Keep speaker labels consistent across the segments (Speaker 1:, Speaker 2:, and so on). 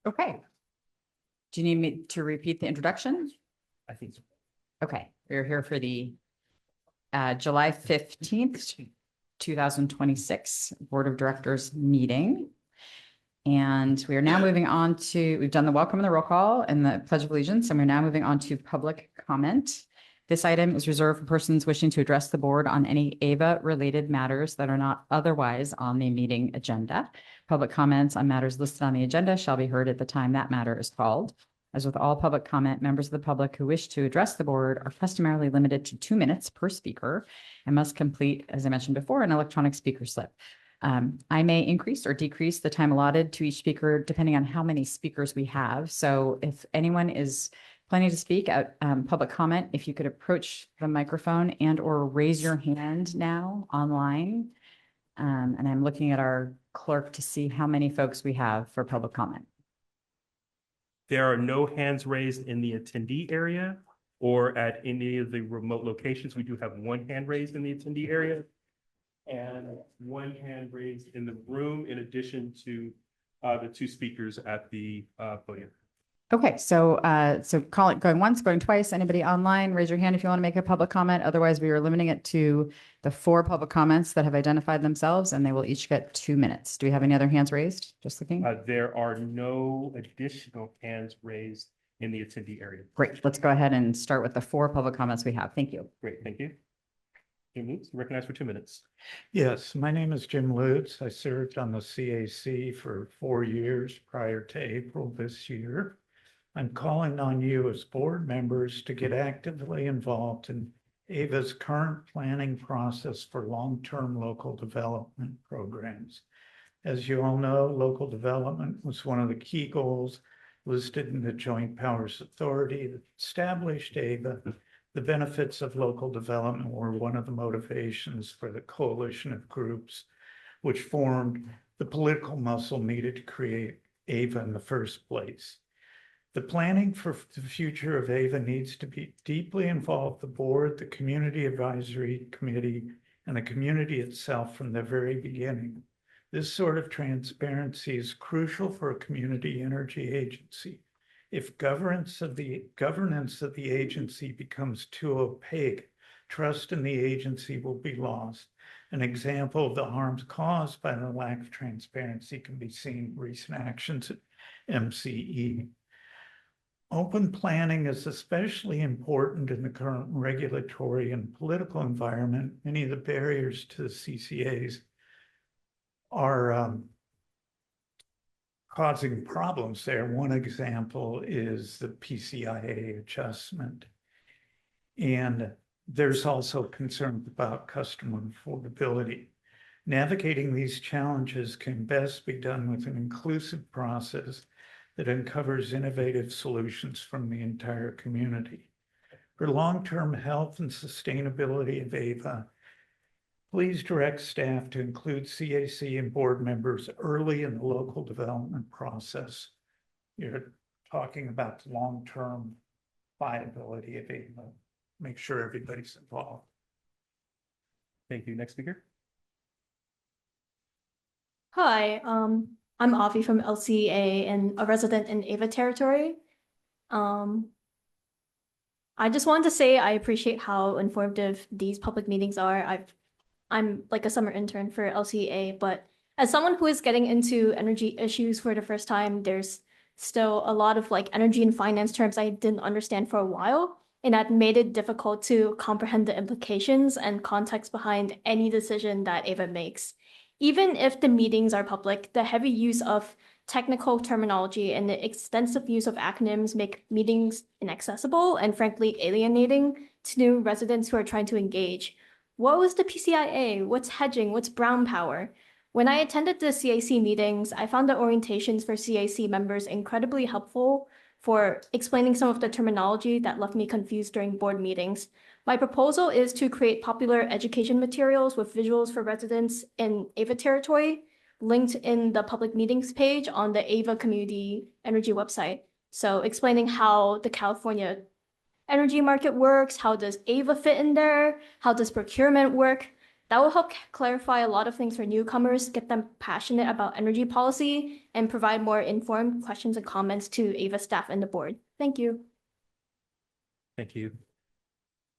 Speaker 1: Okay. Do you need me to repeat the introduction?
Speaker 2: I think so.
Speaker 1: Okay, we're here for the July 15th, 2026 Board of Directors meeting. And we are now moving on to, we've done the welcome and the roll call and the Pledge of Allegiance, and we're now moving on to public comment. This item is reserved for persons wishing to address the board on any AVA-related matters that are not otherwise on the meeting agenda. Public comments on matters listed on the agenda shall be heard at the time that matter is called. As with all public comment, members of the public who wish to address the board are customarily limited to 2 minutes per speaker and must complete, as I mentioned before, an electronic speaker slip. I may increase or decrease the time allotted to each speaker depending on how many speakers we have. So if anyone is planning to speak at public comment, if you could approach the microphone and or raise your hand now online. And I'm looking at our clerk to see how many folks we have for public comment.
Speaker 2: There are no hands raised in the attendee area or at any of the remote locations. We do have one hand raised in the attendee area and one hand raised in the room, in addition to the 2 speakers at the podium.
Speaker 1: Okay, so call it going once, going twice. Anybody online, raise your hand if you want to make a public comment. Otherwise, we are limiting it to the 4 public comments that have identified themselves, and they will each get 2 minutes. Do we have any other hands raised? Just looking.
Speaker 2: There are no additional hands raised in the attendee area.
Speaker 1: Great. Let's go ahead and start with the 4 public comments we have. Thank you.
Speaker 2: Great, thank you. Jim Lutz, recognized for 2 minutes.
Speaker 3: Yes, my name is Jim Lutz. I served on the CAC for 4 years prior to April this year. I'm calling on you as board members to get actively involved in AVA's current planning process for long-term local development programs. As you all know, local development was one of the key goals listed in the Joint Powers Authority that established AVA. The benefits of local development were one of the motivations for the coalition of groups which formed the political muscle needed to create AVA in the first place. The planning for the future of AVA needs to be deeply involve the board, the community advisory committee, and the community itself from the very beginning. This sort of transparency is crucial for a community energy agency. If governance of the agency becomes too opaque, trust in the agency will be lost. An example of the harms caused by the lack of transparency can be seen in recent actions at MCE. Open planning is especially important in the current regulatory and political environment. Many of the barriers to the CCAs are causing problems there. One example is the PCIA adjustment. And there's also concerns about customer affordability. Navigating these challenges can best be done with an inclusive process that uncovers innovative solutions from the entire community. For long-term health and sustainability of AVA, please direct staff to include CAC and board members early in the local development process. You're talking about the long-term viability of AVA. Make sure everybody's involved.
Speaker 2: Thank you. Next speaker.
Speaker 4: Hi, I'm Avi from LCA and a resident in AVA territory. I just wanted to say I appreciate how informative these public meetings are. I'm like a summer intern for LCA, but as someone who is getting into energy issues for the first time, there's still a lot of like energy and finance terms I didn't understand for a while, and that made it difficult to comprehend the implications and context behind any decision that AVA makes. Even if the meetings are public, the heavy use of technical terminology and the extensive use of acronyms make meetings inaccessible and frankly alienating to new residents who are trying to engage. What was the PCIA? What's hedging? What's brown power? When I attended the CAC meetings, I found the orientations for CAC members incredibly helpful for explaining some of the terminology that left me confused during board meetings. My proposal is to create popular education materials with visuals for residents in AVA territory, linked in the public meetings page on the AVA Community Energy website. So explaining how the California energy market works, how does AVA fit in there, how does procurement work, That will help clarify a lot of things for newcomers, get them passionate about energy policy, and provide more informed questions and comments to AVA staff and the board. Thank you.
Speaker 2: Thank you.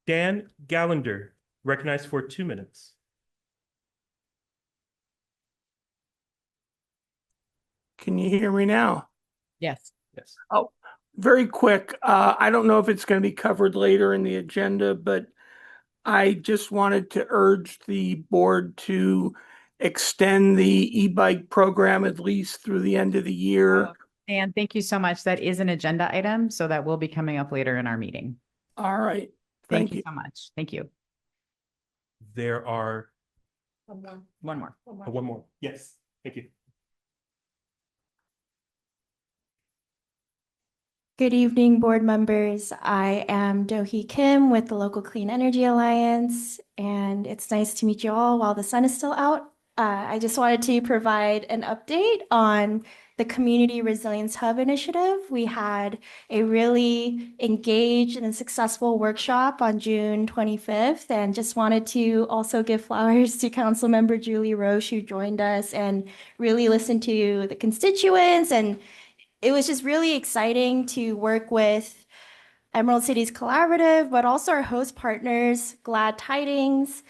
Speaker 2: Dan Gallagher, recognized for 2 minutes.
Speaker 5: Can you hear me now?
Speaker 1: Yes.
Speaker 2: Yes.
Speaker 5: Oh, very quick. I don't know if it's going to be covered later in the agenda, but I just wanted to urge the board to extend the e-bike program at least through the end of the year.
Speaker 1: And thank you so much. That is an agenda item, so that will be coming up later in our meeting.
Speaker 5: All right.
Speaker 1: Thank
Speaker 5: Thank
Speaker 1: you
Speaker 5: you.
Speaker 1: so much. Thank you.
Speaker 2: There are
Speaker 1: One more.
Speaker 2: one more. Yes, thank you.
Speaker 6: Good evening, board members. I am Do-hee Kim with the local Clean Energy Alliance, and it's nice to meet you all while the sun is still out. I just wanted to provide an update on the Community Resilience Hub initiative. We had a really engaged and successful workshop on June 25th, and just wanted to also give flowers to Councilmember Julie Roche, who joined us and really listened to the constituents, and it was just really exciting to work with Emerald Cities Collaborative, but also our host partners, Glad Tidings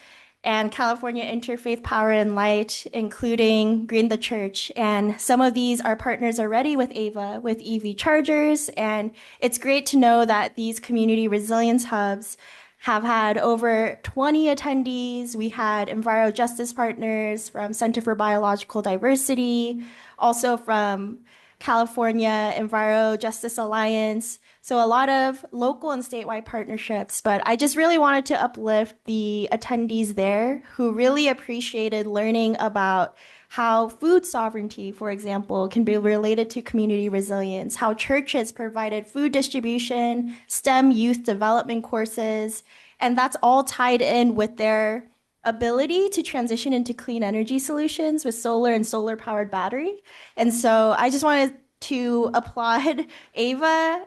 Speaker 6: and California Interfaith Power and Light, including Green the Church. And some of these are partners already with AVA, with EV chargers. And it's great to know that these community resilience hubs have had over 20 attendees. We had Enviro Justice Partners from Center for Biological Diversity, also from California Enviro Justice Alliance. So a lot of local and statewide partnerships, but I just really wanted to uplift the attendees there who really appreciated learning about how food sovereignty, for example, can be related to community resilience, how churches provided food distribution, STEM youth development courses, and that's all tied in with their ability to transition into clean energy solutions with solar and solar powered battery. And so I just wanted to applaud AVA,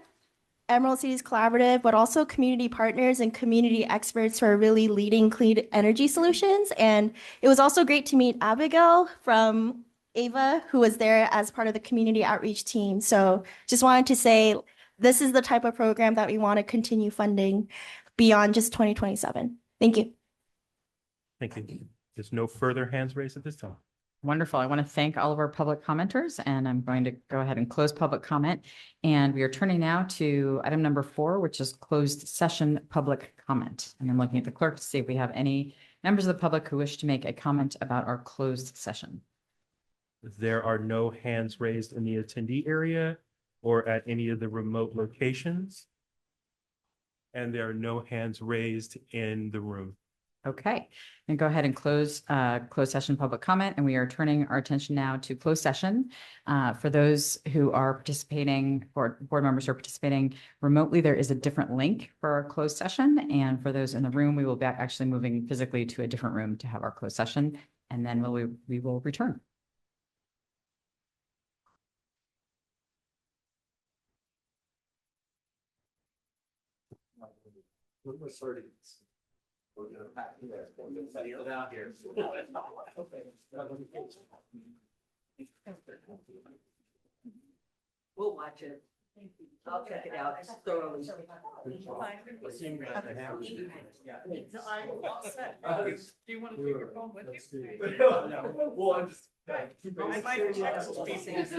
Speaker 6: Emerald Cities Collaborative, but also community partners and community experts who are really leading clean energy solutions. And it was also great to meet Abigail from AVA, who was there as part of the community outreach team. So just wanted to say, this is the type of program that we want to continue funding beyond just 2027. Thank you.
Speaker 2: Thank you. There's no further hands raised at this time.
Speaker 1: Wonderful. I want to thank all of our public commenters, and I'm going to go ahead and close public comment. And we are turning now to item number 4, which is closed session public comment. And I'm looking at the clerk to see if we have any members of the public who wish to make a comment about our closed session.
Speaker 2: There are no hands raised in the attendee area or at any of the remote locations. And there are no hands raised in the room.
Speaker 1: Okay, and go ahead and close session public comment, and we are turning our attention now to closed session. For those who are participating, or board members who are participating remotely, there is a different link for our closed session. And for those in the room, we will be actually moving physically to a different room to have our closed session, and then we will return.
Speaker 7: We'll watch it. I'll check it out thoroughly.
Speaker 8: Do you want to take your phone with you?
Speaker 7: Well, I'm just.
Speaker 8: I might check some pieces.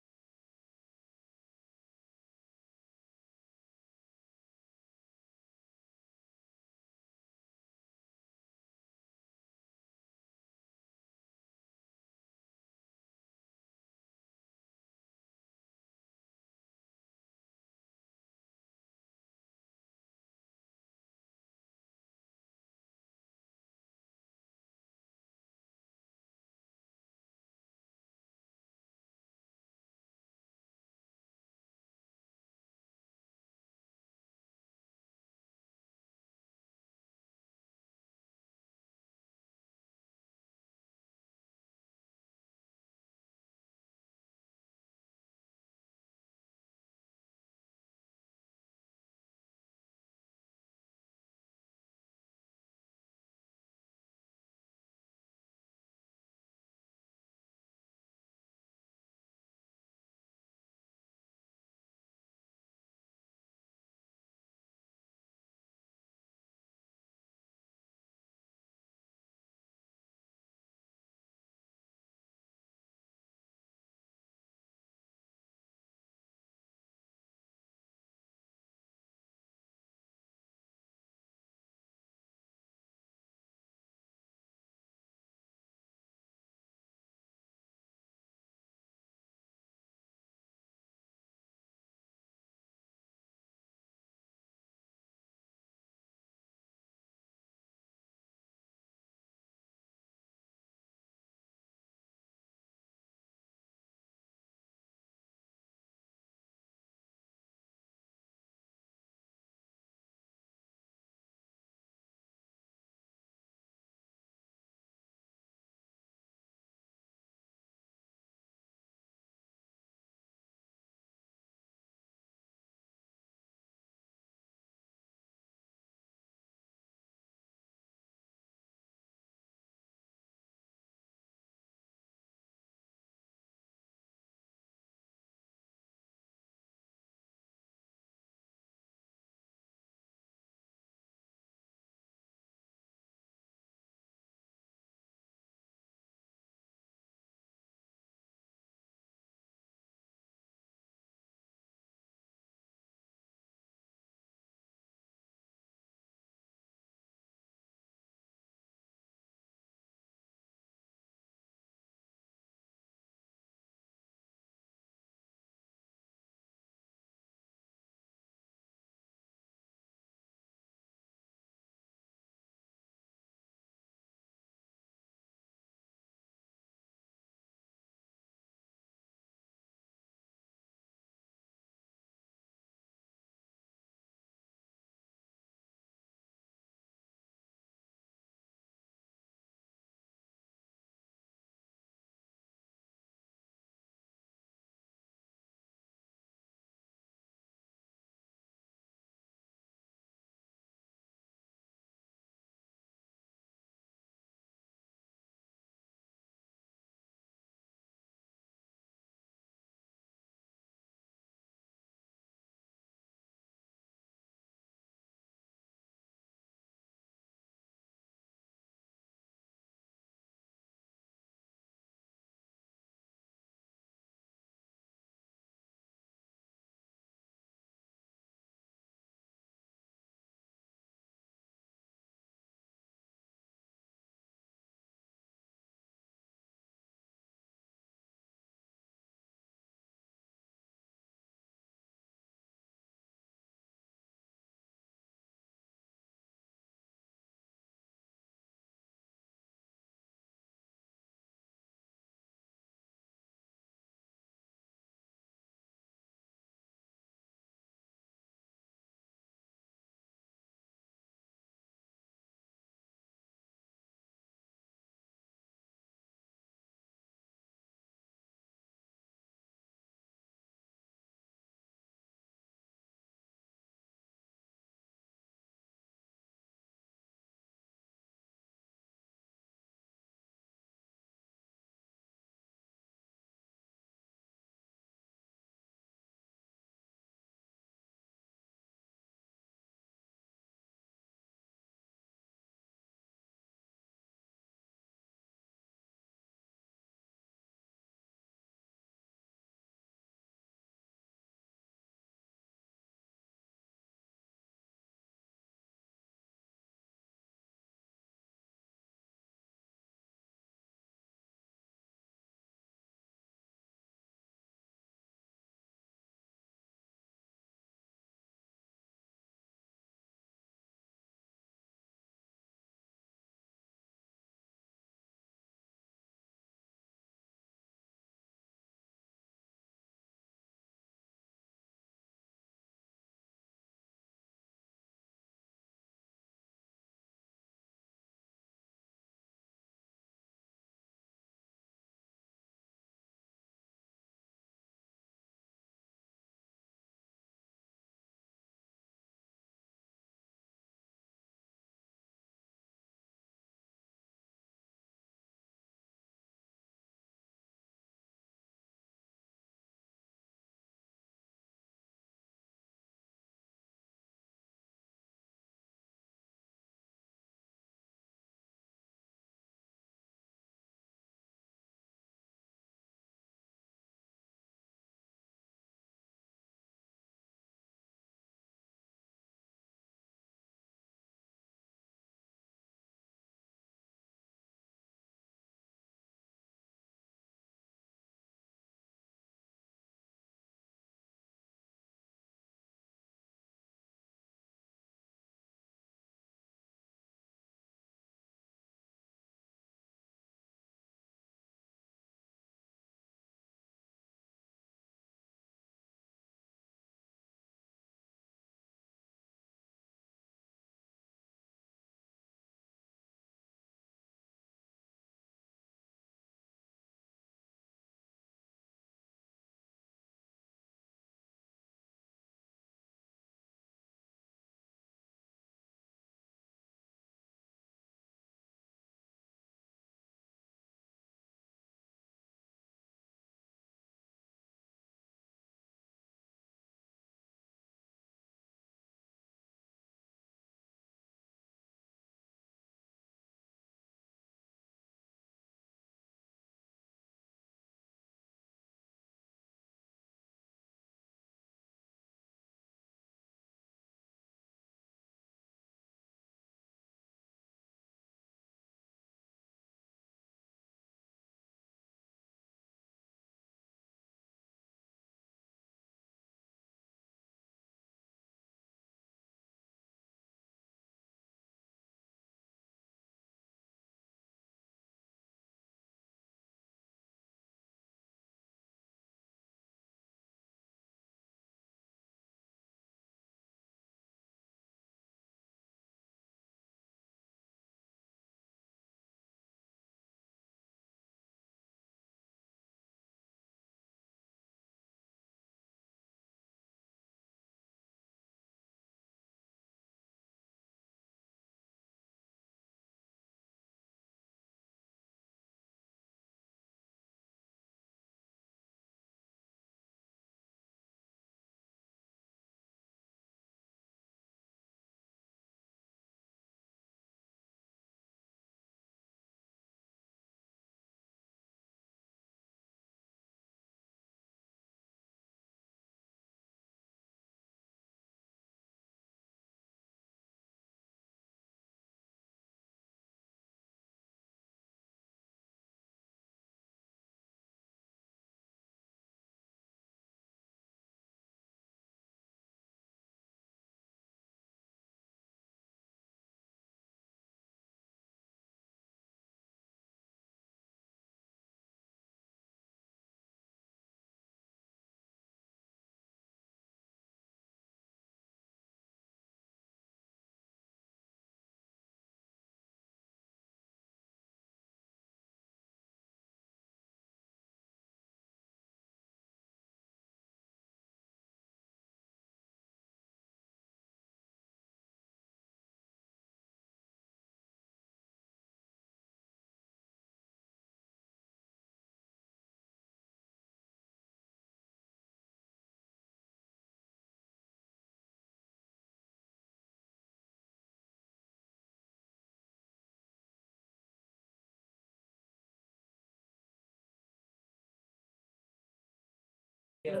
Speaker 1: Thanks,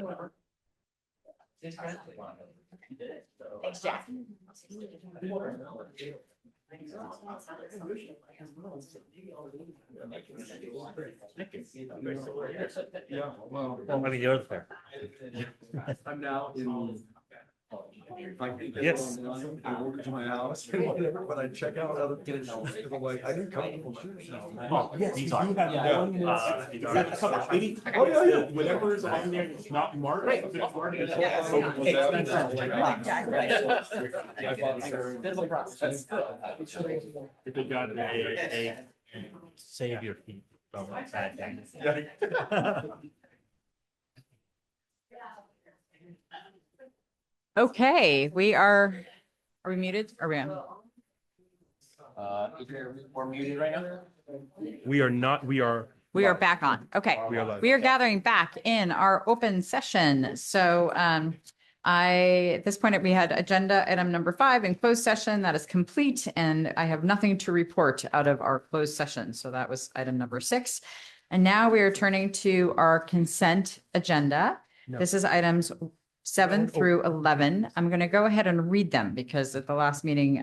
Speaker 1: Jack.
Speaker 8: Yeah, well. How many years there? I'm now in.
Speaker 2: Yes.
Speaker 8: I walk into my house and whatever, but I check out other. I'm like, I need comfortable shoes now.
Speaker 2: Yes, you do have one.
Speaker 8: Oh, yeah, yeah.
Speaker 2: Whatever is on there, it's not marked.
Speaker 8: Right.
Speaker 2: If it got a save your feet from bad things.
Speaker 1: Okay, are we muted? Are we on?
Speaker 8: We're muted right now?
Speaker 2: We are not, we are.
Speaker 1: We are back on. Okay.
Speaker 2: We are live.
Speaker 1: We are gathering back in our open session. So at this point, we had agenda item number 5 in closed session. That is complete, and I have nothing to report out of our closed session. So that was item number 6. And now we are turning to our consent agenda.
Speaker 2: No.
Speaker 1: This is items 7 through 11. I'm going to go ahead and read them because at the last meeting,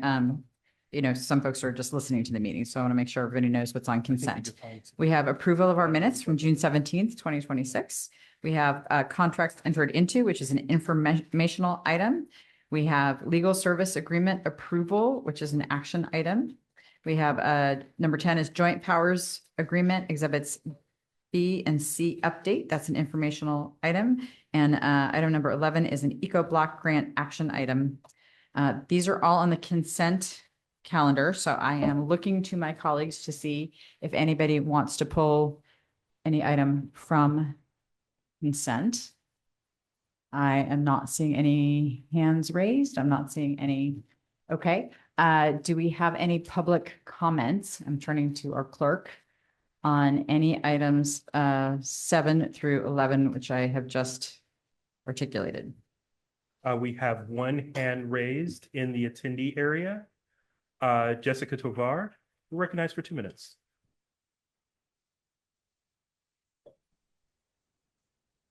Speaker 1: some folks are just listening to the meeting. So I want to make sure everybody knows what's on consent. We have approval of our minutes from June 17th, 2026. We have contracts entered into, which is an informational item. We have legal service agreement approval, which is an action item. We have number 10 is joint powers agreement, exhibits B and C update. That's an informational item. And item number 11 is an eco-block grant action item. These are all on the consent calendar. So I am looking to my colleagues to see if anybody wants to pull any item from consent. I am not seeing any hands raised. I'm not seeing any. Okay. Do we have any public comments? I'm turning to our clerk on any items 7 through 11, which I have just articulated.
Speaker 2: We have one hand raised in the attendee area. Jessica Tovar, recognized for 2 minutes.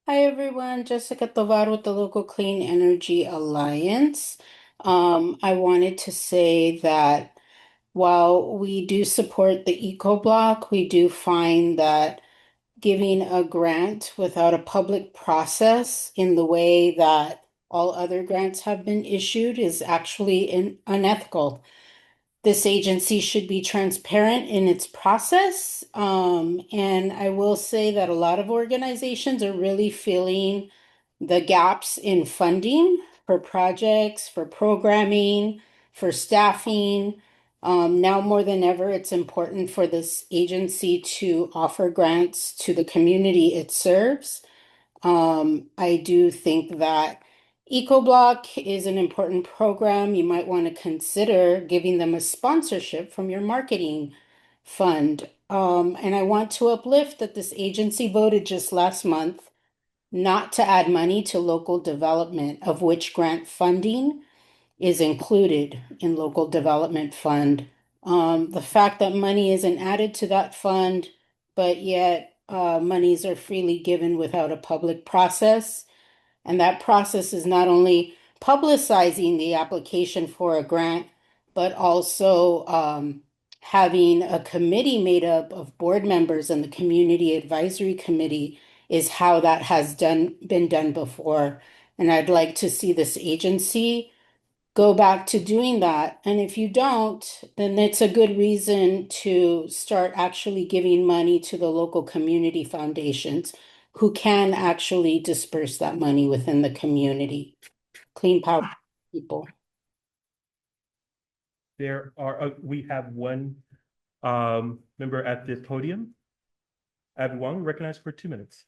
Speaker 9: Hi, everyone. Jessica Tovar with the Local Clean Energy Alliance. I wanted to say that while we do support the eco-block, we do find that giving a grant without a public process in the way that all other grants have been issued is actually unethical. This agency should be transparent in its process. And I will say that a lot of organizations are really filling the gaps in funding for projects, for programming, for staffing. Now more than ever, it's important for this agency to offer grants to the community it serves. I do think that EcoBlock is an important program. You might want to consider giving them a sponsorship from your marketing fund. And I want to uplift that this agency voted just last month not to add money to local development, of which grant funding is included in local development fund. The fact that money isn't added to that fund, but yet monies are freely given without a public process. And that process is not only publicizing the application for a grant, but also having a committee made up of board members and the community advisory committee is how that has been done before. And I'd like to see this agency go back to doing that. And if you don't, then it's a good reason to start actually giving money to the local community foundations who can actually disperse that money within the community. Clean power people.
Speaker 2: There are, we have one member at the podium. Abby Wong, recognized for 2 minutes.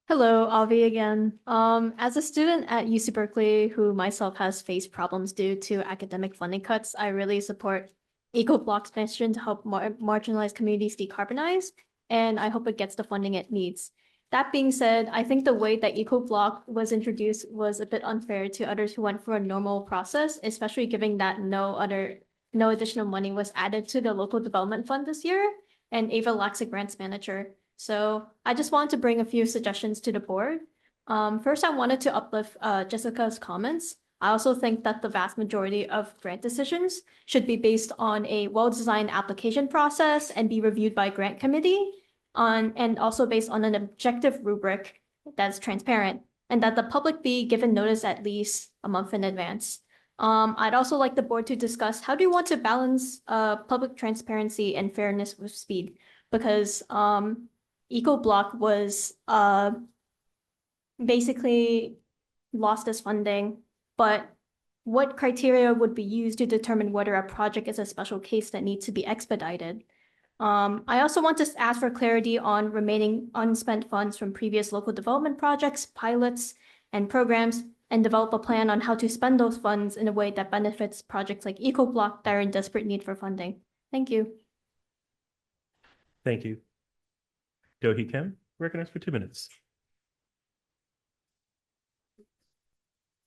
Speaker 4: Hello, Avi again. As a student at UC Berkeley, who myself has faced problems due to academic funding cuts, I really support EcoBlock's mission to help marginalized communities decarbonize, and I hope it gets the funding it needs. That being said, I think the way that EcoBlock was introduced was a bit unfair to others who went for a normal process, especially given that no additional money was added to the local development fund this year, and Ava lacks a grants manager. So I just wanted to bring a few suggestions to the board. First, I wanted to uplift Jessica's comments. I also think that the vast majority of grant decisions should be based on a well-designed application process and be reviewed by grant committee and also based on an objective rubric that's transparent and that the public be given notice at least a month in advance. I'd also like the board to discuss how do you want to balance public transparency and fairness with speed? Because EcoBlock was basically lost its funding, but what criteria would be used to determine whether a project is a special case that needs to be expedited? I also want to ask for clarity on remaining unspent funds from previous local development projects, pilots, and programs, and develop a plan on how to spend those funds in a way that benefits projects like EcoBlock that are in desperate need for funding. Thank you.
Speaker 2: Thank you. Do-hee Kim, recognized for 2 minutes.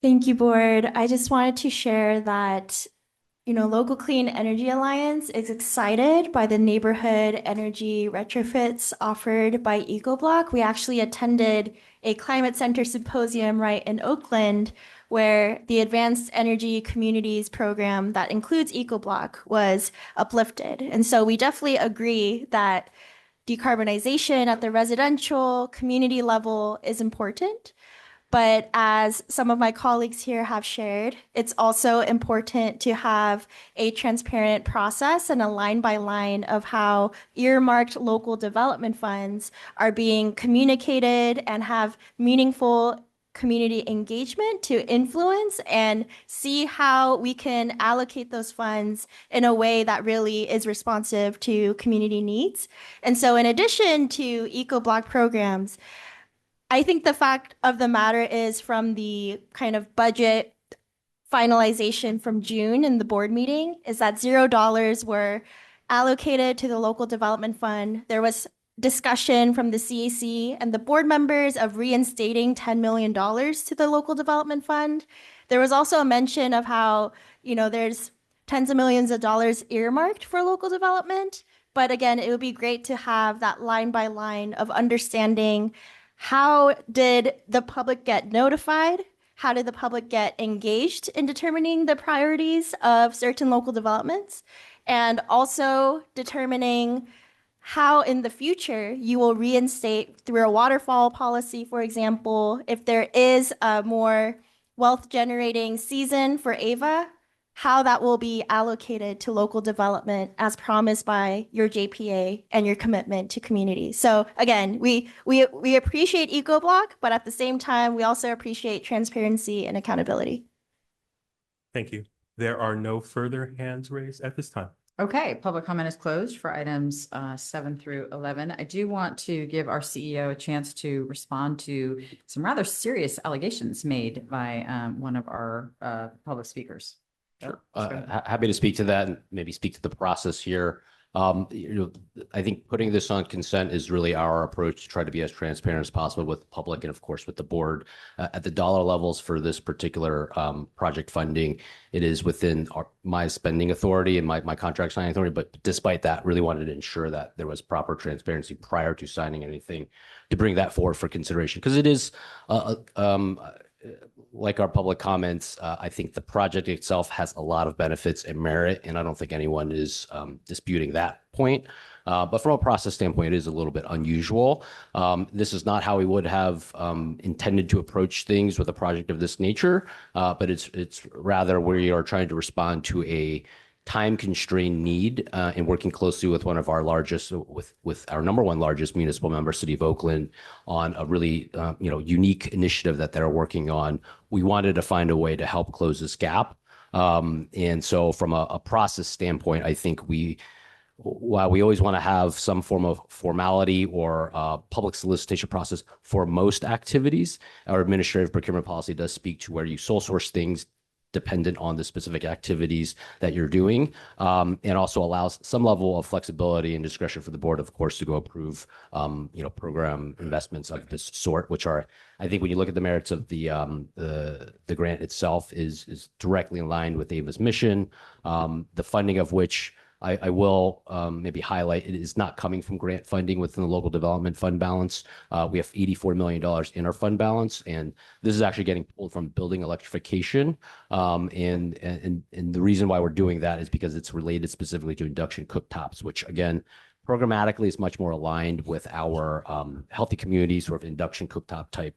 Speaker 6: Thank you, board. I just wanted to share that, Local Clean Energy Alliance is excited by the neighborhood energy retrofits offered by EcoBlock. We actually attended a climate center symposium right in Oakland where the Advanced Energy Communities program that includes EcoBlock was uplifted. And so we definitely agree that decarbonization at the residential community level is important. But as some of my colleagues here have shared, it's also important to have a transparent process and a line by line of how earmarked local development funds are being communicated and have meaningful community engagement to influence and see how we can allocate those funds in a way that really is responsive to community needs. And so in addition to EcoBlock programs, I think the fact of the matter is from the kind of budget finalization from June in the board meeting is that $0 were allocated to the local development fund. There was discussion from the CAC and the board members of reinstating $10 million to the local development fund. There was also a mention of how, there's tens of millions of dollars earmarked for local development. But again, it would be great to have that line by line of understanding how did the public get notified? How did the public get engaged in determining the priorities of certain local developments? And also determining how in the future you will reinstate through a waterfall policy, for example, if there is a more wealth generating season for AVA, how that will be allocated to local development as promised by your JPA and your commitment to community. So again, we appreciate EcoBlock, but at the same time, we also appreciate transparency and accountability.
Speaker 2: Thank you. There are no further hands raised at this time.
Speaker 1: Okay, public comment is closed for items 7 through 11. I do want to give our CEO a chance to respond to some rather serious allegations made by one of our public speakers.
Speaker 10: Sure. Happy to speak to that and maybe speak to the process here. I think putting this on consent is really our approach to try to be as transparent as possible with the public and of course with the board. At the dollar levels for this particular project funding, it is within my spending authority and my contract signing authority. But despite that, really wanted to ensure that there was proper transparency prior to signing anything to bring that forward for consideration. Because it is like our public comments, I think the project itself has a lot of benefits and merit, and I don't think anyone is disputing that point. But from a process standpoint, it is a little bit unusual. This is not how we would have intended to approach things with a project of this nature, but it's rather we are trying to respond to a time-constrained need and working closely with one of our largest, with our number one largest municipal member, City of Oakland, on a really unique initiative that they're working on. We wanted to find a way to help close this gap. And so from a process standpoint, I think while we always want to have some form of formality or public solicitation process for most activities, our administrative procurement policy does speak to where you sole source things dependent on the specific activities that you're doing, and also allows some level of flexibility and discretion for the board, of course, to go approve, program investments of this sort, which are, I think, when you look at the merits of the grant itself, is directly in line with AVA's mission, the funding of which I will maybe highlight it is not coming from grant funding within the local development fund balance. We have $84 million in our fund balance, and this is actually getting pulled from building electrification. And the reason why we're doing that is because it's related specifically to induction cooktops, which again, programmatically is much more aligned with our healthy communities sort of induction cooktop type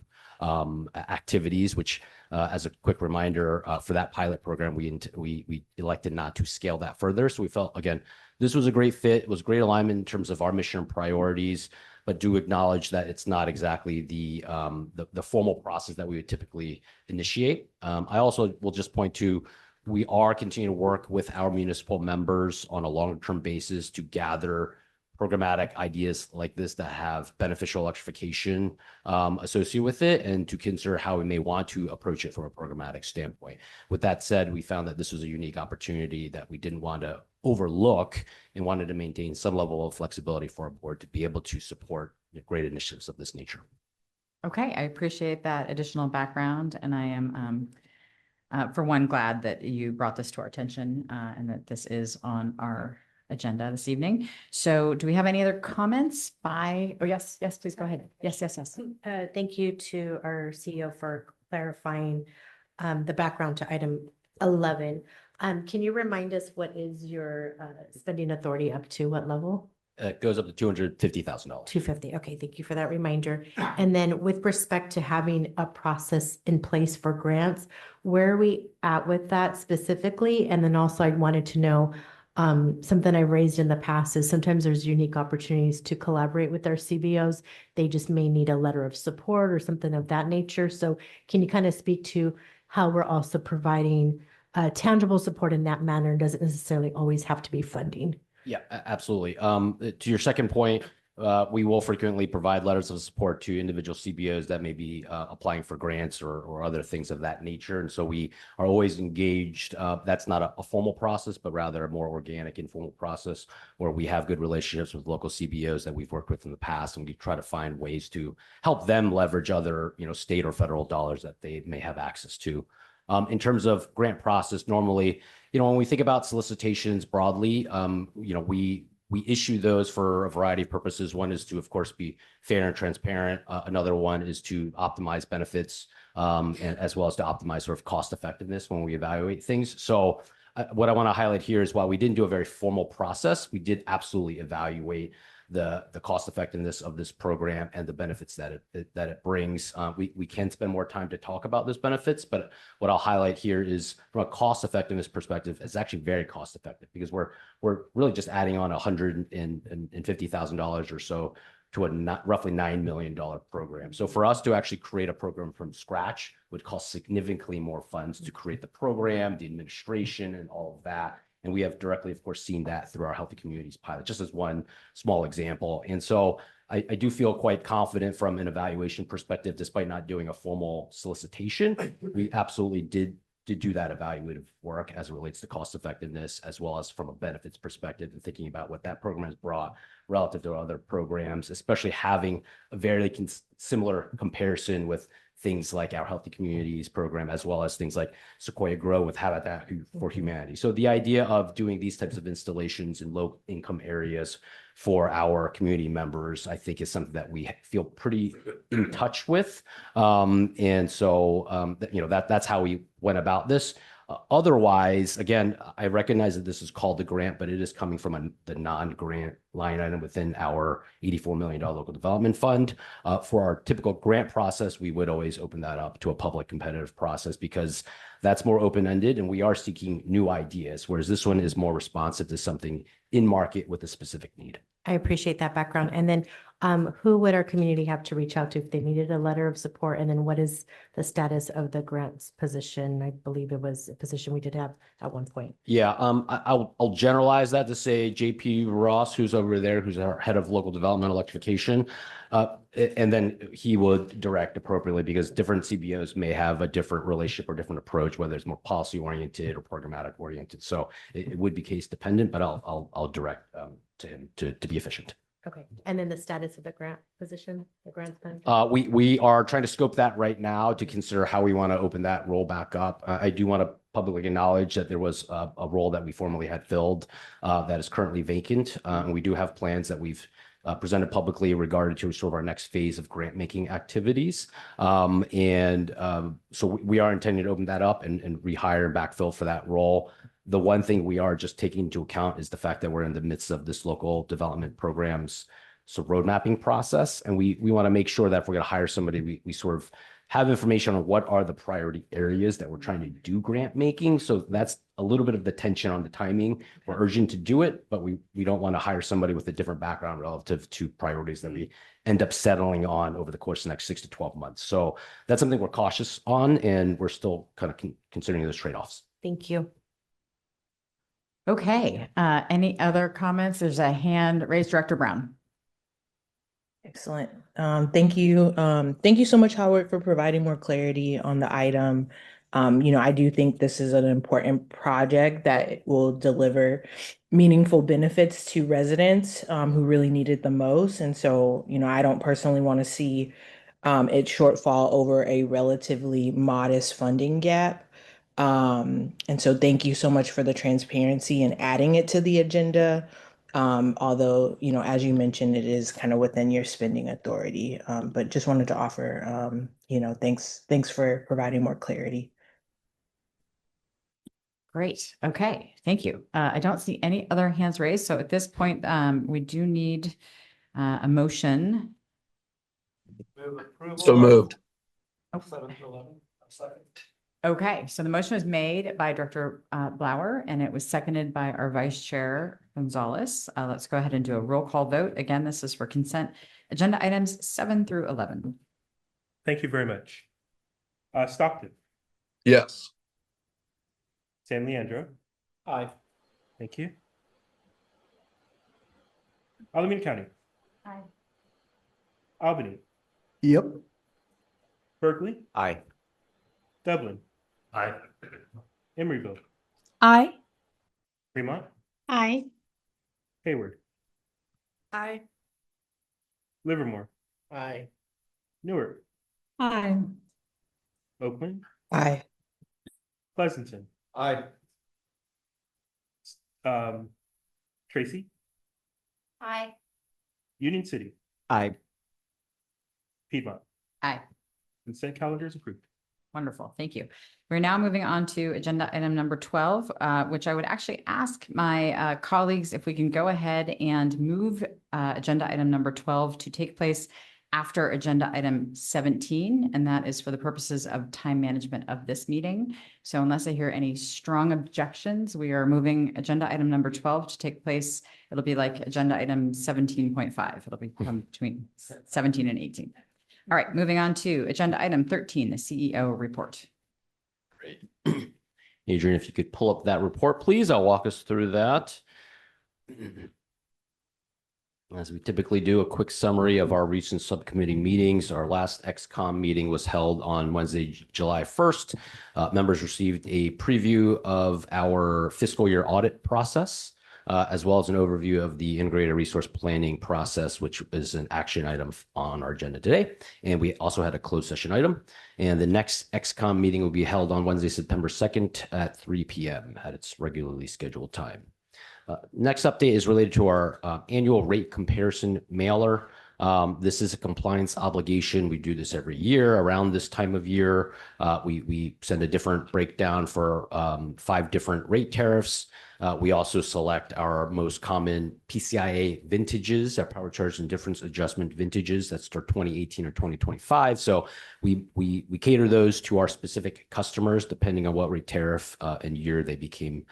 Speaker 10: activities, which as a quick reminder for that pilot program, we elected not to scale that further. So we felt, again, this was a great fit. It was great alignment in terms of our mission and priorities, but do acknowledge that it's not exactly the formal process that we would typically initiate. I also will just point to, we are continuing to work with our municipal members on a longer-term basis to gather programmatic ideas like this that have beneficial electrification associated with it, and to consider how we may want to approach it from a programmatic standpoint. With that said, we found that this was a unique opportunity that we didn't want to overlook and wanted to maintain some level of flexibility for our board to be able to support great initiatives of this nature.
Speaker 1: Okay, I appreciate that additional background, and I am, for one, glad that you brought this to our attention and that this is on our agenda this evening. So do we have any other comments by, oh, yes, please go ahead. Yes.
Speaker 11: Thank you to our CEO for clarifying the background to item 11. Can you remind us what is your spending authority up to what level?
Speaker 10: It goes up to $250,000.
Speaker 11: 250. Okay, thank you for that reminder. And then with respect to having a process in place for grants, where are we at with that specifically? And then also I wanted to know, something I've raised in the past is sometimes there's unique opportunities to collaborate with our CBOs. They just may need a letter of support or something of that nature. So can you kind of speak to how we're also providing tangible support in that manner? Doesn't necessarily always have to be funding.
Speaker 10: Yeah, absolutely. To your second point, we will frequently provide letters of support to individual CBOs that may be applying for grants or other things of that nature. And so we are always engaged. That's not a formal process, but rather a more organic, informal process where we have good relationships with local CBOs that we've worked with in the past, and we try to find ways to help them leverage other, state or federal dollars that they may have access to. In terms of grant process, normally, when we think about solicitations broadly, we issue those for a variety of purposes. One is to, of course, be fair and transparent. Another one is to optimize benefits, and as well as to optimize sort of cost effectiveness when we evaluate things. So what I want to highlight here is, while we didn't do a very formal process, we did absolutely evaluate the cost effectiveness of this program and the benefits that it brings. We can spend more time to talk about those benefits, but what I'll highlight here is, from a cost effectiveness perspective, it's actually very cost effective, because we're really just adding on $150,000 or so to a roughly $9 million program. So for us to actually create a program from scratch would cost significantly more funds to create the program, the administration, and all of that. And we have directly, of course, seen that through our Healthy Communities pilot, just as one small example. And so I do feel quite confident from an evaluation perspective, despite not doing a formal solicitation. We absolutely did do that evaluative work as it relates to cost effectiveness, as well as from a benefits perspective, and thinking about what that program has brought relative to other programs, especially having a very similar comparison with things like our Healthy Communities program, as well as things like Sequoia Grow with Habitat for Humanity. So the idea of doing these types of installations in low income areas for our community members, I think, is something that we feel pretty in touch with. And so, that's how we went about this. Otherwise, again, I recognize that this is called the grant, but it is coming from the non-grant line item within our $84 million local development fund. For our typical grant process, we would always open that up to a public competitive process, because that's more open-ended and we are seeking new ideas, whereas this one is more responsive to something in market with a specific need.
Speaker 11: I appreciate that background. And then who would our community have to reach out to if they needed a letter of support? And then what is the status of the grants position? I believe it was a position we did have at one point.
Speaker 10: Yeah, I'll generalize that to say JP Ross, who's over there, who's our head of local development electrification, and then he would direct appropriately, because different CBOs may have a different relationship or different approach, whether it's more policy oriented or programmatic oriented. So it would be case dependent, but I'll direct to him to be efficient.
Speaker 11: Okay. And then the status of the grant position, the grant fund?
Speaker 10: We are trying to scope that right now to consider how we want to open that roll back up. I do want to publicly acknowledge that there was a role that we formerly had filled that is currently vacant. And we do have plans that we've presented publicly regarding to sort of our next phase of grant making activities. So we are intending to open that up and rehire and backfill for that role. The one thing we are just taking into account is the fact that we're in the midst of this local development programs, so road mapping process. And we want to make sure that if we're going to hire somebody, we sort of have information on what are the priority areas that we're trying to do grant making. So that's a little bit of the tension on the timing. We're urgent to do it, but we don't want to hire somebody with a different background relative to priorities that we end up settling on over the course of the next 6 to 12 months. So that's something we're cautious on, and we're still kind of considering those trade-offs.
Speaker 11: Thank you.
Speaker 1: Okay, any other comments? There's a hand raised, Director Brown.
Speaker 12: Excellent. Thank you. Thank you so much, Howard, for providing more clarity on the item. I do think this is an important project that will deliver meaningful benefits to residents who really need it the most. And so, I don't personally want to see it shortfall over a relatively modest funding gap. And so thank you so much for the transparency and adding it to the agenda. Although, as you mentioned, it is kind of within your spending authority. But just wanted to offer, thanks for providing more clarity.
Speaker 1: Great. Okay, thank you. I don't see any other hands raised. So at this point, we do need a motion.
Speaker 8: So moved.
Speaker 3: 7 to 11. Second.
Speaker 1: Okay, so the motion was made by Director Blauer, and it was seconded by our Vice Chair Gonzalez. Let's go ahead and do a roll call vote. Again, this is for consent agenda items 7 through 11.
Speaker 2: Thank you very much. Stockton,
Speaker 8: Yes.
Speaker 2: San Leandro.
Speaker 3: Aye.
Speaker 2: Thank you. Alameda County.
Speaker 1: Aye.
Speaker 2: Albany,
Speaker 8: Yep.
Speaker 2: Berkeley,
Speaker 10: Aye.
Speaker 2: Dublin.
Speaker 8: Aye.
Speaker 2: Emeryville,
Speaker 6: Aye.
Speaker 2: Fremont,
Speaker 4: Aye.
Speaker 2: Hayward,
Speaker 4: Aye.
Speaker 2: Livermore,
Speaker 5: Aye.
Speaker 2: Newark,
Speaker 4: Aye.
Speaker 2: Oakland,
Speaker 12: Aye.
Speaker 2: Pleasanton,
Speaker 8: Aye.
Speaker 2: Tracy,
Speaker 4: Aye.
Speaker 2: Union City,
Speaker 10: Aye.
Speaker 2: Piedmont.
Speaker 1: Aye.
Speaker 2: Consent calendar is approved.
Speaker 1: Wonderful, thank you. We're now moving on to agenda item number 12, which I would actually ask my colleagues if we can go ahead and move agenda item number 12 to take place after agenda item 17, and that is for the purposes of time management of this meeting. So unless I hear any strong objections, we are moving agenda item number 12 to take place. It'll be like agenda item 17.5. It'll be between 17 and 18. All right, moving on to agenda item 13, the CEO report.
Speaker 10: Great. Adrian, if you could pull up that report, please, I'll walk us through that. As we typically do, a quick summary of our recent subcommittee meetings. Our last XCOM meeting was held on Wednesday, July 1st. Members received a preview of our fiscal year audit process, as well as an overview of the integrated resource planning process, which is an action item on our agenda today. And we also had a closed session item. And the next XCOM meeting will be held on Wednesday, September 2nd at 3 p.m. at its regularly scheduled time. Next update is related to our annual rate comparison mailer. This is a compliance obligation. We do this every year around this time of year. We send a different breakdown for 5 different rate tariffs. We also select our most common PCIA vintages, our power charge and difference adjustment vintages. That's for 2018 or 2025. So we cater those to our specific customers, depending on what rate tariff and year they became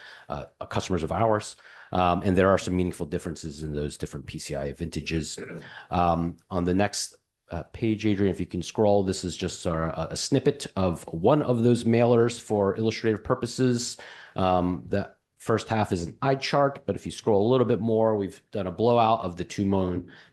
Speaker 10: customers of ours. And there are some meaningful differences in those different PCIA vintages. On the next page, Adrian, if you can scroll, this is just a snippet of one of those mailers for illustrative purposes. The first half is an eye chart, but if you scroll a little bit more, we've done a blowout of the 2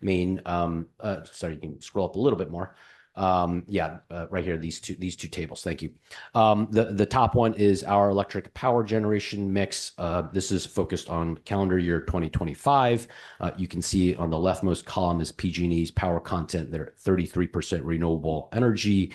Speaker 10: main, sorry, you can scroll up a little bit more. Right here, these two tables. Thank you. The top one is our electric power generation mix. This is focused on calendar year 2025. You can see on the leftmost column is PG&E's power content. They're 33% renewable energy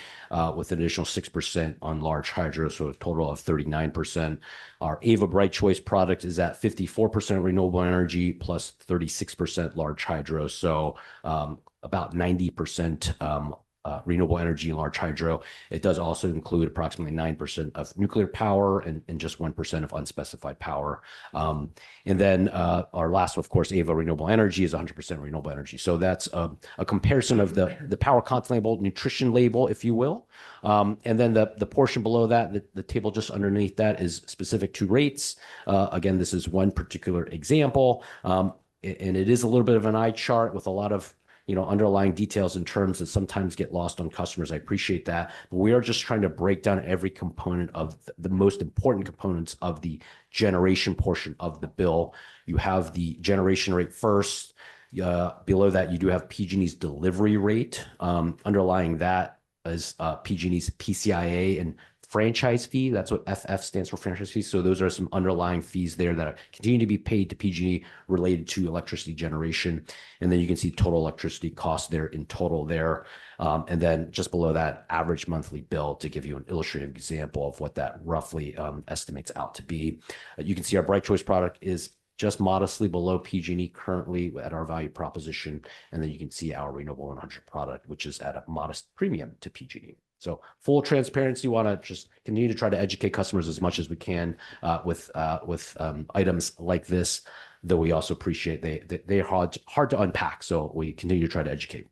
Speaker 10: with an additional 6% on large hydro, so a total of 39%. Our Ava Bright Choice product is at 54% renewable energy plus 36% large hydro, so about 90% renewable energy and large hydro. It does also include approximately 9% of nuclear power and just 1% of unspecified power. And then our last, of course, Ava Renewable Energy is 100% renewable energy. So that's a comparison of the power content label, nutrition label, if you will. And then the portion below that, the table just underneath that is specific to rates. Again, this is one particular example. And it is a little bit of an eye chart with a lot of underlying details and terms that sometimes get lost on customers. I appreciate that. But we are just trying to break down every component of the most important components of the generation portion of the bill. You have the generation rate first. Below that, you do have PG&E's delivery rate. Underlying that is PG&E's PCIA and franchise fee. That's what FF stands for, franchise fee. So those are some underlying fees there that continue to be paid to PG&E related to electricity generation. And then you can see total electricity costs there in total there. And then just below that, average monthly bill to give you an illustrative example of what that roughly estimates out to be. You can see our Bright Choice product is just modestly below PG&E currently at our value proposition. And then you can see our Renewable 100 product, which is at a modest premium to PG&E. So full transparency, want to just continue to try to educate customers as much as we can with items like this, though we also appreciate they're hard to unpack. So we continue to try to educate.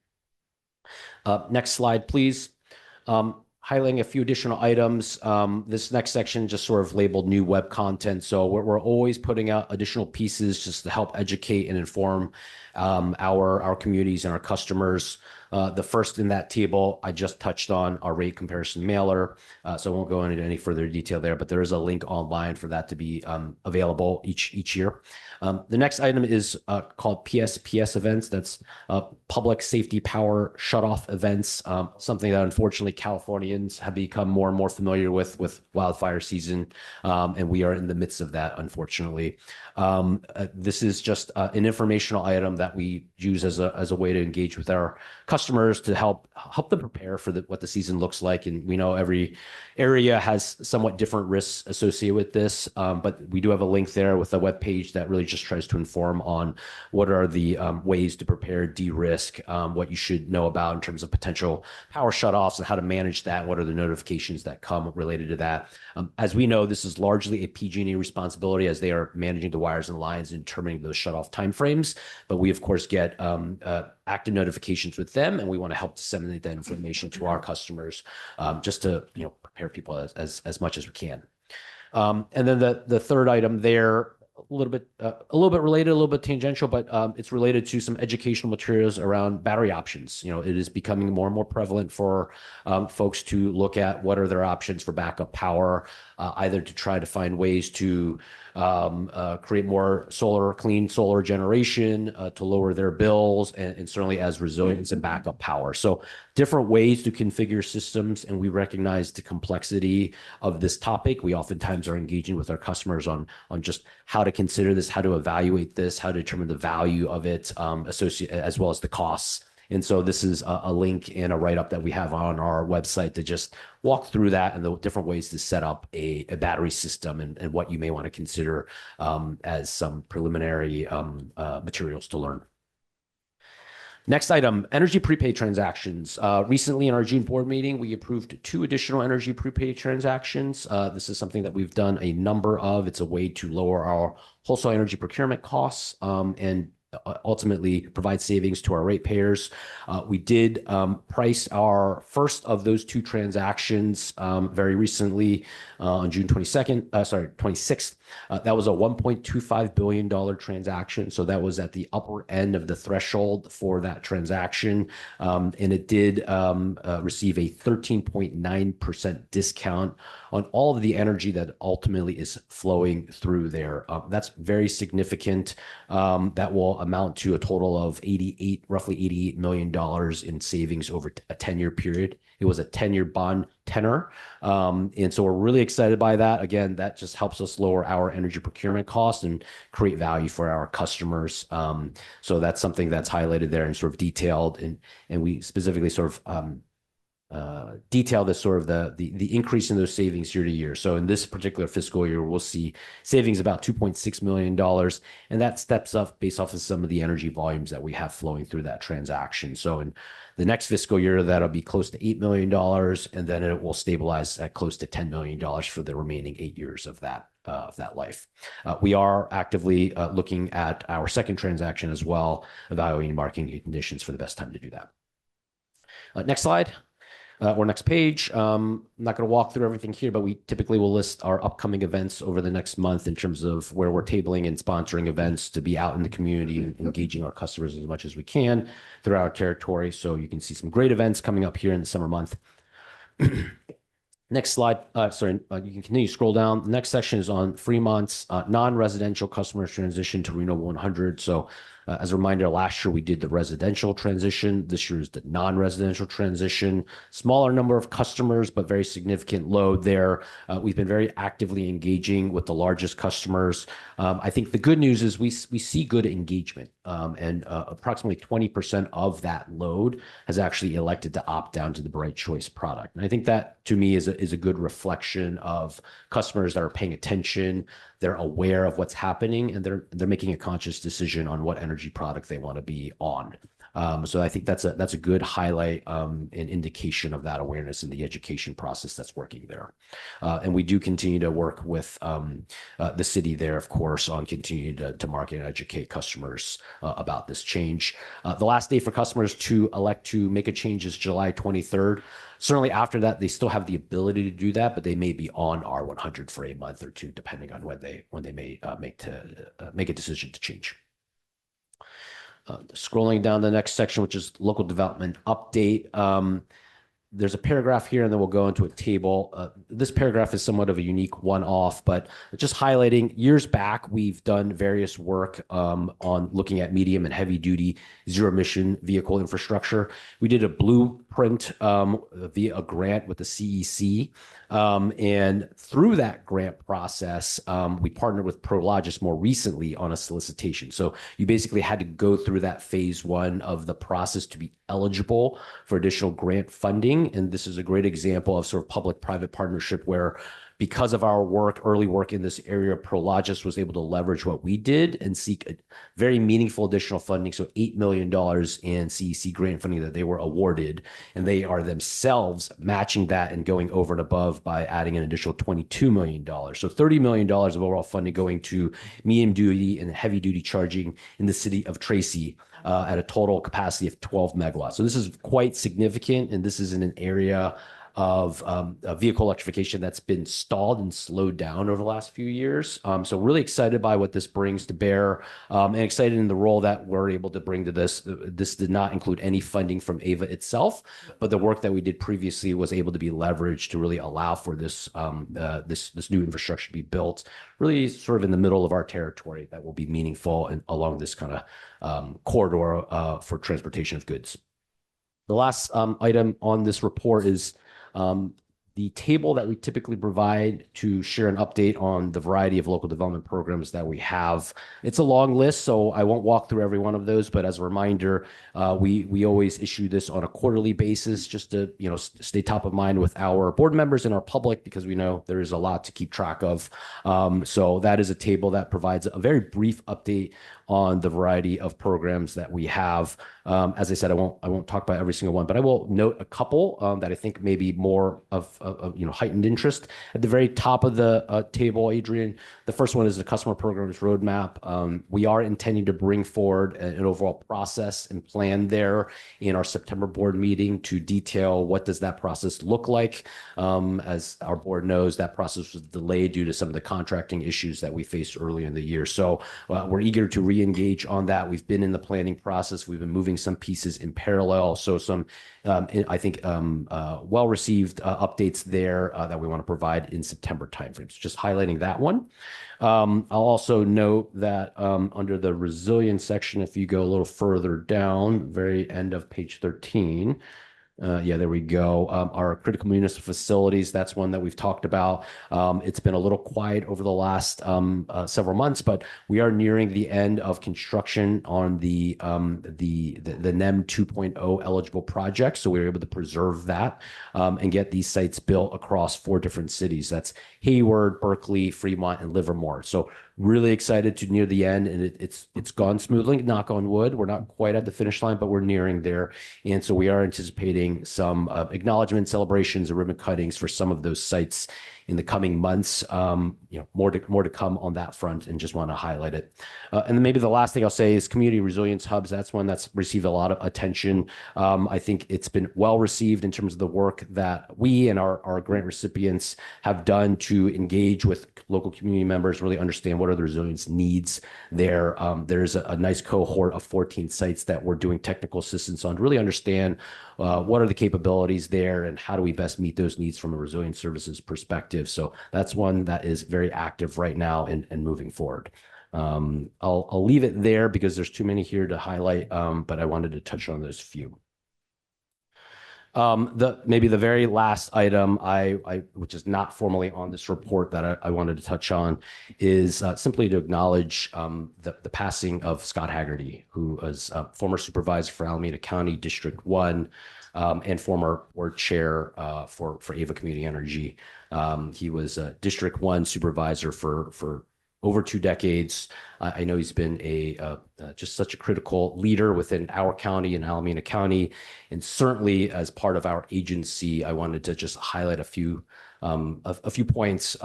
Speaker 10: Next slide, please. Highlighting a few additional items. This next section just sort of labeled new web content. So we're always putting out additional pieces just to help educate and inform our communities and our customers. The first in that table, I just touched on our rate comparison mailer. So I won't go into any further detail there, but there is a link online for that to be available each year. The next item is called PSPS events. That's public safety power shutoff events, something that unfortunately Californians have become more and more familiar with wildfire season. And we are in the midst of that, unfortunately. This is just an informational item that we use as a way to engage with our customers to help them prepare for what the season looks like. And we know every area has somewhat different risks associated with this, but we do have a link there with a web page that really just tries to inform on what are the ways to prepare, de-risk, what you should know about in terms of potential power shutoffs and how to manage that. What are the notifications that come related to that? As we know, this is largely a PG&E responsibility as they are managing the wires and lines and determining those shutoff timeframes. But we, of course, get active notifications with them, and we want to help disseminate that information to our customers just to prepare people as much as we can. And then the third item there, a little bit related, a little bit tangential, but it's related to some educational materials around battery options. It is becoming more and more prevalent for folks to look at what are their options for backup power, either to try to find ways to create more clean solar generation to lower their bills, and certainly as resilience and backup power. So different ways to configure systems, and we recognize the complexity of this topic. We oftentimes are engaging with our customers on just how to consider this, how to evaluate this, how to determine the value of it, as well as the costs. And so this is a link and a write-up that we have on our website to just walk through that and the different ways to set up a battery system and what you may want to consider as some preliminary materials to learn. Next item, energy prepaid transactions. Recently in our June board meeting, we approved 2 additional energy prepaid transactions. This is something that we've done a number of. It's a way to lower our wholesale energy procurement costs and ultimately provide savings to our ratepayers. We did price our first of those 2 transactions very recently on June 26th. That was a $1.25 billion transaction. So that was at the upper end of the threshold for that transaction. And it did receive a 13.9% discount on all of the energy that ultimately is flowing through there. That's very significant. That will amount to a total of roughly $88 million in savings over a 10-year period. It was a 10-year bond tenor. And so we're really excited by that. Again, that just helps us lower our energy procurement costs and create value for our customers. So that's something that's highlighted there and sort of detailed. And we specifically sort of detail this sort of the increase in those savings year to year. So in this particular fiscal year, we'll see savings about $2.6 million, and that steps up based off of some of the energy volumes that we have flowing through that transaction. So in the next fiscal year, that'll be close to $8 million, and then it will stabilize at close to $10 million for the remaining 8 years of that life. We are actively looking at our second transaction as well, evaluating marketing conditions for the best time to do that. Next slide. Or next page. I'm not going to walk through everything here, but we typically will list our upcoming events over the next month in terms of where we're tabling and sponsoring events to be out in the community and engaging our customers as much as we can throughout our territory. So you can see some great events coming up here in the summer month. Next slide. You can continue to scroll down. The next section is on Fremont's non-residential customers transition to Renewable 100. So as a reminder, last year we did the residential transition. This year is the non-residential transition. Smaller number of customers, but very significant load there. We've been very actively engaging with the largest customers. I think the good news is we see good engagement, and approximately 20% of that load has actually elected to opt down to the Bright Choice product. And I think that to me is a good reflection of customers that are paying attention. They're aware of what's happening, and they're making a conscious decision on what energy product they want to be on. So I think that's a good highlight and indication of that awareness in the education process that's working there. And we do continue to work with the city there, of course, on continuing to market and educate customers about this change. The last day for customers to elect to make a change is July 23rd. Certainly after that, they still have the ability to do that, but they may be on R100 for a month or two, depending on when they may make a decision to change. Scrolling down the next section, which is local development update. There's a paragraph here, and then we'll go into a table. This paragraph is somewhat of a unique one-off, but just highlighting years back, we've done various work on looking at medium and heavy-duty zero-emission vehicle infrastructure. We did a blueprint via a grant with the CEC. And through that grant process, we partnered with Prologis more recently on a solicitation. So you basically had to go through that phase one of the process to be eligible for additional grant funding. And this is a great example of sort of public-private partnership where, because of our early work in this area, Prologis was able to leverage what we did and seek a very meaningful additional funding. So $8 million in CEC grant funding that they were awarded, and they are themselves matching that and going over and above by adding an additional $22 million. So $30 million of overall funding going to medium duty and heavy duty charging in the city of Tracy at a total capacity of 12 megawatts. So this is quite significant, and this is in an area of vehicle electrification that's been stalled and slowed down over the last few years. So really excited by what this brings to bear, and excited in the role that we're able to bring to this. This did not include any funding from AVA itself, but the work that we did previously was able to be leveraged to really allow for this this new infrastructure to be built, really sort of in the middle of our territory that will be meaningful and along this kind of corridor for transportation of goods. The last item on this report is the table that we typically provide to share an update on the variety of local development programs that we have. It's a long list, so I won't walk through every one of those, but as a reminder, we always issue this on a quarterly basis just to stay top of mind with our board members and our public, because we know there is a lot to keep track of. So that is a table that provides a very brief update on the variety of programs that we have. As I said, I won't talk about every single one, but I will note a couple that I think may be more of heightened interest. At the very top of the table, Adrian, the first one is the customer programs roadmap. We are intending to bring forward an overall process and plan there in our September board meeting to detail what does that process look like. As our board knows, that process was delayed due to some of the contracting issues that we faced earlier in the year. So we're eager to re-engage on that. We've been in the planning process. We've been moving some pieces in parallel. So some, I think, well-received updates updates there that we want to provide in September timeframes. Just highlighting that one. I'll also note that under the resilience section, if you go a little further down, very end of page 13, yeah, there we go. Our critical municipal facilities, that's one that we've talked about. It's been a little quiet over the last several months, but we are nearing the end of construction on the NEM 2.0 eligible project. So we were able to preserve that and get these sites built across 4 different cities. That's Hayward, Berkeley, Fremont, and Livermore. So really excited to near the end, and it's gone smoothly, knock on wood. We're not quite at the finish line, but we're nearing there. And so we are anticipating some acknowledgement celebrations and ribbon cuttings for some of those sites in the coming months. More to come on that front, and just want to highlight it. And then maybe the last thing I'll say is community resilience hubs. That's one that's received a lot of attention. I think it's been well received in terms of the work that we and our grant recipients have done to engage with local community members, really understand what are the resilience needs there. There's a nice cohort of 14 sites that we're doing technical assistance on to really understand what are the capabilities there and how do we best meet those needs from a resilience services perspective. So that's one that is very active right now and moving forward. I'll leave it there because there's too many here to highlight, but I wanted to touch on those few. Maybe the very last item which is not formally on this report that I wanted to touch on is simply to acknowledge the passing of Scott Haggerty, who was former supervisor for Alameda County District 1 and former board chair for Ava Community Energy. He was a District 1 supervisor for over 2 decades. I know he's been just such a critical leader within our county and Alameda County, and certainly as part of our agency, I wanted to just highlight a few points.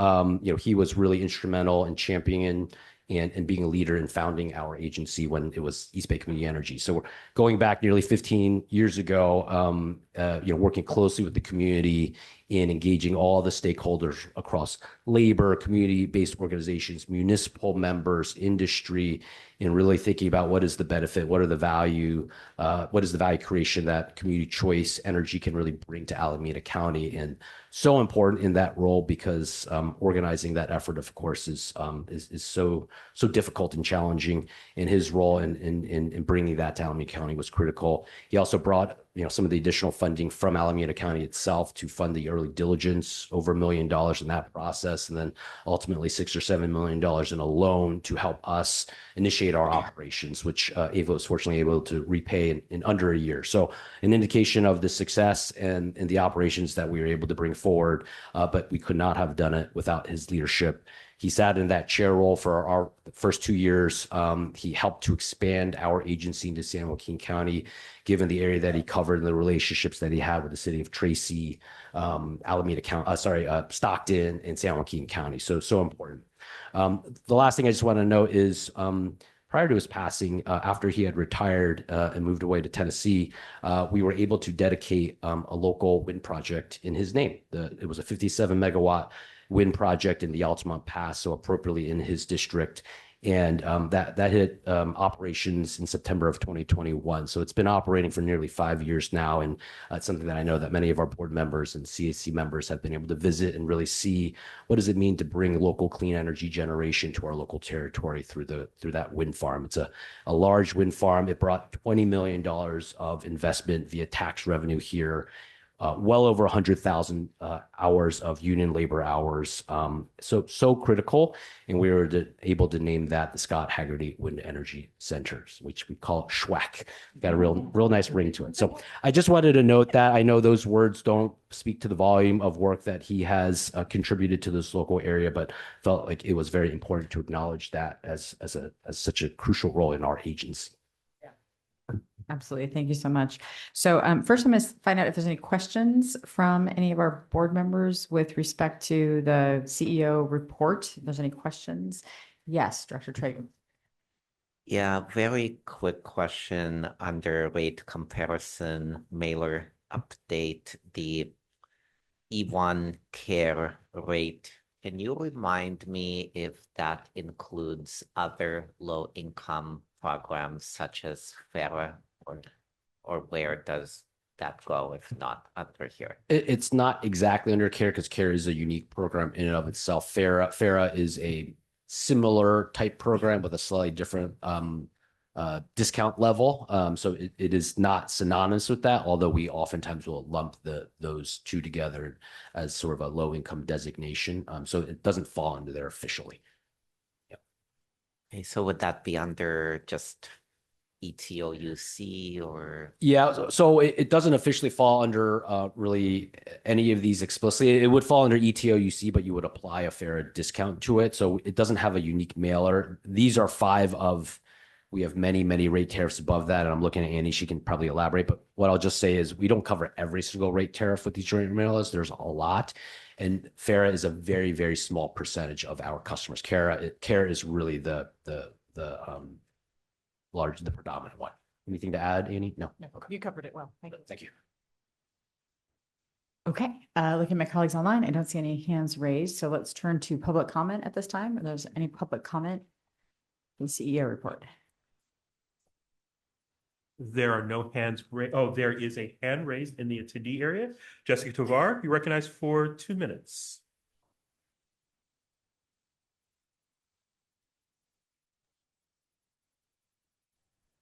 Speaker 10: He was really instrumental in championing and being a leader in founding our agency when it was East Bay Community Energy. So we're going back nearly 15 years ago, working closely with the community in engaging all the stakeholders across labor, community-based organizations, municipal members, industry, and really thinking about what is the benefit, what is the value creation that community choice energy can really bring to Alameda County. And so important in that role because organizing that effort, of course, is so difficult and challenging. And his role in bringing that to Alameda County was critical. He also brought some of the additional funding from Alameda County itself to fund the early diligence, over $1 million in that process, and then ultimately $6 or $7 million in a loan to help us initiate our operations, which Ava was fortunately able to repay in under a year. So an indication of the success and the operations that we were able to bring forward, but we could not have done it without his leadership. He sat in that chair role for our first 2 years. He helped to expand our agency into San Joaquin County, given the area that he covered and the relationships that he had with the city of Tracy, Alameda County, Stockton, and San Joaquin County. So important. The last thing I just want to note is prior to his passing, after he had retired and moved away to Tennessee, we were able to dedicate a local wind project in his name. It was a 57 megawatt wind project in the Altamont Pass, so appropriately in his district. And that hit operations in September of 2021. So it's been operating for nearly 5 years now. And it's something that I know that many of our board members and CAC members have been able to visit and really see what does it mean to bring local clean energy generation to our local territory through that wind farm. It's a large wind farm. It brought $20 million of investment via tax revenue here. Well over 100,000 hours of union labor hours. So critical. And we were able to name that the Scott Haggerty Wind Energy Centers, which we call SHWAC. Got a real nice ring to it. So I just wanted to note that. I know those words don't speak to the volume of work that he has contributed to this local area, but felt like it was very important to acknowledge that as such a crucial role in our agency.
Speaker 1: Absolutely. Thank you so much. So first, I'm going to find out if there's any questions from any of our board members with respect to the CEO report. If there's any questions. Yes, Director Traeger.
Speaker 13: Yeah, very quick question under rate comparison mailer update, the E1 care rate. Can you remind me if that includes other low income programs such as FARA or where does that go if not under here?
Speaker 10: It's not exactly under CARE because CARE is a unique program in and of itself. FARA is a similar type program with a slightly different discount level. So it is not synonymous with that, although we oftentimes will lump those two together as sort of a low income designation. So it doesn't fall under there officially.
Speaker 13: Okay, so would that be under just ETOUC or?
Speaker 10: Yeah, so it doesn't officially fall under really any of these explicitly. It would fall under ETOUC, but you would apply a fair discount to it. So it doesn't have a unique mailer. These are 5 of, we have many, many rate tariffs above that. And I'm looking at Annie, she can probably elaborate. But what I'll just say is we don't cover every single rate tariff with these joint mailers. There's a lot. And FARA is a very, very small percentage of our customers. CARE is really the predominant one. Anything to add, Annie? No. Okay.
Speaker 1: You covered it well. Thank you.
Speaker 10: Thank you.
Speaker 1: Okay, looking at my colleagues online, I don't see any hands raised. So let's turn to public comment at this time. If there's any public comment, the CEO report.
Speaker 2: There are no hands raised. Oh, there is a hand raised in the attendee area. Jessica Tovar, you recognized for 2 minutes.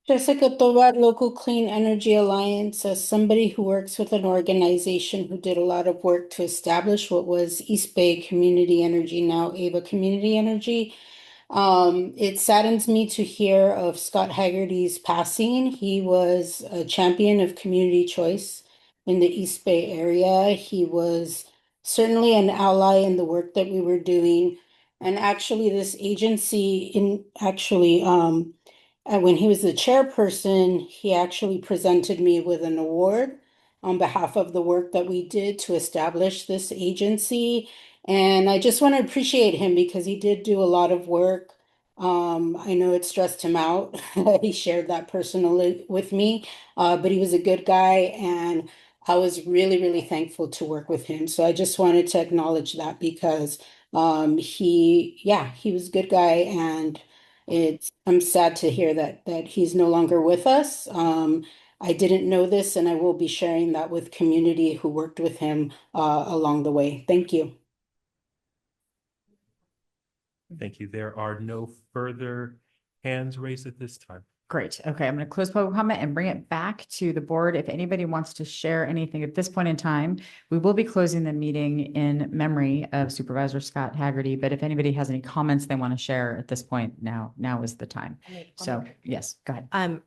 Speaker 9: Jessica Tovar, Local Clean Energy Alliance, as somebody who works with an organization who did a lot of work to establish what was East Bay Community Energy, now Ava Community Energy. It saddens me to hear of Scott Haggerty's passing. He was a champion of community choice in the East Bay area. He was certainly an ally in the work that we were doing. And actually, this agency when he was the chairperson, he actually presented me with an award on behalf of the work that we did to establish this agency. And I just want to appreciate him because he did do a lot of work. I know it stressed him out. He shared that personally with me, but he was a good guy and I was really, really thankful to work with him. So I just wanted to acknowledge that because he was a good guy and I'm sad to hear that he's no longer with us. I didn't know this and I will be sharing that with community who worked with him along the way. Thank you.
Speaker 2: Thank you. There are no further hands raised at this time.
Speaker 1: Great. Okay, I'm going to close public comment and bring it back to the board. If anybody wants to share anything at this point in time, we will be closing the meeting in memory of Supervisor Scott Haggerty. But if anybody has any comments they want to share at this point, now is the time. So yes, go ahead.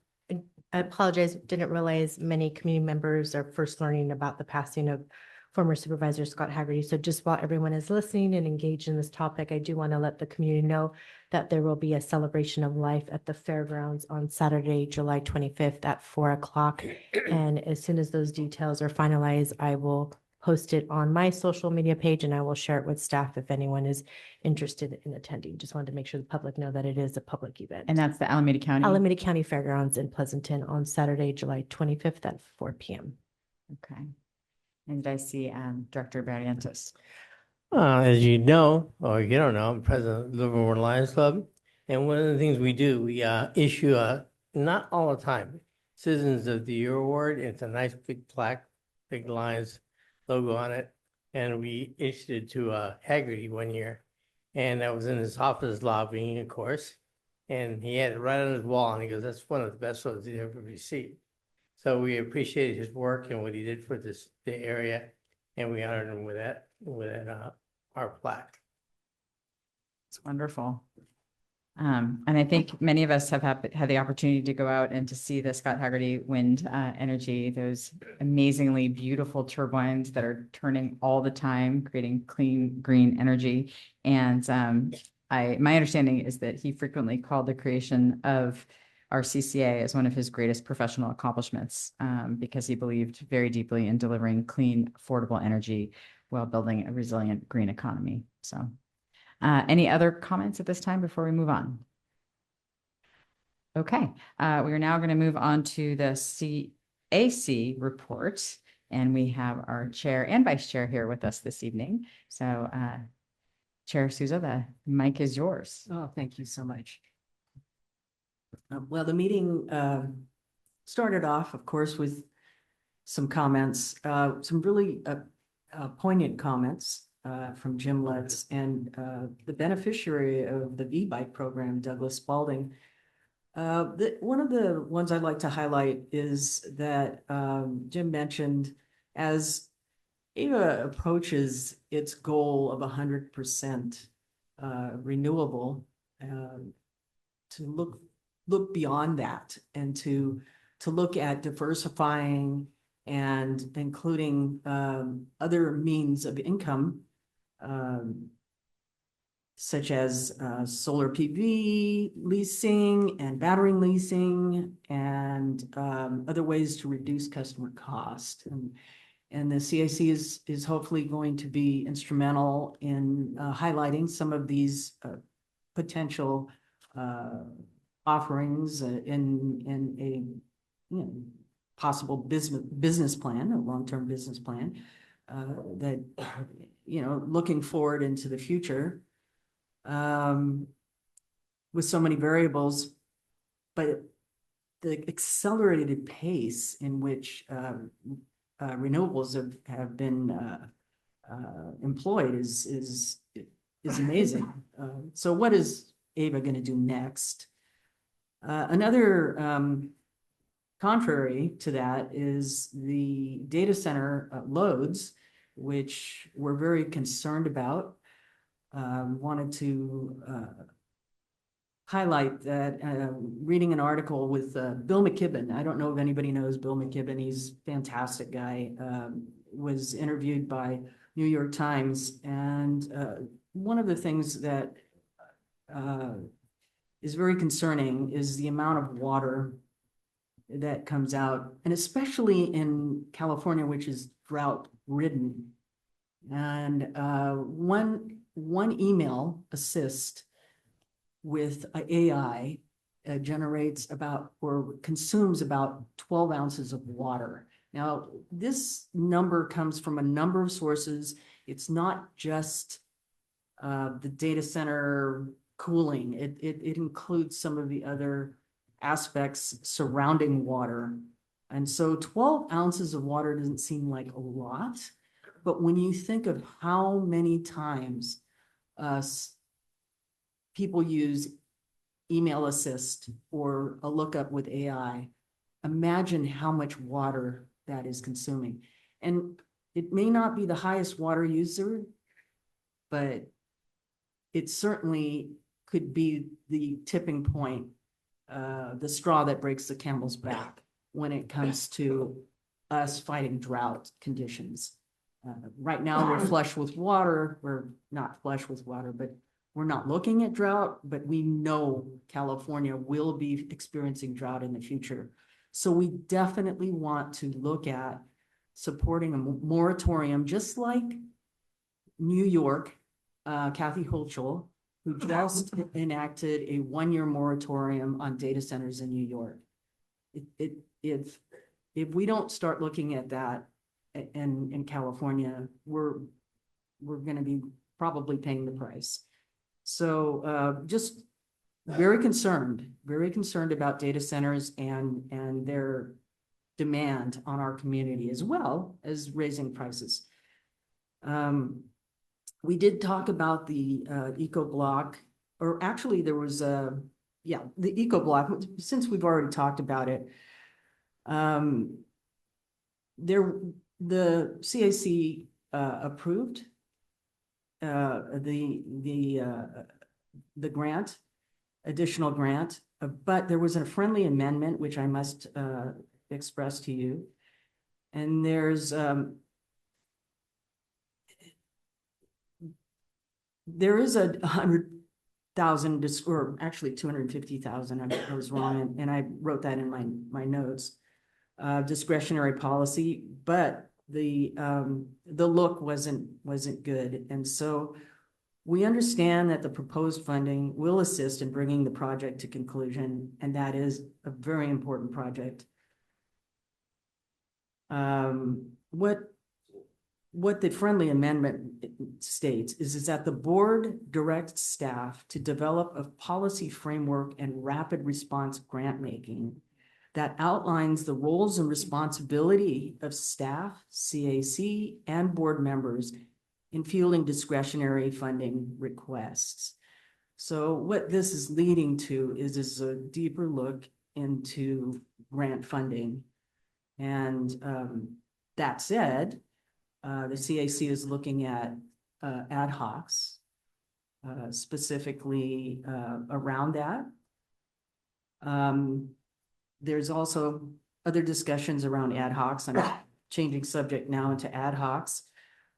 Speaker 11: I apologize, didn't realize many community members are first learning about the passing of former Supervisor Scott Haggerty. So just while everyone is listening and engaged in this topic, I do want to let the community know that there will be a celebration of life at the fairgrounds on Saturday, July 25th at 4 o'clock. And as soon as those details are finalized, I will post it on my social media page and I will share it with staff if anyone is interested in attending. Just wanted to make sure the public know that it is a public event.
Speaker 1: And that's the Alameda County.
Speaker 11: Alameda County Fairgrounds in Pleasanton on Saturday, July 25th at 4 p.m.
Speaker 1: Okay. And I see Director Barrientos.
Speaker 14: As you know, or you don't know, I'm president of the Livermore Lions Club. And one of the things we do, we issue not all the time, Citizens of the Year Award. It's a nice big plaque, big Lions logo on it. And we issued it to Haggerty one year. And that was in his office lobbying, of course. And he had it right on his wall. And he goes, that's one of the best ones he ever received. So we appreciated his work and what he did for the area, and we honored him with our plaque.
Speaker 1: It's wonderful. And I think many of us have had the opportunity to go out and to see the Scott Haggerty wind energy, those amazingly beautiful turbines that are turning all the time, creating clean, green energy. And my understanding is that he frequently called the creation of our CCA as one of his greatest professional accomplishments because he believed very deeply in delivering clean, affordable energy while building a resilient green economy. So any other comments at this time before we move on? Okay, we are now going to move on to the CAC report. And we have our chair and vice chair here with us this evening. So Chair Souza, the mic is yours.
Speaker 7: Oh, thank you so much. Well, the meeting started off, of course, with some comments, some really poignant comments from Jim Lutz and the beneficiary of the V-Bike program, Douglas Spalding. One of the ones I'd like to highlight is that Jim mentioned as AVA approaches its goal of 100% renewable, to look beyond that and to look at diversifying and including other means of income, such as solar PV leasing and battery leasing and other ways to reduce customer cost. And the CAC is hopefully going to be instrumental in highlighting some of these potential offerings in a possible business plan, a long-term business plan that looking forward into the future with so many variables, but the accelerated pace in which renewables have been employed is amazing. So what is AVA going to do next? Another contrary to that is the data center loads, which we're very concerned about. Wanted to highlight that reading an article with Bill McKibben. I don't know if anybody knows Bill McKibben. He's a fantastic guy. Was interviewed by New York Times. And one of the things that is very concerning is the amount of water that comes out, and especially in California, which is drought ridden. And one email assist with AI generates about or consumes about 12 ounces of water. Now, this number comes from a number of sources. It's not just the data center cooling. It includes some of the other aspects surrounding water. And so 12 ounces of water doesn't seem like a lot, but when you think of how many times people use email assist or a lookup with AI, imagine how much water that is consuming. And it may not be the highest water user, but it certainly could be the tipping point, the straw that breaks the camel's back when it comes to us fighting drought conditions. Right now, we're flush with water. We're not flush with water, but we're not looking at drought, but we know California will be experiencing drought in the future. So we definitely want to look at supporting a moratorium, just like New York, Kathy Hochul, who just enacted a one-year moratorium on data centers in New York. If we don't start looking at that in California, we're going to be probably paying the price. So just very concerned about data centers and their demand on our community, as well as raising prices. We did talk about the Eco Block, or actually there was the Eco Block, since we've already talked about it. The CAC approved the grant, additional grant, but there was a friendly amendment, which I must express to you. And there is a 100,000, or actually 250,000. I was wrong, and I wrote that in my notes. Discretionary policy, but the look wasn't good, and so we understand that the proposed funding will assist in bringing the project to conclusion, and that is a very important project. What the friendly amendment states is that the board directs staff to develop a policy framework and rapid response grant making that outlines the roles and responsibility of staff, CAC, and board members in fielding discretionary funding requests. So what this is leading to is a deeper look into grant funding. And that said, the CAC is looking at ad hocs, specifically around that. There's also other discussions around ad hocs. I'm changing subject now into ad hocs.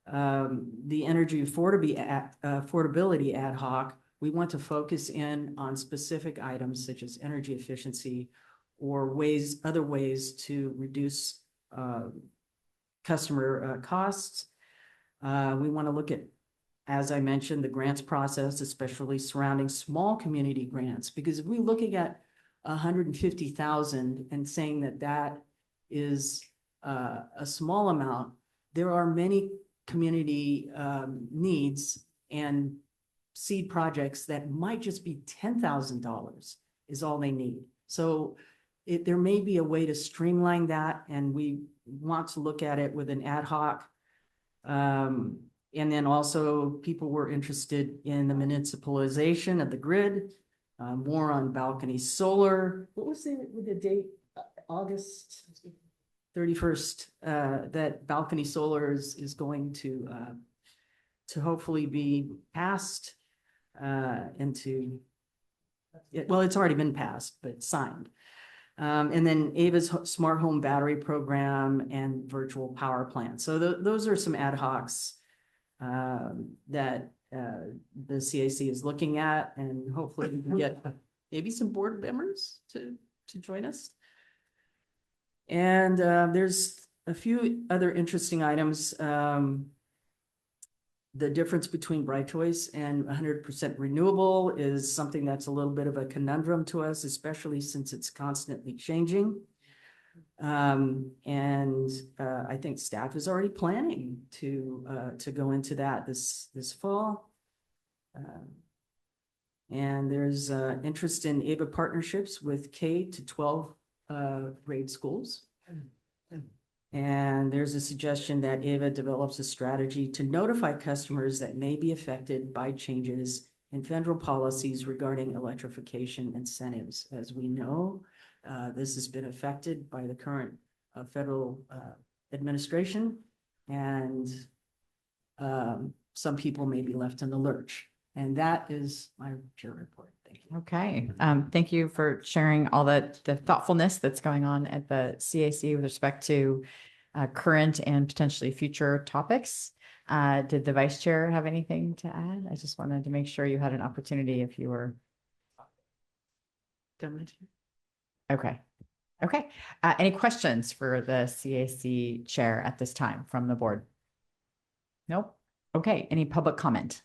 Speaker 7: The energy affordability ad hoc, we want to focus in on specific items such as energy efficiency or other ways to reduce customer costs. We want to look at, as I mentioned, the grants process, especially surrounding small community grants, because if we're looking at 150,000 and saying that that is a small amount, there are many community needs and seed projects that might just be $10,000 is all they need. So there may be a way to streamline that, and we want to look at it with an ad hoc. And then also people were interested in the municipalization of the grid, more on balcony solar. What was the date? August 31st, that balcony solar is going to hopefully be passed into, well, it's already been passed, but signed. And then Ava's smart home battery program and virtual power plant. So those are some ad hocs that the CAC is looking at, and hopefully we can get maybe some board members to join us. And there's a few other interesting items. The difference between Bright Choice and 100% renewable is something that's a little bit of a conundrum to us, especially since it's constantly changing. I think staff is already planning to go into that this fall. And there's interest in AVA partnerships with K to 12 grade schools. And there's a suggestion that AVA develops a strategy to notify customers that may be affected by changes in federal policies regarding electrification incentives. As we know, this has been affected by the current federal administration, and some people may be left in the lurch. And that is my chair report. Thank you.
Speaker 1: Okay. Thank you for sharing all the thoughtfulness that's going on at the CAC with respect to current and potentially future topics. Did the vice chair have anything to add? I just wanted to make sure you had an opportunity if you were. Okay. Okay. Any questions for the CAC chair at this time from the board? Nope. Okay. Any public comment?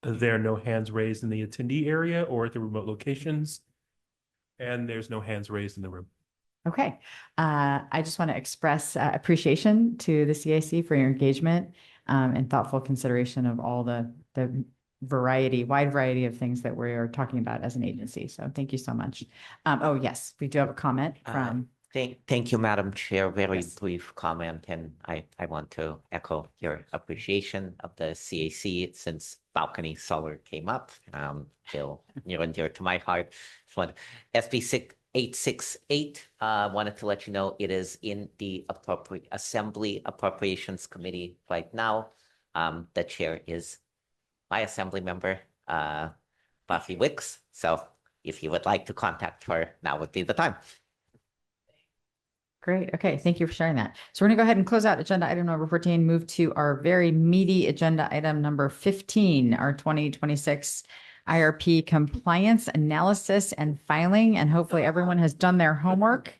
Speaker 2: There are no hands raised in the attendee area or at the remote locations. And there's no hands raised in the room.
Speaker 1: Okay. I just want to express appreciation to the CAC for your engagement and thoughtful consideration of all the wide variety of things that we're talking about as an agency. So thank you so much. Oh, yes, we do have a comment from.
Speaker 13: Thank you, Madam Chair. Very
Speaker 1: Yes.
Speaker 13: brief comment, and I want to echo your appreciation of the CAC since balcony solar came up. Feel near and dear to my heart. So SB 868, wanted to let you know it is in the Assembly Appropriations Committee right now. The chair is my Assembly member, Buffy Wicks. So if you would like to contact her, now would be the time.
Speaker 1: Great. Okay. Thank you for sharing that. So we're going to go ahead and close out agenda item number 14, move to our very meaty agenda item number 15, our 2026 IRP compliance analysis and filing. And hopefully everyone has done their homework.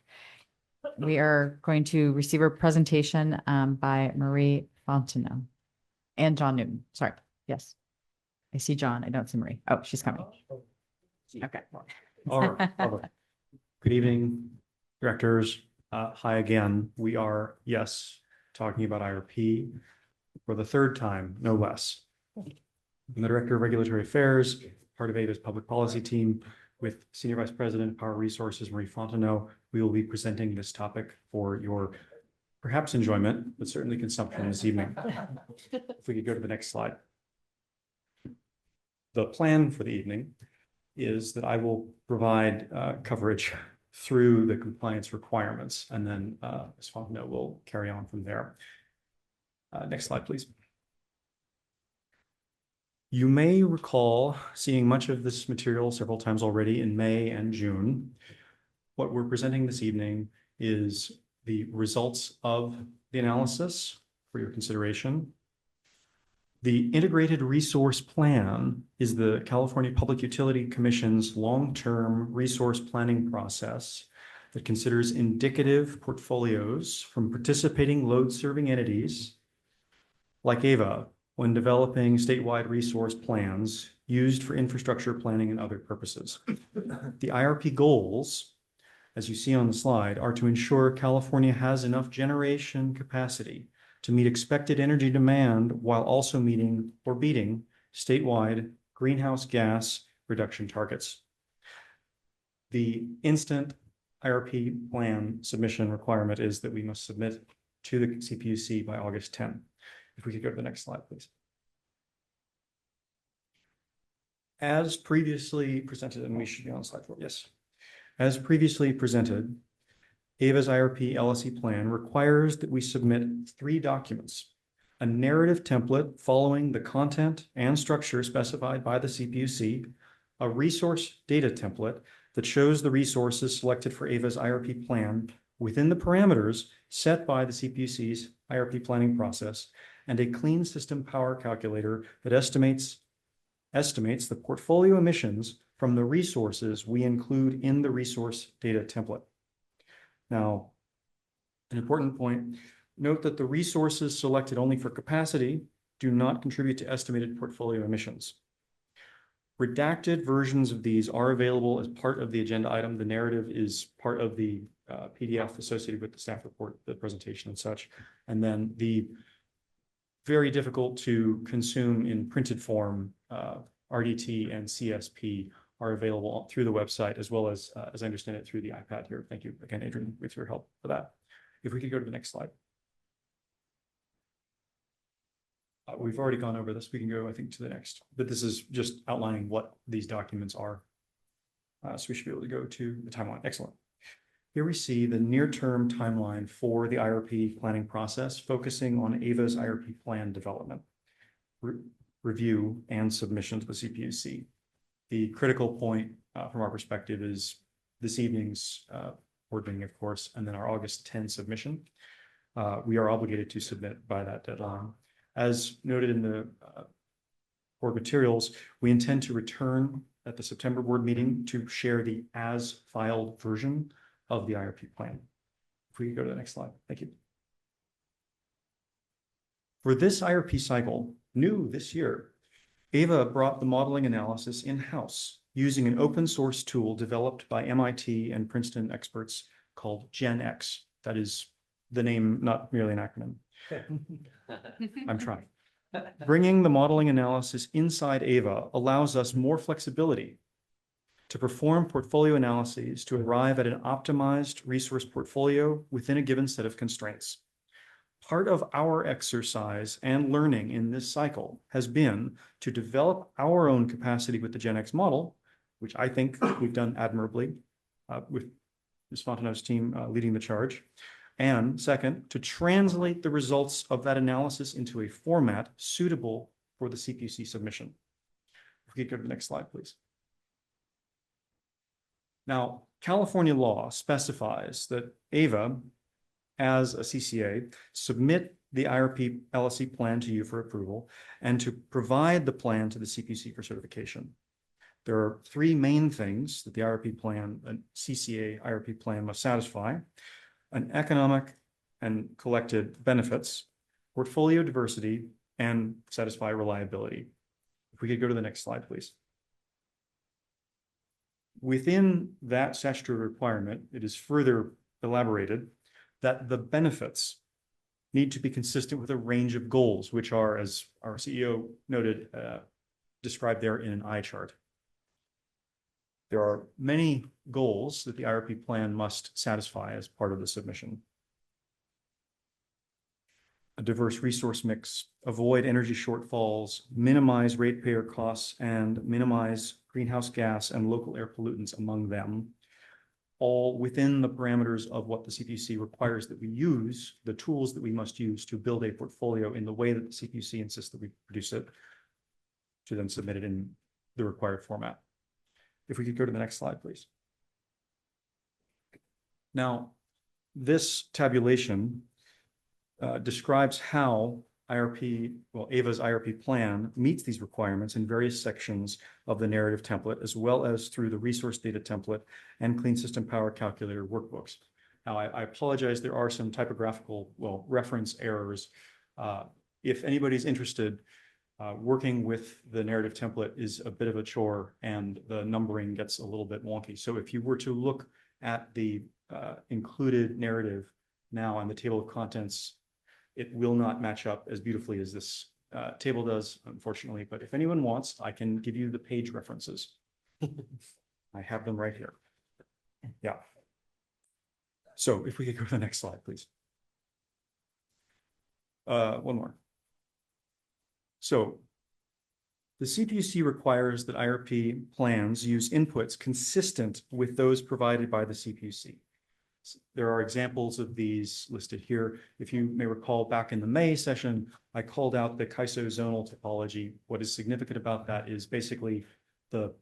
Speaker 1: We are going to receive a presentation by Marie Fontenot and John Newton. Sorry. Yes. I see John. I don't see Marie. Oh, she's coming. Okay.
Speaker 8: All right. Good evening, directors. Hi again. We are, yes, talking about IRP for the third time, no less. I'm the Director of Regulatory Affairs, part of AVA's public policy team. with Senior Vice President, Power Resources, Marie Fontenot. We will be presenting this topic for your perhaps enjoyment, but certainly consumption this evening. If we could go to the next slide. The plan for the evening is that I will provide coverage through the compliance requirements, and then Ms. Fontenot will carry on from there. Next slide, please. You may recall seeing much of this material several times already in May and June. What we're presenting this evening is the results of the analysis for your consideration. The Integrated Resource Plan is the California Public Utility Commission's long-term resource planning process that considers indicative portfolios from participating load-serving entities like AVA when developing statewide resource plans used for infrastructure planning and other purposes. The IRP goals, as you see on the slide, are to ensure California has enough generation capacity to meet expected energy demand while also meeting or beating statewide greenhouse gas reduction targets. The instant IRP plan submission requirement is that we must submit to the CPUC by August 10. If we could go to the next slide, please. As previously presented, and we should be on slide 4, yes. As previously presented, AVA's IRP LSE plan requires that we submit 3 documents: a narrative template following the content and structure specified by the CPUC, a resource data template that shows the resources selected for AVA's IRP plan within the parameters set by the CPUC's IRP planning process, and a clean system power calculator that estimates the portfolio emissions from the resources we include in the resource data template. Now, an important point, note that the resources selected only for capacity do not contribute to estimated portfolio emissions. Redacted versions of these are available as part of the agenda item. The narrative is part of the PDF associated with the staff report, the presentation and such. And then the very difficult to consume in printed form RDT and CSP are available through the website, as well as I understand it, through the iPad here. Thank you again, Adrian, with your help for that. If we could go to the next slide. We've already gone over this. We can go, I think, to the next, but this is just outlining what these documents are. So we should be able to go to the timeline. Excellent. Here we see the near-term timeline for the IRP planning process, focusing on AVA's IRP plan development, review, and submission to the CPUC. The critical point from our perspective is this evening's board meeting, of course, and then our August 10 submission. We are obligated to submit by that deadline. As noted in the board materials, we intend to return at the September board meeting to share the as-filed version of the IRP plan. If we could go to the next slide. Thank you. For this IRP cycle, new this year, AVA brought the modeling analysis in-house using an open source tool developed by MIT and Princeton experts called GenX. That is the name, not merely an acronym. I'm trying. Bringing the modeling analysis inside AVA allows us more flexibility to perform portfolio analyses to arrive at an optimized resource portfolio within a given set of constraints. Part of our exercise and learning in this cycle has been to develop our own capacity with the GenX model, which I think we've done admirably with Ms. Fontenot's team leading the charge. And second, to translate the results of that analysis into a format suitable for the CPUC submission. If we could go to the next slide, please. Now, California law specifies that AVA, as a CCA, submit the IRP LSE plan to you for approval and to provide the plan to the CPUC for certification. There are 3 main things that the IRP plan, a CCA IRP plan must satisfy: an economic and collected benefits, portfolio diversity, and satisfy reliability. If we could go to the next slide, please. Within that statutory requirement, it is further elaborated that the benefits need to be consistent with a range of goals, which are, as our CEO noted, described there in an eye chart. There are many goals that the IRP plan must satisfy as part of the submission. A diverse resource mix, avoid energy shortfalls, minimize ratepayer costs, and minimize greenhouse gas and local air pollutants among them, all within the parameters of what the CPUC requires that we use, the tools that we must use to build a portfolio in the way that the CPUC insists that we produce it, to then submit it in the required format. If we could go to the next slide, please. Now, this tabulation describes how AVA's IRP plan meets these requirements in various sections of the narrative template, as well as through the resource data template and Clean System Power Calculator workbooks. Now, I apologize, there are some typographical, reference errors. If anybody's interested, working with the narrative template is a bit of a chore and the numbering gets a little bit wonky. So if you were to look at the included narrative now on the table of contents, it will not match up as beautifully as this table does, unfortunately. But if anyone wants, I can give you the page references. I have them right here. Yeah. So if we could go to the next slide, please. One more. So the CPUC requires that IRP plans use inputs consistent with those provided by the CPUC. There are examples of these listed here. If you may recall, back in the May session, I called out the CAISO zonal topology. What is significant about that is basically the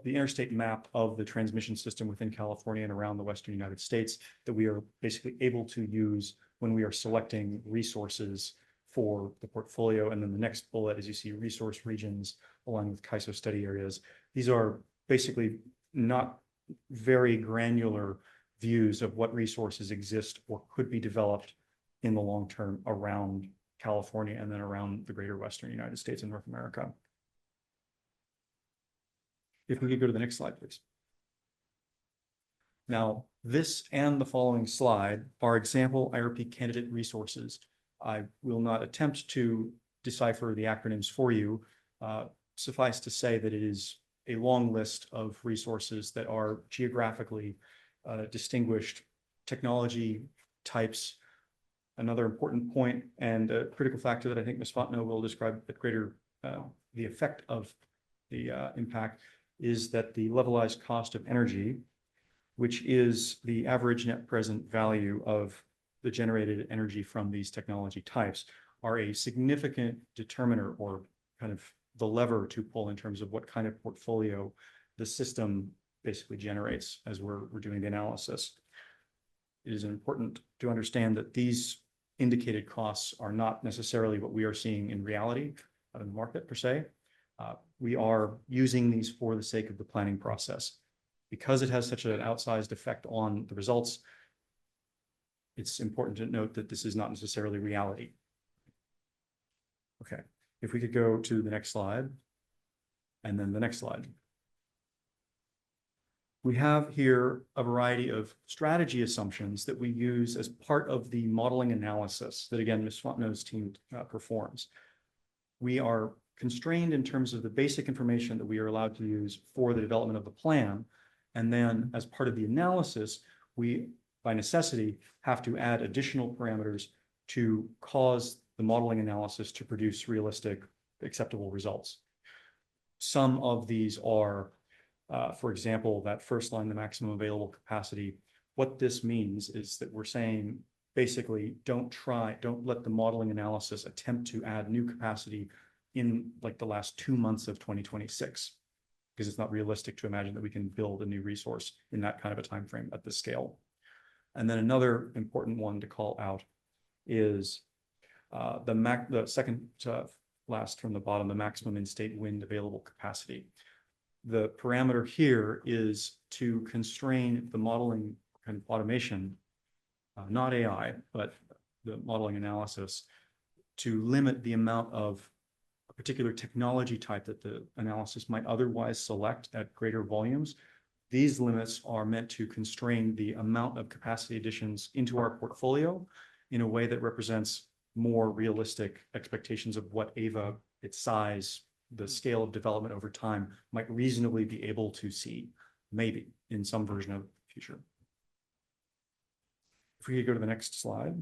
Speaker 8: interstate map of the transmission system within California and around the Western United States that we are basically able to use when we are selecting resources for the portfolio. And then the next bullet, as you see, resource regions along with CAISO study areas. These are basically not very granular views of what resources exist or could be developed in the long term around California and then around the greater Western United States and North America. If we could go to the next slide, please. Now, this and the following slide are example IRP candidate resources. I will not attempt to decipher the acronyms for you. Suffice to say that it is a long list of resources that are geographically distinguished technology types. Another important point and a critical factor that I think Ms. Fontenot will describe at greater the effect of the impact is that the levelized cost of energy, which is the average net present value of the generated energy from these technology types, are a significant determiner or kind of the lever to pull in terms of what kind of portfolio the system basically generates as we're doing the analysis. It is important to understand that these indicated costs are not necessarily what we are seeing in reality in the market per se. We are using these for the sake of the planning process. Because it has such an outsized effect on the results, it's important to note that this is not necessarily reality. Okay, if we could go to the next slide, and then the next slide. We have here a variety of strategy assumptions that we use as part of the modeling analysis that, again, Ms. Fontenot's team performs. We are constrained in terms of the basic information that we are allowed to use for the development of the plan. And then as part of the analysis, we, by necessity, have to add additional parameters to cause the modeling analysis to produce realistic, acceptable results. Some of these are, for example, that first line, the maximum available capacity. What this means is that we're saying, basically, don't let the modeling analysis attempt to add new capacity in like the last 2 months of 2026, because it's not realistic to imagine that we can build a new resource in that kind of a time frame at this scale. And then another important one to call out is the second last from the bottom, the maximum in-state wind available capacity. The parameter here is to constrain the modeling kind of automation, not AI, but the modeling analysis, to limit the amount of a particular technology type that the analysis might otherwise select at greater volumes. These limits are meant to constrain the amount of capacity additions into our portfolio in a way that represents more realistic expectations of what AVA, its size, the scale of development over time might reasonably be able to see, maybe in some version of the future. If we could go to the next slide.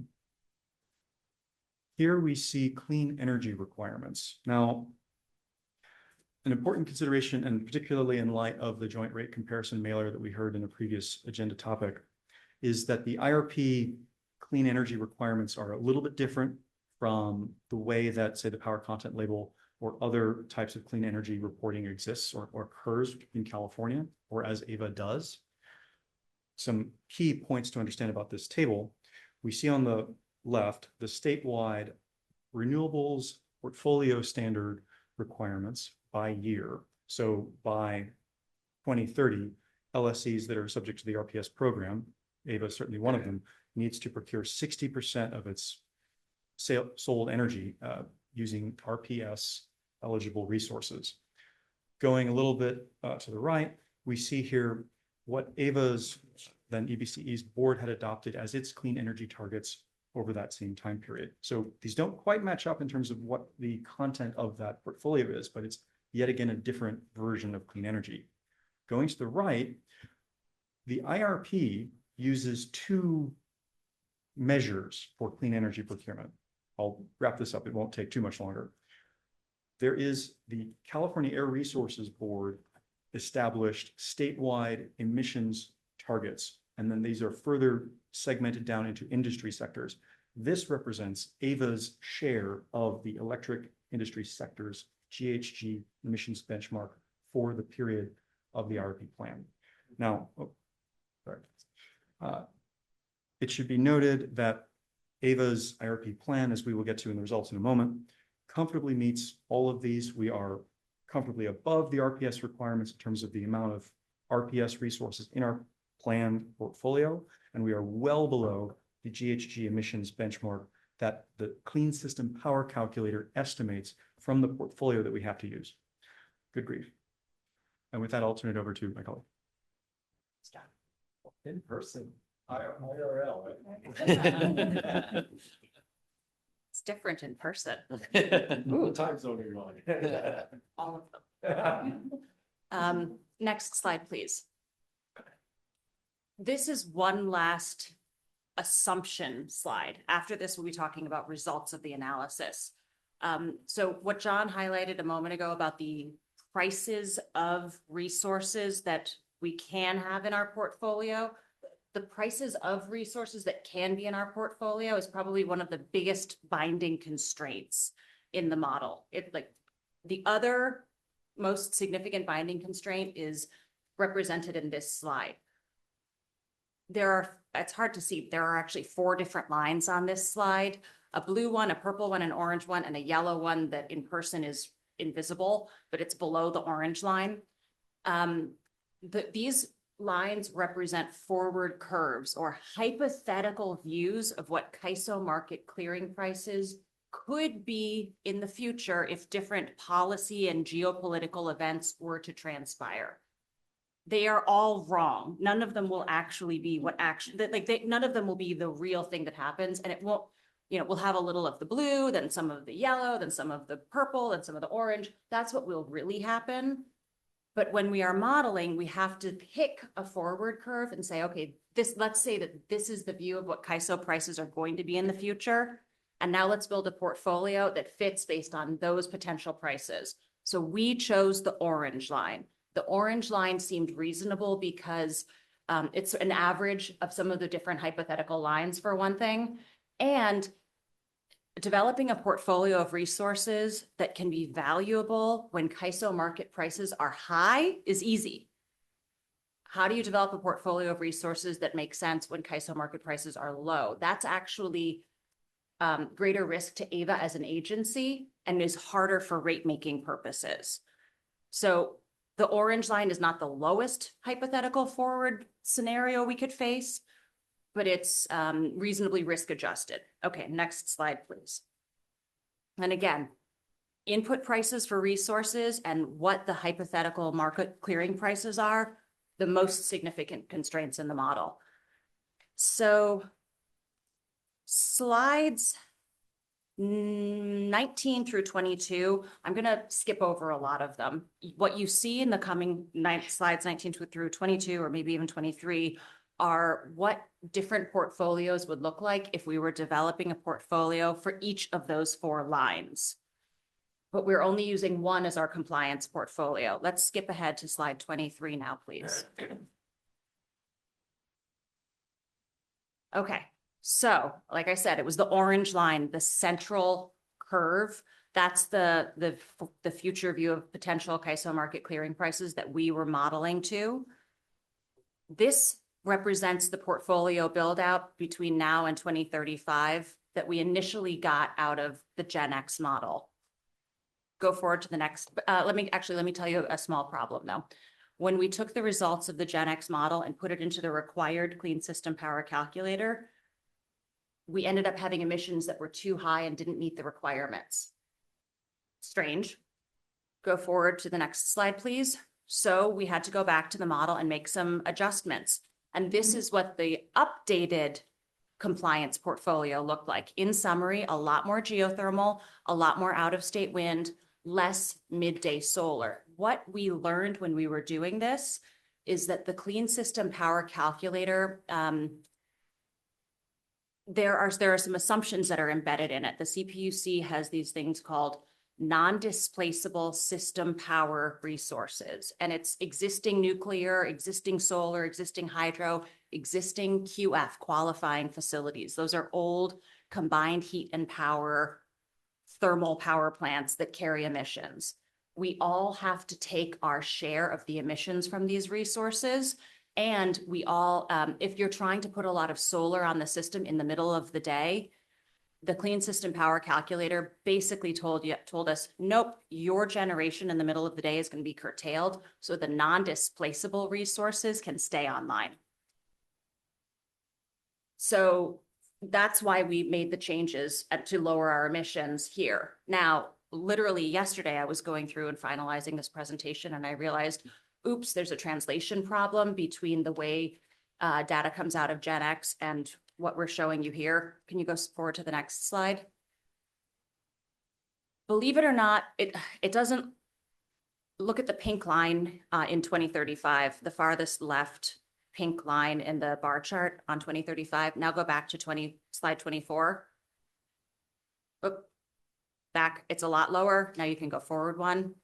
Speaker 8: Here we see clean energy requirements. Now, an important consideration, and particularly in light of the joint rate comparison mailer that we heard in a previous agenda topic, is that the IRP clean energy requirements are a little bit different from the way that, say, the power content label or other types of clean energy reporting exists or occurs in California, or as AVA does. Some key points to understand about this table. We see on the left the statewide renewables portfolio standard requirements by year. So by 2030, LSCs that are subject to the RPS program, AVA is certainly one of them, needs to procure 60% of its sold energy using RPS eligible resources. Going a little bit to the right, we see here what AVA's, then EBCE's board had adopted as its clean energy targets over that same time period. So these don't quite match up in terms of what the content of that portfolio is, but it's yet again a different version of clean energy. Going to the right, the IRP uses two measures for clean energy procurement. I'll wrap this up, it won't take too much longer. There is the California Air Resources Board established statewide emissions targets, and then these are further segmented down into industry sectors. This represents AVA's share of the electric industry sector's GHG emissions benchmark for the period of the IRP plan. Now, it should be noted that AVA's IRP plan, as we will get to in the results in a moment, comfortably meets all of these. We are comfortably above the RPS requirements in terms of the amount of RPS resources in our planned portfolio, and we are well below the GHG emissions benchmark that the Clean System Power Calculator estimates from the portfolio that we have to use. Good grief. And with that, I'll turn it over to my colleague.
Speaker 15: In person, IRL.
Speaker 1: It's different in person.
Speaker 15: What time zone are you on?
Speaker 1: All of them. Next slide, please. This is one last assumption slide. After this, we'll be talking about results of the analysis. So what John highlighted a moment ago about the prices of resources that we can have in our portfolio, the prices of resources that can be in our portfolio is probably one of the biggest binding constraints in the model. It, like, the other most significant binding constraint is represented in this slide. It's hard to see, there are actually 4 different lines on this slide, a blue one, a purple one, an orange one, and a yellow one that in person is invisible, but it's below the orange line. These lines represent forward curves or hypothetical views of what CAISO market clearing prices could be in the future if different policy and geopolitical events were to transpire. They are all wrong. None of them will actually be what none of them will be the real thing that happens, and it won't, we'll have a little of the blue, then some of the yellow, then some of the purple, then some of the orange. That's what will really happen. But when we are modeling, we have to pick a forward curve and say, okay, let's say that this is the view of what CAISO prices are going to be in the future. And now let's build a portfolio that fits based on those potential prices. So we chose the orange line. The orange line seemed reasonable because it's an average of some of the different hypothetical lines, for one thing. And developing a portfolio of resources that can be valuable when CAISO market prices are high is easy. How do you develop a portfolio of resources that make sense when CAISO market prices are low? That's actually greater risk to AVA as an agency and is harder for rate-making purposes. So the orange line is not the lowest hypothetical forward scenario we could face, but it's reasonably risk adjusted. Okay, next slide, please. And again, input prices for resources and what the hypothetical market clearing prices are, the most significant constraints in the model. So slides
Speaker 16: 19 through 22, I'm going to skip over a lot of them. What you see in the coming slides 19 through 22, or maybe even 23, are what different portfolios would look like if we were developing a portfolio for each of those 4 lines. But we're only using one as our compliance portfolio. Let's skip ahead to slide 23 now, please. Okay. So, like I said, it was the orange line, the central curve. That's the future view of potential CAISO market clearing prices that we were modeling to. This represents the portfolio build out between now and 2035 that we initially got out of the GenX model. Go forward to the next. Let me tell you a small problem though. When we took the results of the GenX model and put it into the required clean system power calculator, we ended up having emissions that were too high and didn't meet the requirements. Strange. Go forward to the next slide, please. So we had to go back to the model and make some adjustments. And this is what the updated compliance portfolio looked like. In summary, a lot more geothermal, a lot more out-of-state wind, less midday solar. What we learned when we were doing this is that the clean system power calculator, there are some assumptions that are embedded in it. The CPUC has these things called non-displaceable system power resources, and it's existing nuclear, existing solar, existing hydro, existing QF qualifying facilities. Those are old combined heat and power thermal power plants that carry emissions. We all have to take our share of the emissions from these resources. And we all, if you're trying to put a lot of solar on the system in the middle of the day, the clean system power calculator basically told us, nope, your generation in the middle of the day is going to be curtailed, so the non-displaceable resources can stay online. So that's why we made the changes to lower our emissions here. Now, literally yesterday, I was going through and finalizing this presentation, and I realized, oops, there's a translation problem between the way data comes out of GenX and what we're showing you here. Can you go forward to the next slide? Believe it or not, it doesn't look at the pink line in 2035, the farthest left pink line in the bar chart on 2035. Now go back to slide 24. Oop, back, it's a lot lower. Now you can go forward one.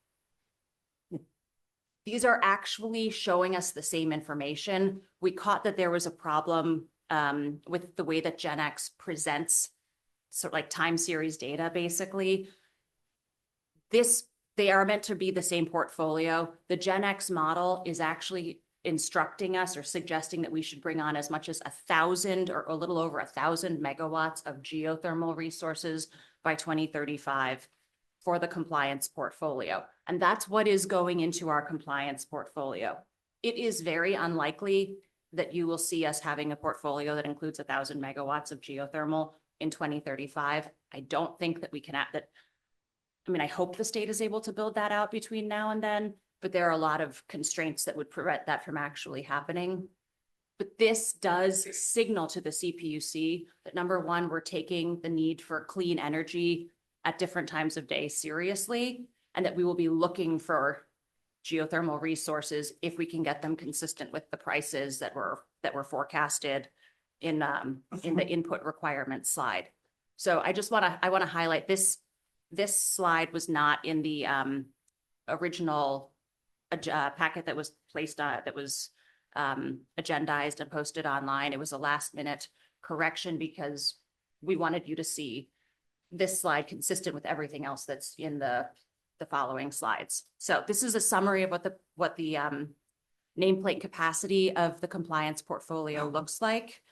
Speaker 16: These are actually showing us the same information. We caught that there was a problem with the way that GenX presents sort of like time series data, basically. They are meant to be the same portfolio. The GenX model is actually instructing us or suggesting that we should bring on as much as 1,000 or a little over 1,000 megawatts of geothermal resources by 2035 for the compliance portfolio. And that's what is going into our compliance portfolio. It is very unlikely that you will see us having a portfolio that includes 1,000 megawatts of geothermal in 2035. I don't think that we can add that. I mean, I hope the state is able to build that out between now and then, but there are a lot of constraints that would prevent that from actually happening. But this does signal to the CPUC that, number one, we're taking the need for clean energy at different times of day seriously, and that we will be looking for geothermal resources if we can get them consistent with the prices that were forecasted in the input requirements slide. So I want to highlight this. This slide was not in the original packet that was placed on that was agendized and posted online. It was a last minute correction because we wanted you to see this slide consistent with everything else that's in the following slides. So this is a summary of what the nameplate capacity of the compliance portfolio looks like.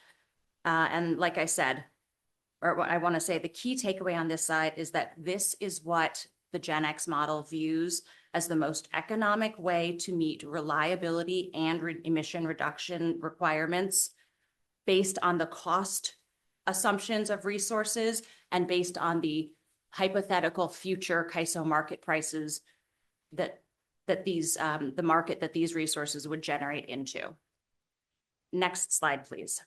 Speaker 16: And like I said, or what I want to say, the key takeaway on this side is that this is what the GenX model views as the most economic way to meet reliability and emission reduction requirements based on the cost assumptions of resources and based on the hypothetical future CAISO market prices that these the market that these resources would generate into. Next slide, please.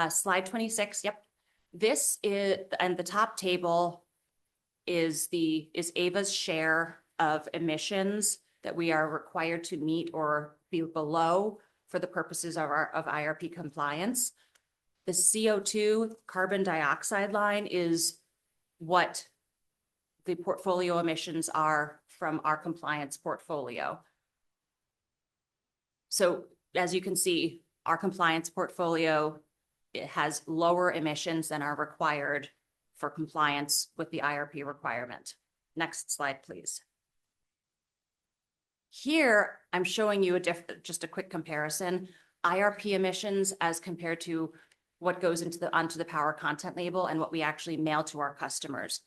Speaker 16: Slide 26. Yep. This is, and the top table is Ava's share of emissions that we are required to meet or be below for the purposes of IRP compliance. The CO2 carbon dioxide line is what the portfolio emissions are from our compliance portfolio. So as you can see, our compliance portfolio, it has lower emissions than are required for compliance with the IRP requirement. Next slide, please. Here, I'm showing you just a quick comparison, IRP emissions as compared to what goes onto the power content label and what we actually mail to our customers.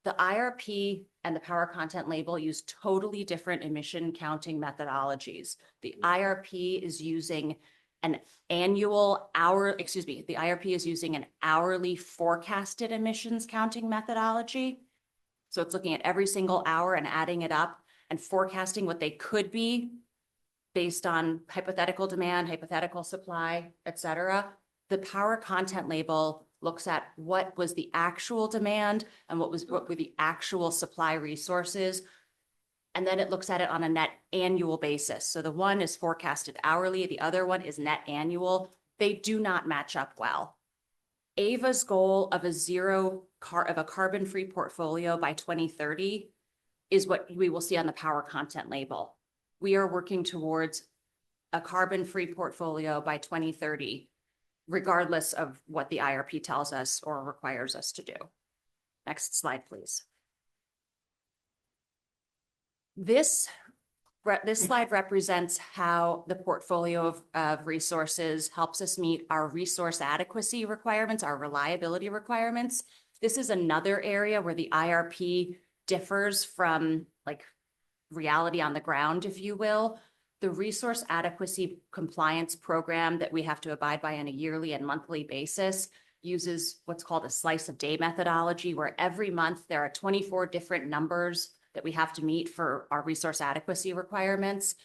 Speaker 16: The IRP and the power content label use totally different emission counting methodologies. The IRP is using the IRP is using an hourly forecasted emissions counting methodology. So it's looking at every single hour and adding it up and forecasting what they could be based on hypothetical demand, hypothetical supply, et cetera. The power content label looks at what was the actual demand and what were the actual supply resources. And then it looks at it on a net annual basis. So the one is forecasted hourly, the other one is net annual. They do not match up well. Ava's goal of a carbon-free portfolio by 2030 is what we will see on the power content label. We are working towards a carbon-free portfolio by 2030, regardless of what the IRP tells us or requires us to do. Next slide, please. This slide represents how the portfolio of resources helps us meet our resource adequacy requirements, our reliability requirements. This is another area where the IRP differs from like reality on the ground, if you will. The resource adequacy compliance program that we have to abide by on a yearly and monthly basis uses what's called a slice of day methodology, where every month there are 24 different numbers that we have to meet for our resource adequacy requirements.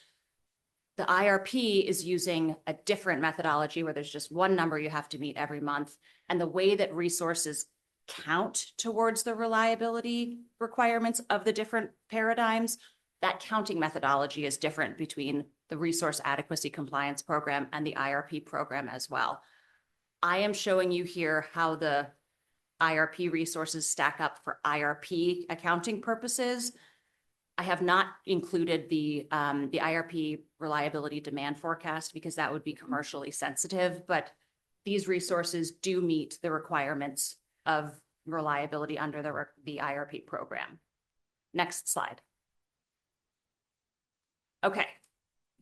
Speaker 16: The IRP is using a different methodology where there's just one number you have to meet every month. And the way that resources count towards the reliability requirements of the different paradigms, that counting methodology is different between the resource adequacy compliance program and the IRP program as well. I am showing you here how the IRP resources stack up for IRP accounting purposes. I have not included the IRP reliability demand forecast because that would be commercially sensitive, but these resources do meet the requirements of reliability under the IRP program. Next slide. Okay,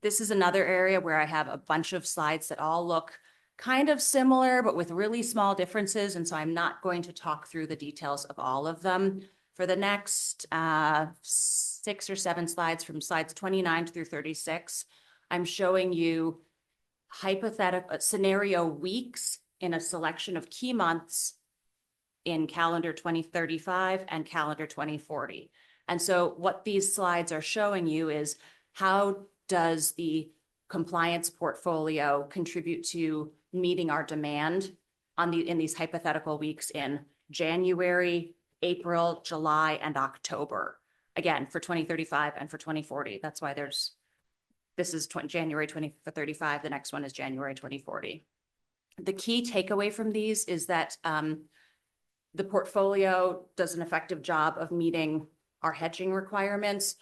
Speaker 16: this is another area where I have a bunch of slides that all look kind of similar, but with really small differences. And so I'm not going to talk through the details of all of them. For the next 6 or 7 slides, from slides 29 through 36, I'm showing you hypothetical scenario weeks in a selection of key months in calendar 2035 and calendar 2040. And so what these slides are showing you is how does the compliance portfolio contribute to meeting our demand in these hypothetical weeks in January, April, July, and October. Again, for 2035 and for 2040. That's why this is January 2035. The next one is January 2040. The key takeaway from these is that the portfolio does an effective job of meeting our hedging requirements.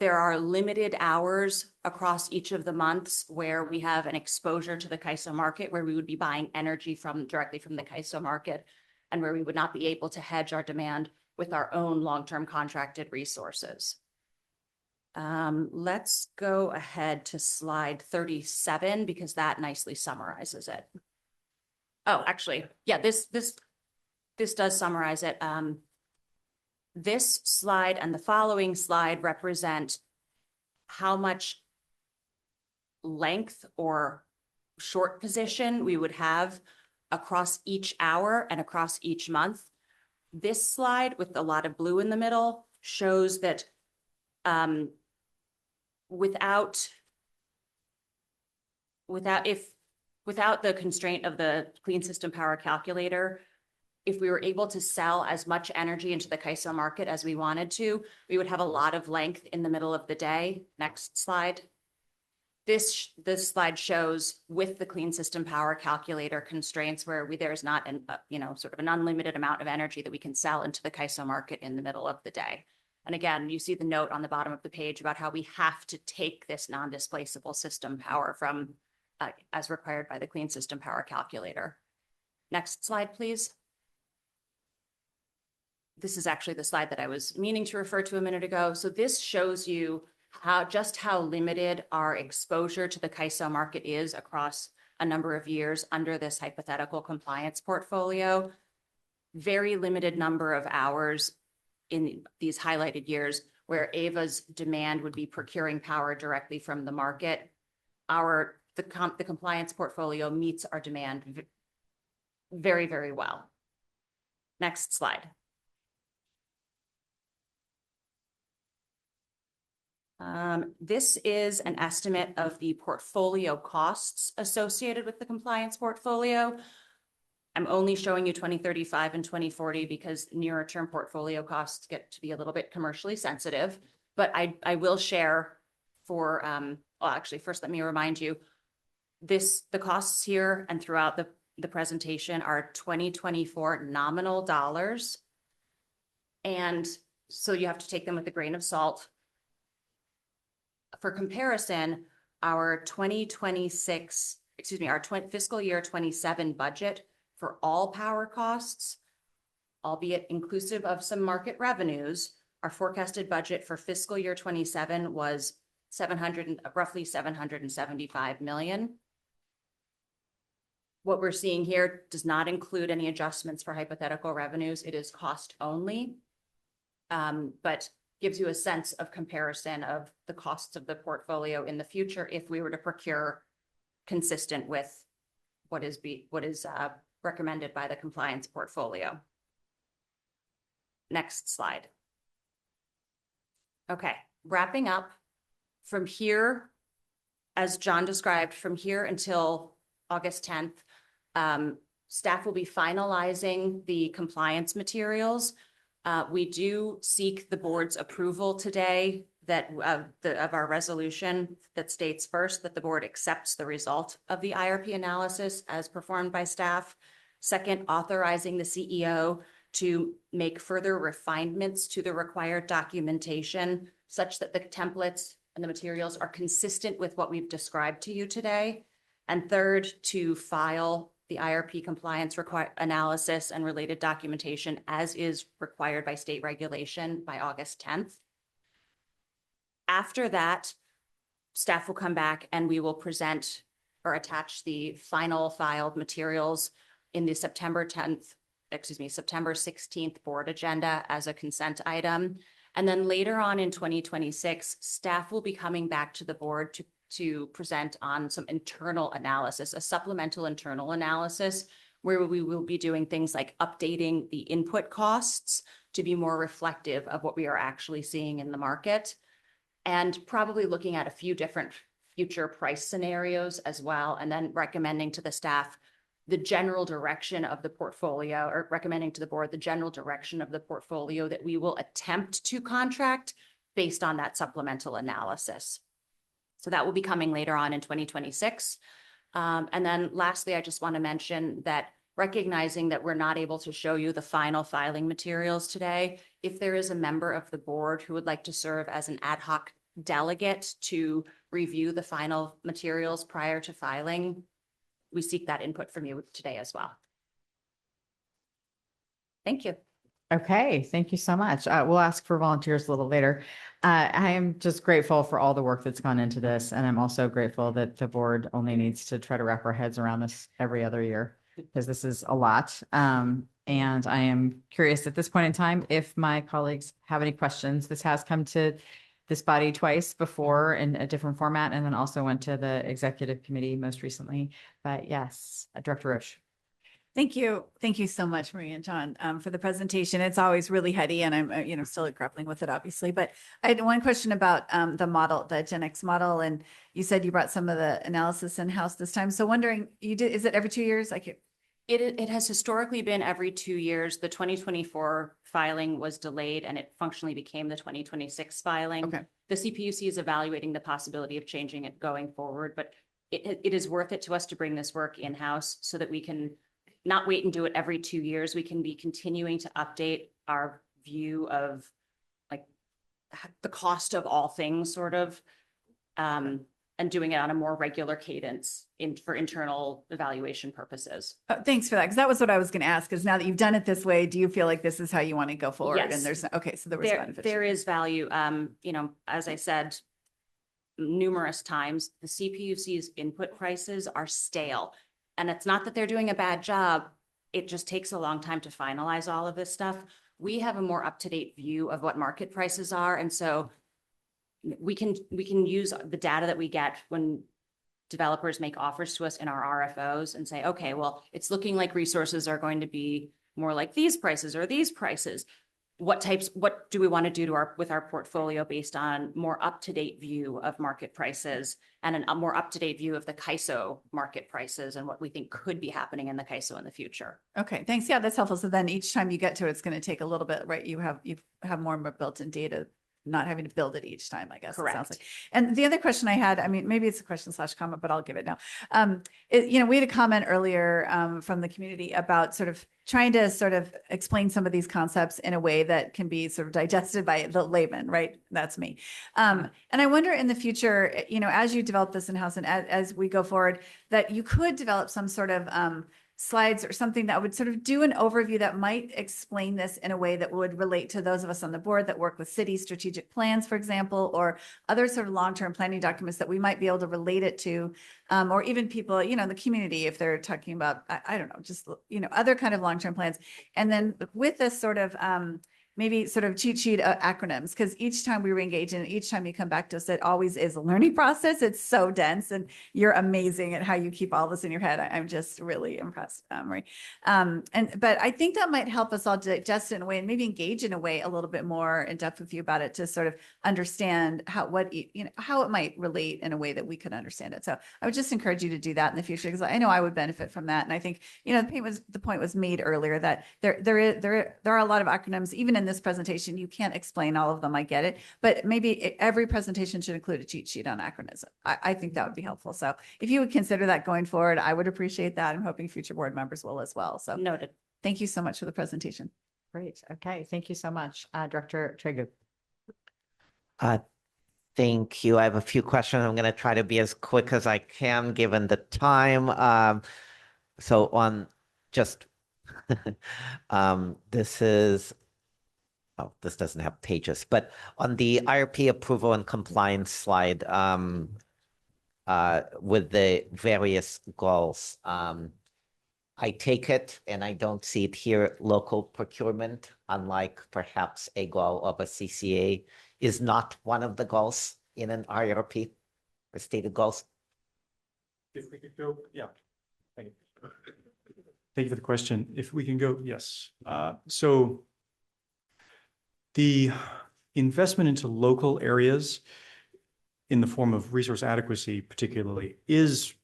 Speaker 16: There are limited hours across each of the months where we have an exposure to the CAISO market, where we would be buying energy directly from the CAISO market, and where we would not be able to hedge our demand with our own long-term contracted resources. Let's go ahead to slide 37 because that nicely summarizes it. Oh, actually, yeah, this does summarize it. This slide and the following slide represent how much length or short position we would have across each hour and across each month. This slide with a lot of blue in the middle shows that without the constraint of the clean system power calculator, if we were able to sell as much energy into the CAISO market as we wanted to, we would have a lot of length in the middle of the day. Next slide. This slide shows with the clean system power calculator constraints where there's not an, sort of an unlimited amount of energy that we can sell into the CAISO market in the middle of the day. And again, you see the note on the bottom of the page about how we have to take this non-displaceable system power from as required by the clean system power calculator. Next slide, please. This is actually the slide that I was meaning to refer to a minute ago. So this shows you how limited our exposure to the CAISO market is across a number of years under this hypothetical compliance portfolio. Very limited number of hours in these highlighted years where AVA's demand would be procuring power directly from the market. The compliance portfolio meets our demand very, very well. Next slide. This is an estimate of the portfolio costs associated with the compliance portfolio. I'm only showing you 2035 and 2040 because nearer term portfolio costs get to be a little bit commercially sensitive, but I will share for, well, actually, first, let me remind you, the costs here and throughout the presentation are 2024 nominal dollars. And so you have to take them with a grain of salt. For comparison, our fiscal year 27 budget for all power costs, albeit inclusive of some market revenues, our forecasted budget for fiscal year 27 was roughly $775 million. What we're seeing here does not include any adjustments for hypothetical revenues. It is cost only, but gives you a sense of comparison of the costs of the portfolio in the future if we were to procure consistent with what is recommended by the compliance portfolio. Next slide. Okay, wrapping up from here, as John described, from here until August 10th, staff will be finalizing the compliance materials. We do seek the board's approval today of our resolution that states first that the board accepts the result of the IRP analysis as performed by staff. Second, authorizing the CEO to make further refinements to the required documentation such that the templates and the materials are consistent with what we've described to you today. And third, to file the IRP compliance analysis and related documentation as is required by state regulation by August 10th. After that, staff will come back and we will present or attach the final filed materials in the September 16th board agenda as a consent item. And then later on in 2026, staff will be coming back to the board to present on some internal analysis, a supplemental internal analysis, where we will be doing things like updating the input costs to be more reflective of what we are actually seeing in the market, and probably looking at a few different future price scenarios as well, and then recommending to the staff the general direction of the portfolio, or recommending to the board the general direction of the portfolio that we will attempt to contract based on that supplemental analysis. So that will be coming later on in 2026. And then lastly, I just want to mention that recognizing that we're not able to show you the final filing materials today, if there is a member of the board who would like to serve as an ad hoc delegate to review the final materials prior to filing, we seek that input from you today as well. Thank you.
Speaker 1: Okay, thank you so much. We'll ask for volunteers a little later. I am just grateful for all the work that's gone into this, and I'm also grateful that the board only needs to try to wrap our heads around this every other year, because this is a lot. And I am curious at this point in time if my colleagues have any questions. This has come to this body twice before in a different format, and then also went to the executive committee most recently. But yes, Director Roche.
Speaker 17: Thank you. Thank you so much, Maria and John, for the presentation. It's always really heady and I'm, still grappling with it, obviously. But I had one question about the model, the Gen X model, and you said you brought some of the analysis in-house this time. So wondering, is it every 2 years?
Speaker 16: It has historically been every 2 years. The 2024 filing was delayed and it functionally became the 2026 filing.
Speaker 17: Okay.
Speaker 16: The CPUC is evaluating the possibility of changing it going forward, but it is worth it to us to bring this work in-house so that we can not wait and do it every 2 years. We can be continuing to update our view of like the cost of all things sort of, and doing it on a more regular cadence for internal evaluation purposes.
Speaker 17: Thanks for that. Because that was what I was going to ask, is now that you've done it this way, do you feel like this is how you want to go forward?
Speaker 16: Yes.
Speaker 17: And there's, okay, so there was benefit.
Speaker 16: There is value. As I said numerous times, the CPUC's input prices are stale. And it's not that they're doing a bad job. It just takes a long time to finalize all of this stuff. We have a more up-to-date view of what market prices are. And so we can use the data that we get when developers make offers to us in our RFOs and say, okay, well, it's looking like resources are going to be more like these prices or these prices. What do we want to do with our portfolio based on more up-to-date view of market prices and a more up-to-date view of the CAISO market prices and what we think could be happening in the CAISO in the future.
Speaker 17: Okay, thanks. Yeah, that's helpful. So then each time you get to it, it's going to take a little bit, right? You have more built-in data, not having to build it each time, I guess. It sounds like. And the other question I had, I mean, maybe it's a question / comment, but I'll give it now. We had a comment earlier from the community about sort of trying to sort of explain some of these concepts in a way that can be sort of digested by the layman, right? That's me. And I wonder in the future, as you develop this in-house and as we go forward, that you could develop some sort of slides or something that would sort of do an overview that might explain this in a way that would relate to those of us on the board that work with city strategic plans, for example, or other sort of long-term planning documents that we might be able to relate it to, or even people, the community, if they're talking about, I don't know, just, other kind of long-term plans. And then with this sort of, maybe sort of cheat sheet acronyms, because each time we re-engage and each time you come back to us, it always is a learning process. It's so dense and you're amazing at how you keep all this in your head. I'm just really impressed, Marie. But I think that might help us all digest it in a way and maybe engage in a way a little bit more in depth with you about it to sort of understand how it might relate in a way that we could understand it. So I would just encourage you to do that in the future, because I know I would benefit from that. And I think, the point was made earlier that there are a lot of acronyms, even in this presentation. You can't explain all of them. I get it, but maybe every presentation should include a cheat sheet on acronyms. I think that would be helpful. So if you would consider that going forward, I would appreciate that. I'm hoping future board members will as well. So
Speaker 16: noted.
Speaker 17: Thank you so much for the presentation.
Speaker 1: Great. Okay. Thank you so much. Director Tregu.
Speaker 13: Thank you. I have a few questions. I'm going to try to be as quick as I can given the time. So on just this doesn't have pages, but on the IRP approval and compliance slide, with the various goals, I take it, and I don't see it here, local procurement, unlike perhaps a goal of a CCA, is not one of the goals in an IRP, the stated goals.
Speaker 8: If we could go, yeah. Thank you. Thank you for the question. If we can go, yes. So the investment into local areas in the form of resource adequacy particularly is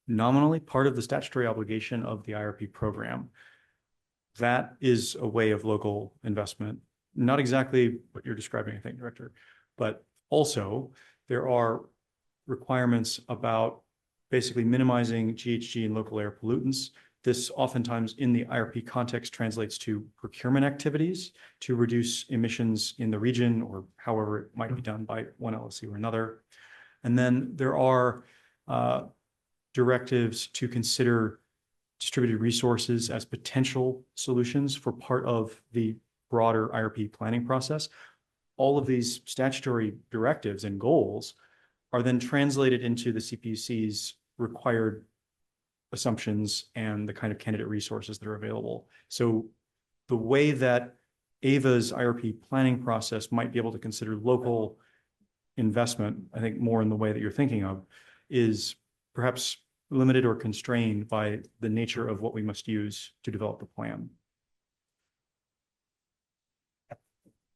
Speaker 8: nominally part of the statutory obligation of the IRP program. That is a way of local investment, not exactly what you're describing, I think, Director, but also there are requirements about basically minimizing GHG and local air pollutants. This oftentimes in the IRP context translates to procurement activities to reduce emissions in the region or however it might be done by one LLC or another. And then there are directives to consider distributed resources as potential solutions for part of the broader IRP planning process. All of these statutory directives and goals are then translated into the CPUC's required assumptions and the kind of candidate resources that are available. So the way that AVA's IRP planning process might be able to consider local investment, I think more in the way that you're thinking of, is perhaps limited or constrained by the nature of what we must use to develop the plan.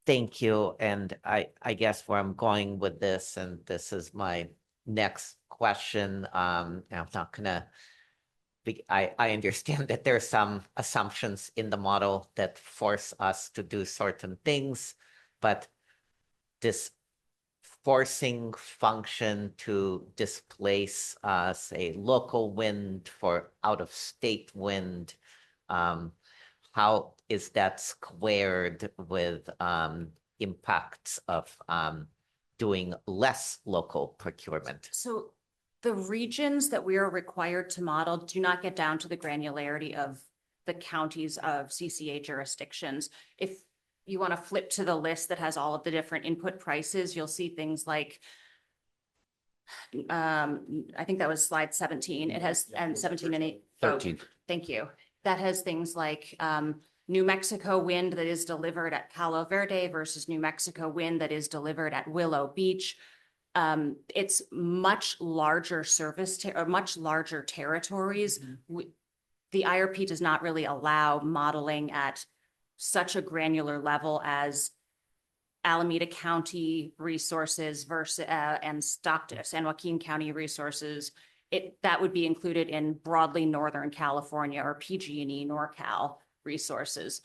Speaker 13: Thank you. And I guess where I'm going with this, and this is my next question, I'm not gonna I understand that there are some assumptions in the model that force us to do certain things, but this forcing function to displace, say, local wind for out-of-state wind, how is that squared with impacts of doing less local procurement?
Speaker 16: So the regions that we are required to model do not get down to the granularity of the counties of CCA jurisdictions. If you want to flip to the list that has all of the different input prices, you'll see things like, I think that was slide 17. It has, and 17 and 8.
Speaker 10: 13.
Speaker 16: Thank you. That has things like New Mexico wind that is delivered at Palo Verde versus New Mexico wind that is delivered at Willow Beach. It's much larger or much larger territories. The IRP does not really allow modeling at such a granular level as Alameda County resources versus and Stockton, San Joaquin County resources. That would be included in broadly Northern California or PG&E NorCal resources.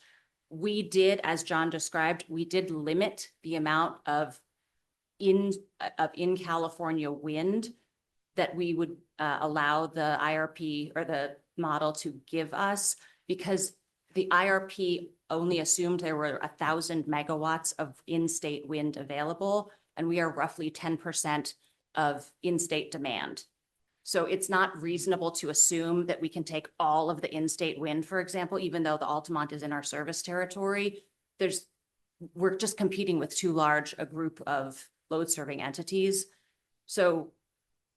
Speaker 16: We did, as John described, we did limit the amount of in California wind that we would allow the IRP or the model to give us, because the IRP only assumed there were 1,000 megawatts of in-state wind available, and we are roughly 10% of in-state demand. So it's not reasonable to assume that we can take all of the in-state wind, for example, even though the Altamont is in our service territory. We're just competing with too large a group of load serving entities. So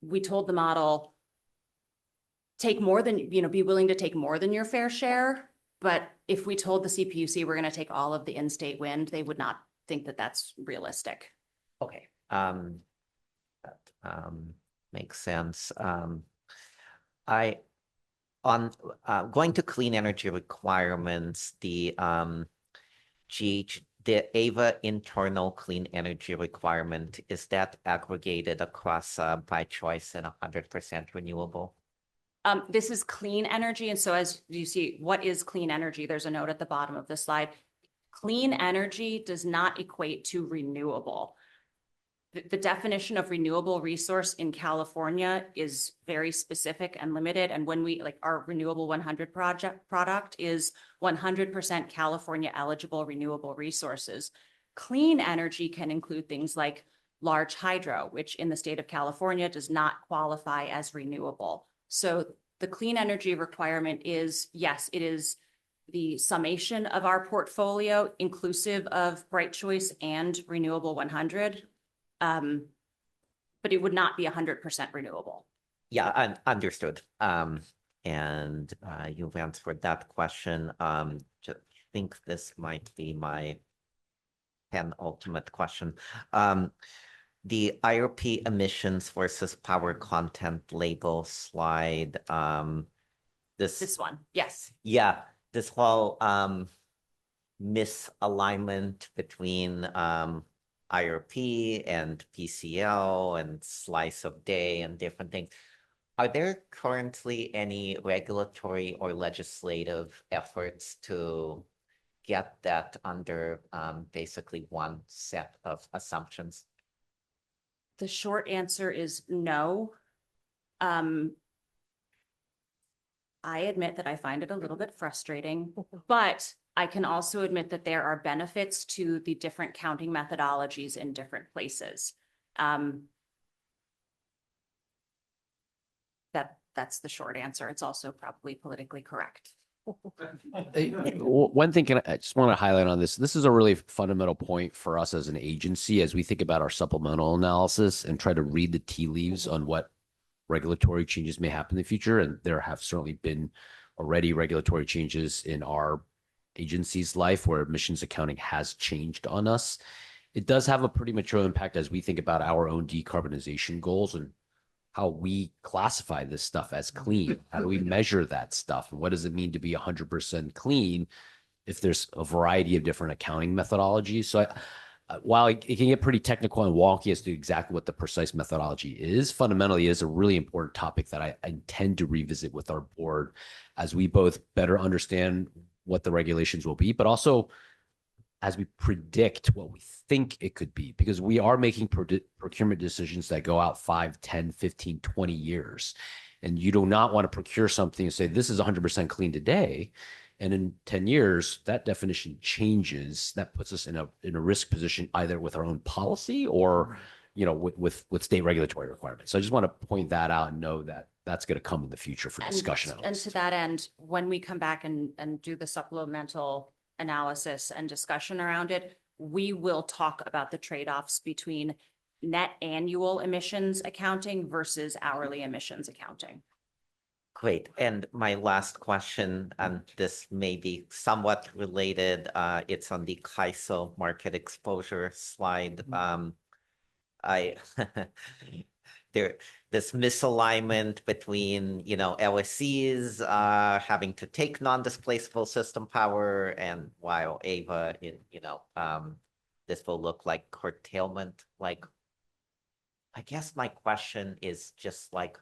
Speaker 16: we told the model, take more than, be willing to take more than your fair share. But if we told the CPUC we're going to take all of the in-state wind, they would not think that that's realistic.
Speaker 13: Okay. That makes sense. Going to clean energy requirements, the AVA internal clean energy requirement, is that aggregated across by choice and 100% renewable?
Speaker 16: This is clean energy. And so as you see, what is clean energy? There's a note at the bottom of the slide. Clean energy does not equate to renewable. The definition of renewable resource in California is very specific and limited. And when our Renewable 100 product is 100% California eligible renewable resources. Clean energy can include things like large hydro, which in the state of California does not qualify as renewable. So the clean energy requirement is, yes, it is the summation of our portfolio, inclusive of Bright Choice and Renewable 100. But it would not be 100% renewable.
Speaker 13: Yeah, understood. And you've answered that question. I think this might be my penultimate question. The IRP emissions versus power content label slide. This
Speaker 16: one, yes.
Speaker 13: Yeah, this whole misalignment between IRP and PCL and slice of day and different things. Are there currently any regulatory or legislative efforts to get that under basically one set of assumptions?
Speaker 16: The short answer is no. I admit that I find it a little bit frustrating, but I can also admit that there are benefits to the different counting methodologies in different places. That's the short answer. It's also probably politically correct.
Speaker 10: One thing I just want to highlight on this. This is a really fundamental point for us as an agency as we think about our supplemental analysis and try to read the tea leaves on what regulatory changes may happen in the future. And there have certainly been already regulatory changes in our agency's life where emissions accounting has changed on us. It does have a pretty material impact as we think about our own decarbonization goals and how we classify this stuff as clean. How do we measure that stuff? And what does it mean to be 100% clean if there's a variety of different accounting methodologies? So while it can get pretty technical and wonky as to exactly what the precise methodology is, fundamentally it is a really important topic that I intend to revisit with our board as we both better understand what the regulations will be, but also as we predict what we think it could be, because we are making procurement decisions that go out 5, 10, 15, 20 years. And you do not want to procure something and say, this is 100% clean today. And in 10 years, that definition changes. That puts us in a risk position, either with our own policy or, with state regulatory requirements. So I just want to point that out and know that that's going to come in the future for discussion.
Speaker 16: And to that end, when we come back and do the supplemental analysis and discussion around it, we will talk about the trade-offs between net annual emissions accounting versus hourly emissions accounting.
Speaker 13: Great. And my last question, and this may be somewhat related, it's on the CAISO market exposure slide. This misalignment between, LSCs having to take non-displaceable system power, and while AVA, this will look like curtailment. Like, I guess my question is just like,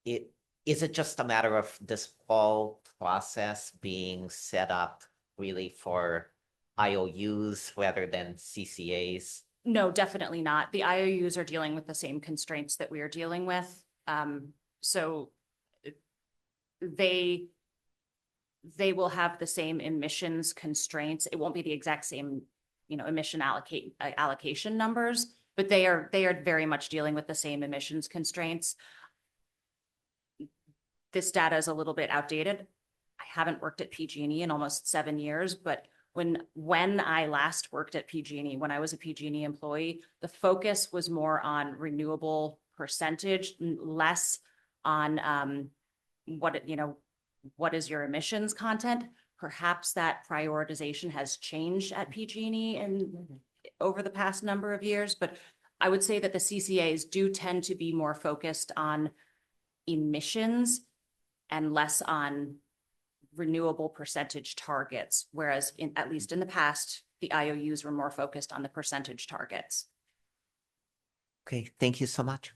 Speaker 13: is it just a matter of this whole process being set up really for IOUs rather than CCAs?
Speaker 16: No, definitely not. The IOUs are dealing with the same constraints that we are dealing with. So they will have the same emissions constraints. It won't be the exact same, emission allocation numbers, but they are very much dealing with the same emissions constraints. This data is a little bit outdated. I haven't worked at PG&E in almost 7 years, but when I last worked at PG&E, when I was a PG&E employee, the focus was more on renewable percentage, less on what is your emissions content. Perhaps that prioritization has changed at PG&E over the past number of years, but I would say that the CCAs do tend to be more focused on emissions and less on renewable percentage targets, whereas at least in the past, the IOUs were more focused on the percentage targets.
Speaker 13: Okay, thank you so much.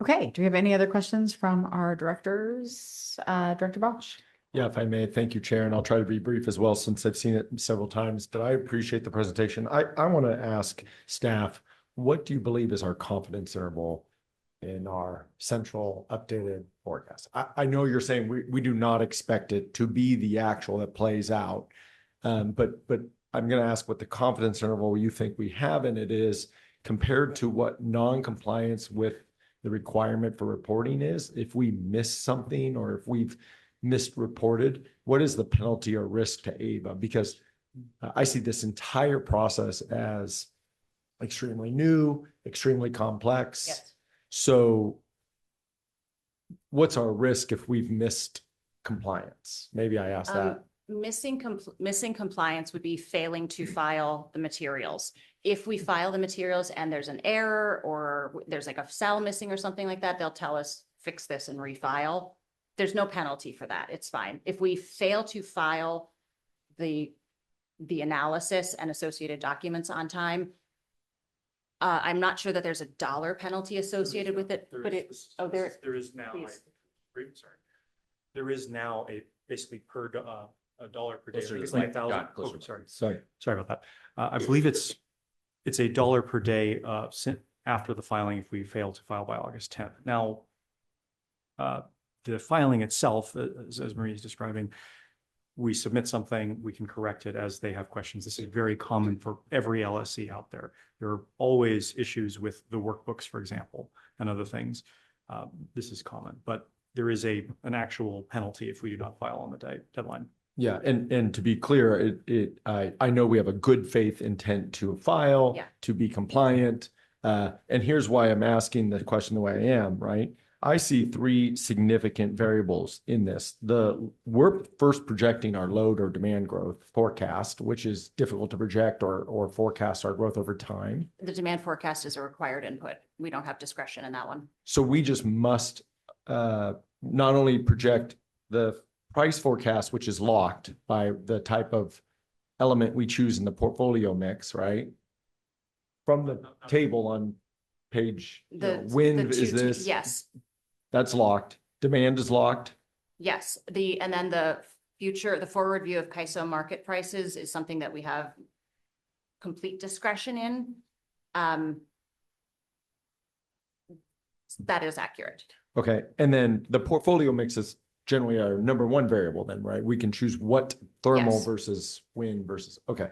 Speaker 1: Okay, do we have any other questions from our directors? Director Balch?
Speaker 15: Yeah, if I may, thank you, Chair, and I'll try to be brief as well since I've seen it several times, but I appreciate the presentation. I want to ask staff, what do you believe is our confidence interval in our central updated forecast? I know you're saying we do not expect it to be the actual that plays out, but I'm going to ask what the confidence interval you think we have in it is compared to what non-compliance with the requirement for reporting is. If we miss something or if we've misreported, what is the penalty or risk to AVA? Because I see this entire process as extremely new, extremely complex.
Speaker 16: Yes.
Speaker 15: So what's our risk if we've missed compliance? Maybe I asked that.
Speaker 16: Missing compliance would be failing to file the materials. If we file the materials and there's an error or there's like a cell missing or something like that, they'll tell us, fix this and refile. There's no penalty for that. It's fine. If we fail to file the analysis and associated documents on time, I'm not sure that there's a dollar penalty associated with it, but there
Speaker 2: is now, there is now a basically per a dollar per day. It's like 1,000. Sorry about that. I believe it's $1 per day after the filing if we fail to file by August 10th. Now, the filing itself, as Marie is describing, we submit something, we can correct it as they have questions. This is very common for every LSC out there. There are always issues with the workbooks, for example, and other things. This is common, but there is an actual penalty if we do not file on the deadline.
Speaker 15: Yeah, and to be clear, I know we have a good faith intent to file, to be compliant. And here's why I'm asking the question the way I am, right? I see three significant variables in this. We're first projecting our load or demand growth forecast, which is difficult to project or forecast our growth over time.
Speaker 16: The demand forecast is a required input. We don't have discretion in that one.
Speaker 15: So we just must not only project the price forecast, which is locked by the type of element we choose in the portfolio mix, right? From the table on page, wind is this?
Speaker 16: Yes,
Speaker 15: That's locked. Demand is locked.
Speaker 16: yes. And then the forward view of CAISO market prices is something that we have complete discretion in. That is accurate.
Speaker 15: Okay. And then the portfolio mix is generally our number one variable then, right? We can choose what thermal
Speaker 16: Yes.
Speaker 15: versus wind versus, okay.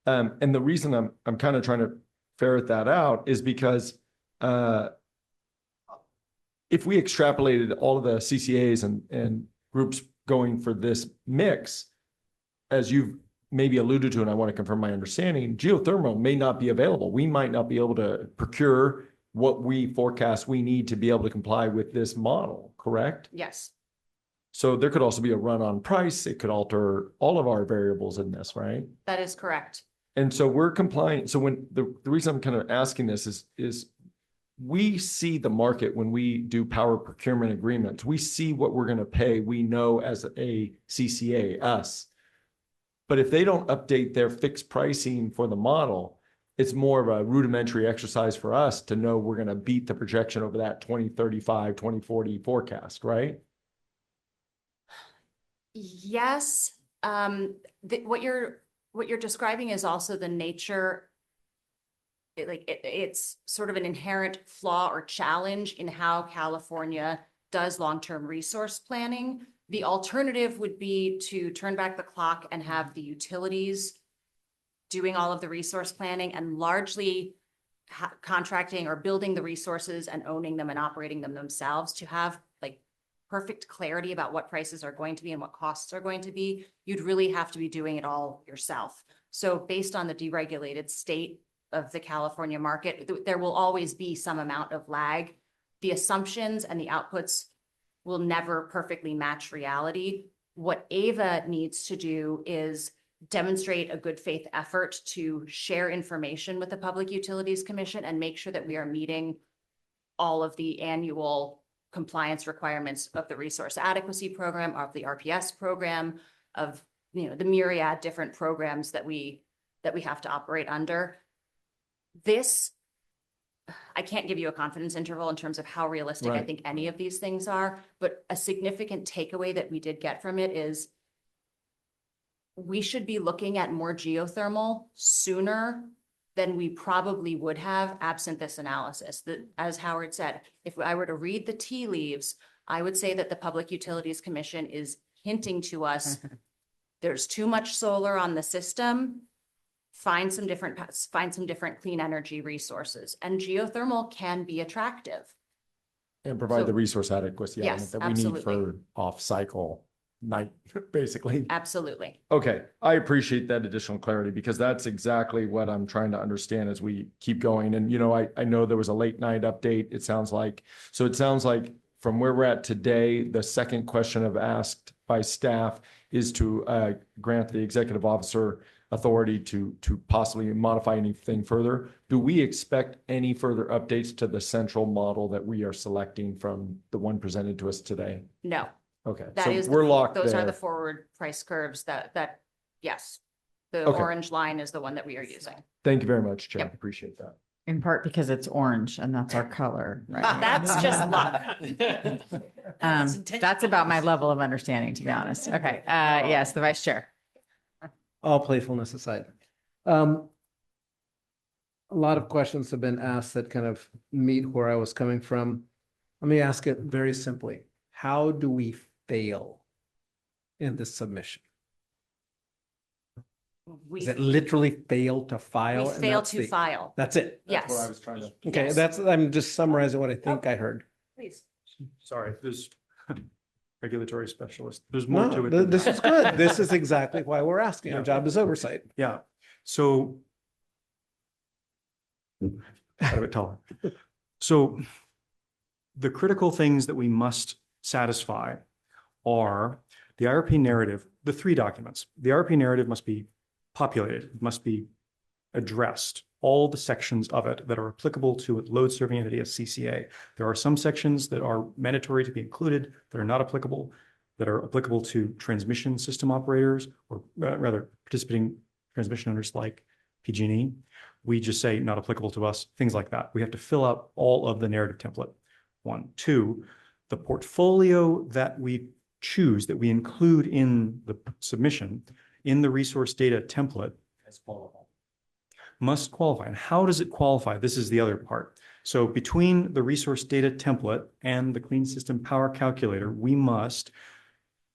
Speaker 15: And the reason I'm kind of trying to ferret that out is because if we extrapolated all of the CCAs and groups going for this mix, as you've maybe alluded to, and I want to confirm my understanding, geothermal may not be available. We might not be able to procure what we forecast we need to be able to comply with this model, correct?
Speaker 16: Yes,
Speaker 15: So there could also be a run on price. It could alter all of our variables in this, right?
Speaker 16: that is correct.
Speaker 15: And so we're complying. So when the reason I'm kind of asking this is we see the market when we do power procurement agreements. We see what we're going to pay. We know as a CCA, us. But if they don't update their fixed pricing for the model, it's more of a rudimentary exercise for us to know we're going to beat the projection over that 2035, 2040 forecast, right?
Speaker 16: Yes, what you're describing is also the nature. It's sort of an inherent flaw or challenge in how California does long-term resource planning. The alternative would be to turn back the clock and have the utilities doing all of the resource planning and largely contracting or building the resources and owning them and operating them themselves to have like perfect clarity about what prices are going to be and what costs are going to be. You'd really have to be doing it all yourself. So based on the deregulated state of the California market, there will always be some amount of lag. The assumptions and the outputs will never perfectly match reality. What AVA needs to do is demonstrate a good faith effort to share information with the Public Utilities Commission and make sure that we are meeting all of the annual compliance requirements of the resource adequacy program, of the RPS program, of the myriad different programs that we have to operate under. This, I can't give you a confidence interval in terms of how realistic I
Speaker 15: Right.
Speaker 16: think any of these things are, but a significant takeaway that we did get from it is we should be looking at more geothermal sooner than we probably would have absent this analysis. That, as Howard said, if I were to read the tea leaves, I would say that the Public Utilities Commission is hinting to us there's too much solar on the system. Find some different clean energy resources, and geothermal can be attractive.
Speaker 15: And provide
Speaker 16: So-
Speaker 15: the resource adequacy element
Speaker 16: Yes,
Speaker 15: that we need
Speaker 16: absolutely.
Speaker 15: for off-cycle night, basically.
Speaker 16: Absolutely.
Speaker 15: Okay, I appreciate that additional clarity because that's exactly what I'm trying to understand as we keep going. And, I know there was a late night update, it sounds like. So it sounds like from where we're at today, the second question I've asked by staff is to grant the executive officer authority to possibly modify anything further. Do we expect any further updates to the central model that we are selecting from the one presented to us today?
Speaker 16: No,
Speaker 15: Okay,
Speaker 16: that
Speaker 15: so
Speaker 16: is,
Speaker 15: we're locked
Speaker 16: those are the
Speaker 15: there.
Speaker 16: forward price curves that, yes. The
Speaker 15: Okay.
Speaker 16: orange line is the one that we are using.
Speaker 15: Thank you very much, Chair.
Speaker 16: Yep.
Speaker 15: Appreciate that.
Speaker 1: In part because it's orange and that's our color, right?
Speaker 16: That's just luck.
Speaker 1: That's about my level of understanding, to be honest. Okay, yes, the vice chair.
Speaker 18: All playfulness aside. A lot of questions have been asked that kind of meet where I was coming from. Let me ask it very simply. How do we fail in this submission? Is it literally fail to file?
Speaker 16: We
Speaker 18: and
Speaker 16: fail
Speaker 18: that's
Speaker 16: to file.
Speaker 18: That's it?
Speaker 16: Yes.
Speaker 15: That's what I was trying to.
Speaker 18: Okay,
Speaker 16: Yes.
Speaker 18: I'm just summarizing what I think I heard.
Speaker 16: Please.
Speaker 8: Sorry, there's regulatory specialist. There's more to
Speaker 18: No,
Speaker 8: it. than
Speaker 18: this
Speaker 8: that.
Speaker 18: is good. This is exactly why we're asking. Our job is oversight.
Speaker 8: Yeah, so. Quite a bit taller. So the critical things that we must satisfy are the IRP narrative, the three documents. The IRP narrative must be populated, must be addressed, all the sections of it that are applicable to a load serving entity as CCA. There are some sections that are mandatory to be included that are not applicable, that are applicable to transmission system operators, or rather participating transmission owners like PG&E. We just say not applicable to us, things like that. We have to fill out all of the narrative template. 1, 2, the portfolio that we choose, that we include in the submission, in the resource data template, must qualify. And how does it qualify? This is the other part. So between the resource data template and the Clean System Power Calculator, we must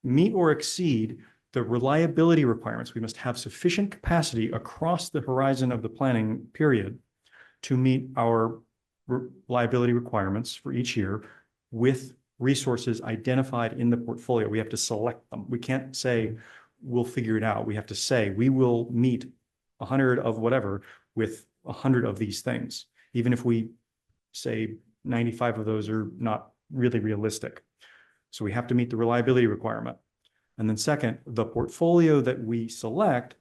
Speaker 8: meet or exceed the reliability requirements. We must have sufficient capacity across the horizon of the planning period to meet our reliability requirements for each year with resources identified in the portfolio. We have to select them. We can't say, we'll figure it out. We have to say, we will meet 100 of whatever with 100 of these things, even if we say 95 of those are not really realistic. So we have to meet the reliability requirement. And then second, the portfolio that we select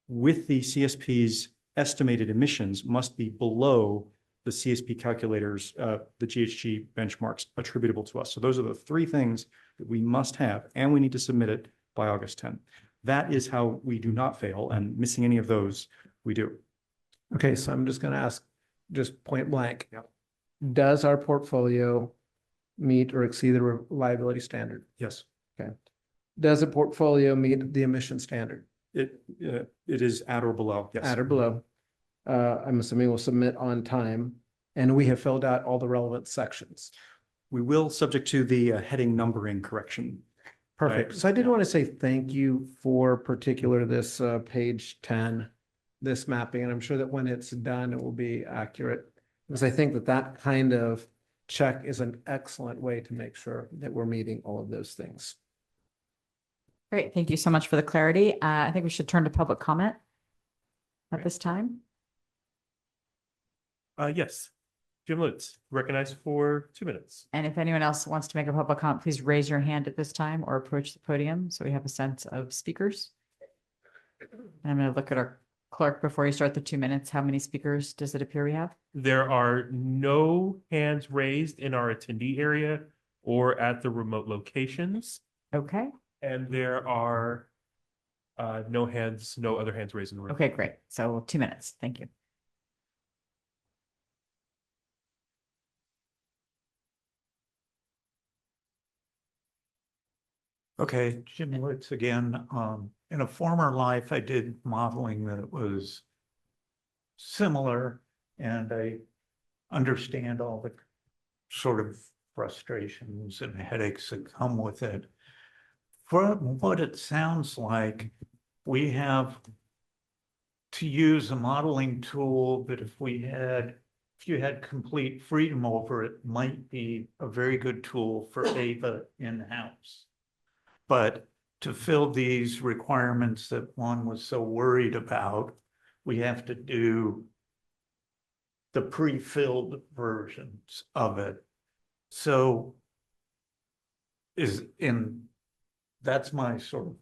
Speaker 8: with the CSP's estimated emissions must be below the CSP calculators, the GHG benchmarks attributable to us. So those are the three things that we must have, and we need to submit it by August 10. That is how we do not fail, and missing any of those, we do.
Speaker 18: Okay, so I'm just going to ask, just point blank. Does our portfolio meet or exceed the reliability standard?
Speaker 8: Yes.
Speaker 18: Okay. Does a portfolio meet the emission standard?
Speaker 8: It is at or below, yes.
Speaker 18: At or below. I'm assuming we'll submit on time, and we have filled out all the relevant sections.
Speaker 8: We will, subject to the heading numbering correction.
Speaker 18: Perfect.
Speaker 8: Right.
Speaker 18: So I did want to say thank you for particular this page 10, this mapping, and I'm sure that when it's done, it will be accurate. Because I think that that kind of check is an excellent way to make sure that we're meeting all of those things.
Speaker 1: Great. Thank you so much for the clarity. I think we should turn to public comment at this time.
Speaker 2: Yes. Jim Lutz, recognized for 2 minutes.
Speaker 1: And if anyone else wants to make a public comment, please raise your hand at this time or approach the podium so we have a sense of speakers. And I'm going to look at our clerk before you start the 2 minutes. How many speakers does it appear we have?
Speaker 2: There are no hands raised in our attendee area or at the remote locations.
Speaker 1: Okay.
Speaker 2: And there are no other hands raised in the room.
Speaker 1: Okay, great. So 2 minutes. Thank you.
Speaker 3: Okay, Jim Lutz again. In a former life, I did modeling that was similar, and I understand all the sort of frustrations and headaches that come with it. From what it sounds like, we have to use a modeling tool that if you had complete freedom over it, might be a very good tool for AVA in-house. But to fill these requirements that one was so worried about, we have to do the pre-filled versions of it. So that's my sort of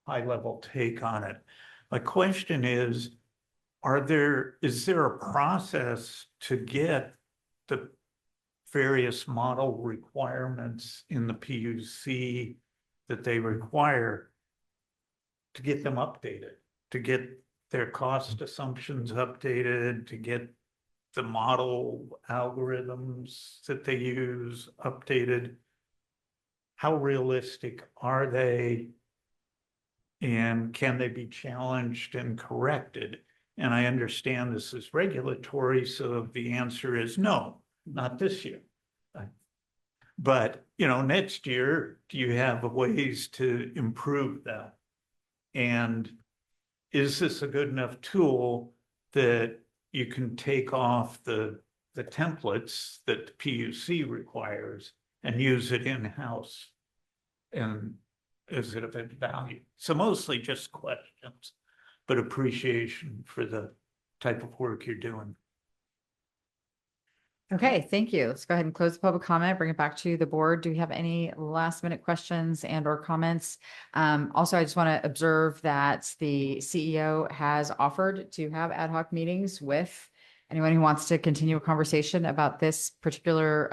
Speaker 3: high-level take on it. My question is there a process to get the various model requirements in the PUC that they require to get them updated, to get their cost assumptions updated, to get the model algorithms that they use updated? How realistic are they? And can they be challenged and corrected? And I understand this is regulatory, so the answer is no, not this year. But, next year, do you have ways to improve that? And is this a good enough tool that you can take off the templates that the PUC requires and use it in-house? And is it of value? So mostly just questions, but appreciation for the type of work you're doing.
Speaker 1: Okay, thank you. Let's go ahead and close the public comment, bring it back to the board. Do we have any last minute questions and or comments? Also, I just want to observe that the CEO has offered to have ad hoc meetings with anyone who wants to continue a conversation about this particular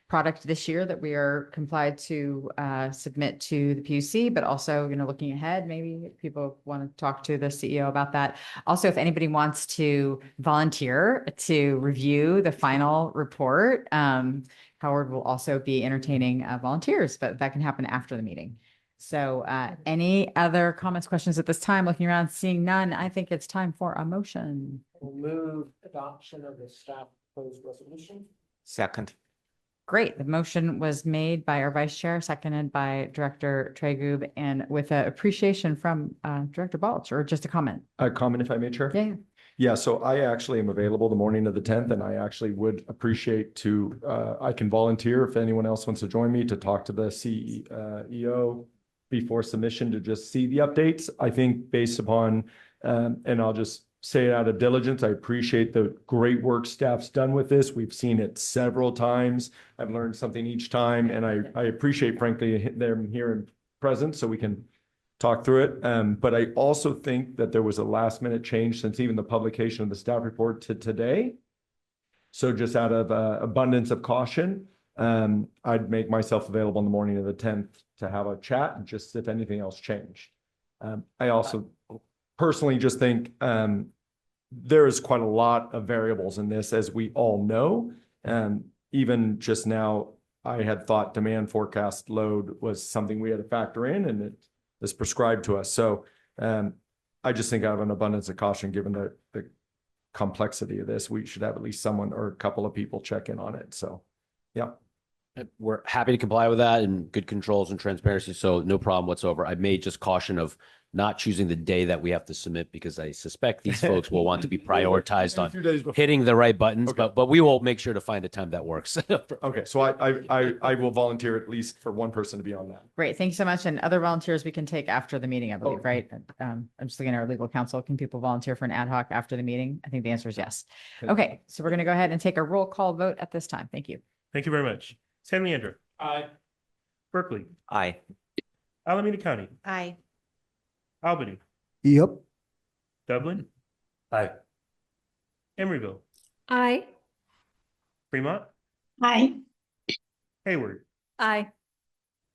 Speaker 1: product this year that we are complied to submit to the PUC, but also, looking ahead, maybe people want to talk to the CEO about that. Also, if anybody wants to volunteer to review the final report, Howard will also be entertaining volunteers, but that can happen after the meeting. So any other comments, questions at this time? Looking around, seeing none, I think it's time for a motion.
Speaker 5: We'll move adoption of the staff proposed resolution.
Speaker 13: Second.
Speaker 1: Great. The motion was made by our vice chair, seconded by Director Tragub, and with an appreciation from Director Balch, or just a comment.
Speaker 15: A comment, if I may, Chair?
Speaker 1: Yeah.
Speaker 15: Yeah, so I actually am available the morning of the 10th, and I actually would appreciate I can volunteer if anyone else wants to join me to talk to the CEO before submission to just see the updates. I think based upon, and I'll just say it out of diligence, I appreciate the great work staff's done with this. We've seen it several times. I've learned something each time, and I appreciate, frankly, them here in present so we can talk through it. But I also think that there was a last minute change since even the publication of the staff report to today. So just out of abundance of caution, I'd make myself available in the morning of the 10th to have a chat, and just if anything else changed. I also personally just think there is quite a lot of variables in this, as we all know. Even just now, I had thought demand forecast load was something we had to factor in, and it is prescribed to us. So I just think out of an abundance of caution, given the complexity of this, we should have at least someone or a couple of people check in on it. So, yeah.
Speaker 10: We're happy to comply with that and good controls and transparency. So no problem whatsoever. I made just caution of not choosing the day that we have to submit, because I suspect these folks will want to be prioritized on hitting the right buttons,
Speaker 15: Okay.
Speaker 10: but we will make sure to find a time that works.
Speaker 15: Okay, so I will volunteer at least for one person to be on that.
Speaker 1: Great. Thank you so much. And other volunteers we can take after the meeting, I believe, right? I'm just looking at our legal counsel. Can people volunteer for an ad hoc after the meeting? I think the answer is yes. Okay, so we're going to go ahead and take a roll call vote at this time. Thank you.
Speaker 2: Thank you very much. San Leandro.
Speaker 5: Aye.
Speaker 2: Berkeley.
Speaker 13: Aye.
Speaker 2: Alameda County.
Speaker 11: Aye.
Speaker 2: Albany.
Speaker 18: Yep.
Speaker 2: Dublin.
Speaker 15: Aye.
Speaker 2: Emeryville.
Speaker 4: Aye.
Speaker 2: Fremont.
Speaker 4: Aye.
Speaker 2: Hayward.
Speaker 17: Aye.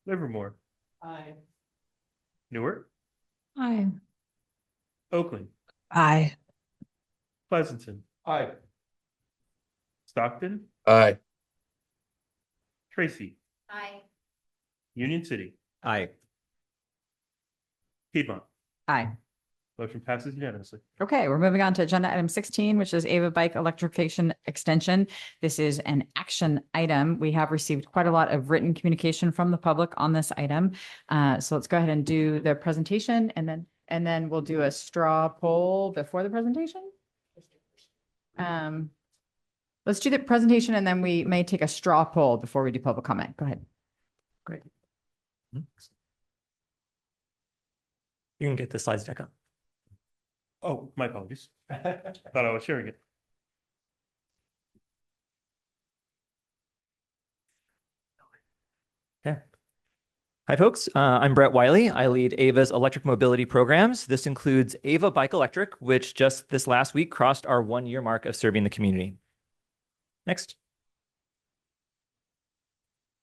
Speaker 2: Livermore.
Speaker 5: Aye.
Speaker 2: Newark.
Speaker 4: Aye.
Speaker 2: Oakland.
Speaker 12: Aye.
Speaker 2: Pleasanton.
Speaker 15: Aye.
Speaker 2: Stockton.
Speaker 15: Aye.
Speaker 2: Tracy.
Speaker 4: Aye.
Speaker 2: Union City.
Speaker 13: Aye.
Speaker 2: Piedmont.
Speaker 1: Aye.
Speaker 2: Motion passes unanimously.
Speaker 1: Okay, we're moving on to agenda item 16, which is Ava Bike electrification extension. This is an action item. We have received quite a lot of written communication from the public on this item. So let's go ahead and do the presentation, and then we'll do a straw poll before the presentation. Let's do the presentation, and then we may take a straw poll before we do public comment. Go ahead.
Speaker 19: Great. You can get the slides deck up.
Speaker 2: Oh, my apologies. Thought I was sharing it.
Speaker 19: Yeah. Hi, folks. I'm Brett Wiley. I lead Ava's electric mobility programs. This includes Ava Bike Electric, which just this last week crossed our 1-year mark of serving the community. Next.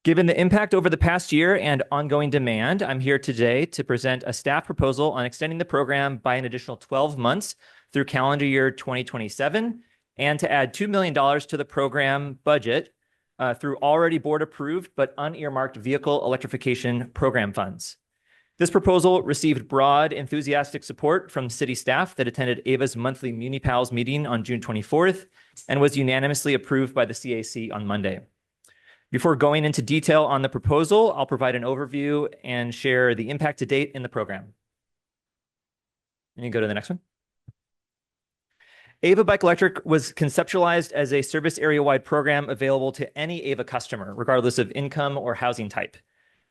Speaker 19: Given the impact over the past year and ongoing demand, I'm here today to present a staff proposal on extending the program by an additional 12 months through calendar year 2027, and to add $2 million to the program budget through already board-approved but unearmarked vehicle electrification program funds. This proposal received broad, enthusiastic support from city staff that attended Ava's monthly MuniPals meeting on June 24th and was unanimously approved by the CAC on Monday. Before going into detail on the proposal, I'll provide an overview and share the impact to date in the program. And you can go to the next one. Ava Bike Electric was conceptualized as a service area-wide program available to any Ava customer, regardless of income or housing type.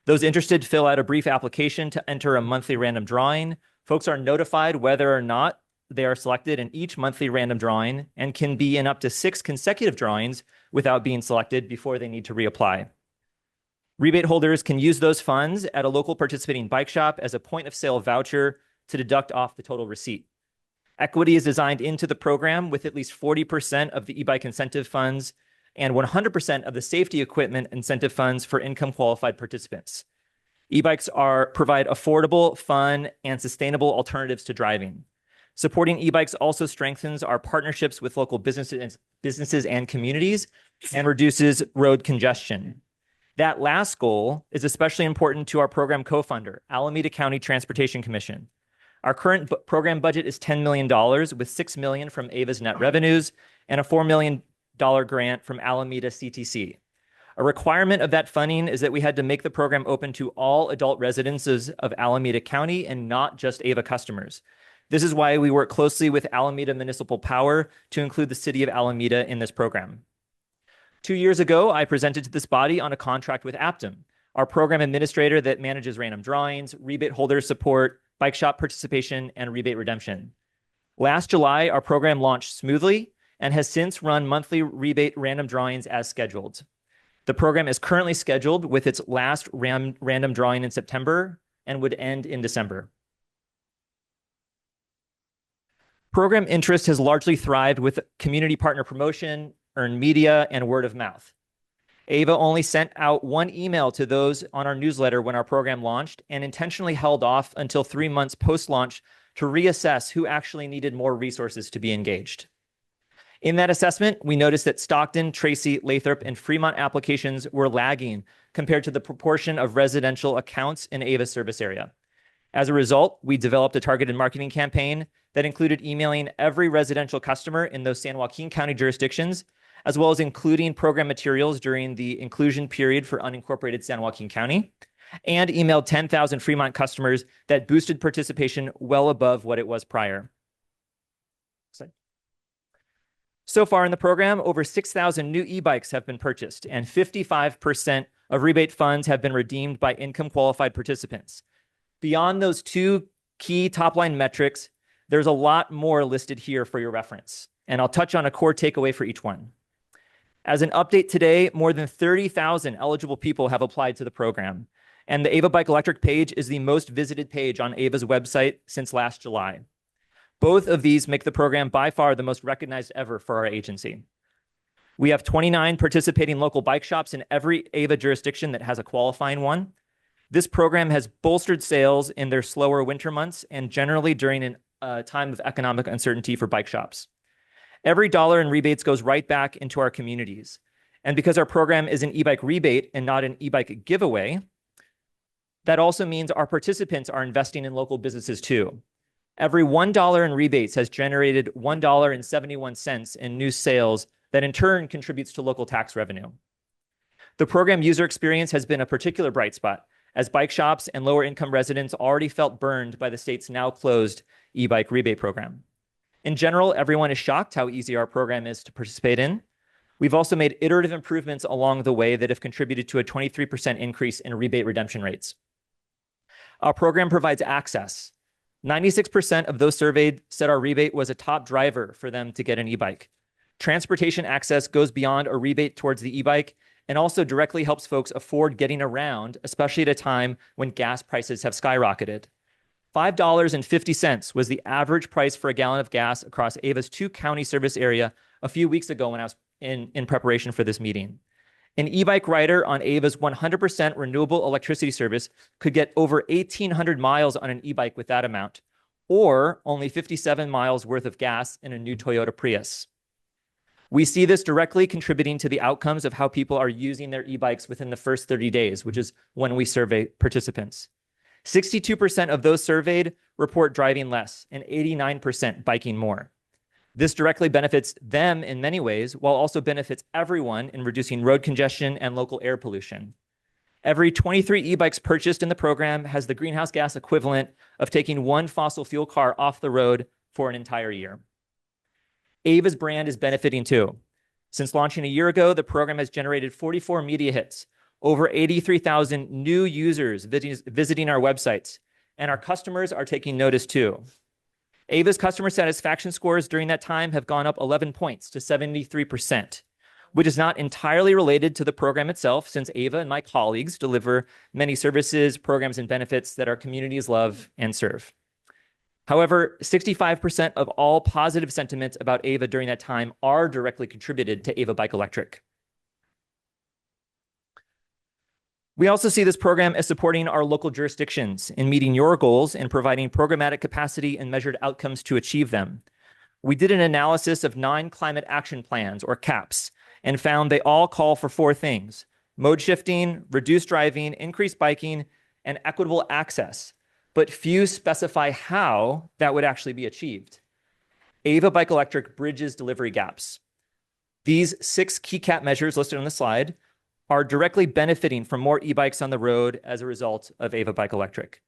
Speaker 19: Those interested fill out a brief application to enter a monthly random drawing. Folks are notified whether or not they are selected in each monthly random drawing and can be in up to 6 consecutive drawings without being selected before they need to reapply. Rebate holders can use those funds at a local participating bike shop as a point of sale voucher to deduct off the total receipt. Equity is designed into the program with at least 40% of the e-bike incentive funds and 100% of the safety equipment incentive funds for income qualified participants. E-bikes provide affordable, fun, and sustainable alternatives to driving. Supporting e-bikes also strengthens our partnerships with local businesses and communities and reduces road congestion. That last goal is especially important to our program co-funder, Alameda County Transportation Commission. Our current program budget is $10 million, with $6 million from AVA's net revenues and a $4 million grant from Alameda CTC. A requirement of that funding is that we had to make the program open to all adult residences of Alameda County and not just AVA customers. This is why we work closely with Alameda Municipal Power to include the city of Alameda in this program. 2 years ago, I presented to this body on a contract with Aptum, our program administrator that manages random drawings, rebate holder support, bike shop participation, and rebate redemption. Last July, our program launched smoothly and has since run monthly rebate random drawings as scheduled. The program is currently scheduled with its last random drawing in September and would end in December. Program interest has largely thrived with community partner promotion, earned media, and word of mouth. AVA only sent out 1 email to those on our newsletter when our program launched and intentionally held off until 3 months post-launch to reassess who actually needed more resources to be engaged. In that assessment, we noticed that Stockton, Tracy, Lathrop, and Fremont applications were lagging compared to the proportion of residential accounts in AVA's service area. As a result, we developed a targeted marketing campaign that included emailing every residential customer in those San Joaquin County jurisdictions, as well as including program materials during the inclusion period for unincorporated San Joaquin County, and emailed 10,000 Fremont customers that boosted participation well above what it was prior. So far in the program, over 6,000 new e-bikes have been purchased, and 55% of rebate funds have been redeemed by income qualified participants. Beyond those 2 key top-line metrics, there's a lot more listed here for your reference, and I'll touch on a core takeaway for each one. As an update today, more than 30,000 eligible people have applied to the program, and the Ava Bike Electric page is the most visited page on Ava's website since last July. Both of these make the program by far the most recognized ever for our agency. We have 29 participating local bike shops in every Ava jurisdiction that has a qualifying one. This program has bolstered sales in their slower winter months and generally during a time of economic uncertainty for bike shops. Every dollar in rebates goes right back into our communities. And because our program is an e-bike rebate and not an e-bike giveaway, that also means our participants are investing in local businesses too. Every $1 in rebates has generated $1.71 in new sales that in turn contributes to local tax revenue. The program user experience has been a particular bright spot, as bike shops and lower income residents already felt burned by the state's now closed e-bike rebate program. In general, everyone is shocked how easy our program is to participate in. We've also made iterative improvements along the way that have contributed to a 23% increase in rebate redemption rates. Our program provides access. 96% of those surveyed said our rebate was a top driver for them to get an e-bike. Transportation access goes beyond a rebate towards the e-bike and also directly helps folks afford getting around, especially at a time when gas prices have skyrocketed. $5.50 was the average price for a gallon of gas across Ava's 2 county service area a few weeks ago when I was in preparation for this meeting. An e-bike rider on Ava's 100% renewable electricity service could get over 1,800 miles on an e-bike with that amount, or only 57 miles worth of gas in a new Toyota Prius. We see this directly contributing to the outcomes of how people are using their e-bikes within the first 30 days, which is when we survey participants. 62% of those surveyed report driving less and 89% biking more. This directly benefits them in many ways, while also benefits everyone in reducing road congestion and local air pollution. Every 23 e-bikes purchased in the program has the greenhouse gas equivalent of taking 1 fossil fuel car off the road for an entire year. Ava's brand is benefiting too. Since launching a year ago, the program has generated 44 media hits, over 83,000 new users visiting our websites, and our customers are taking notice too. Ava's customer satisfaction scores during that time have gone up 11 points to 73%, which is not entirely related to the program itself, since Ava and my colleagues deliver many services, programs, and benefits that our communities love and serve. However, 65% of all positive sentiments about Ava during that time are directly contributed to Ava Bike Electric. We also see this program as supporting our local jurisdictions in meeting your goals and providing programmatic capacity and measured outcomes to achieve them. We did an analysis of 9 climate action plans, or CAPs, and found they all call for 4 things: mode shifting, reduced driving, increased biking, and equitable access, but few specify how that would actually be achieved. Ava Bike Electric bridges delivery gaps. These 6 key CAP measures listed on the slide are directly benefiting from more e-bikes on the road as a result of Ava Bike Electric.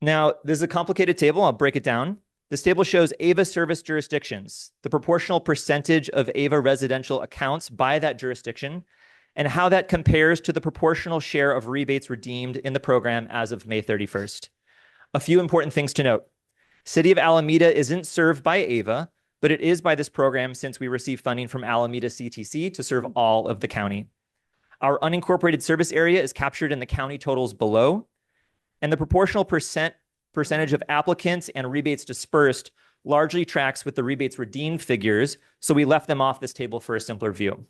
Speaker 19: Now, this is a complicated table. I'll break it down. This table shows Ava service jurisdictions, the proportional percentage of Ava residential accounts by that jurisdiction, and how that compares to the proportional share of rebates redeemed in the program as of May 31st. A few important things to note. City of Alameda isn't served by Ava, but it is by this program since we receive funding from Alameda CTC to serve all of the county. Our unincorporated service area is captured in the county totals below, and the proportional percentage of applicants and rebates dispersed largely tracks with the rebates redeemed figures, so we left them off this table for a simpler view.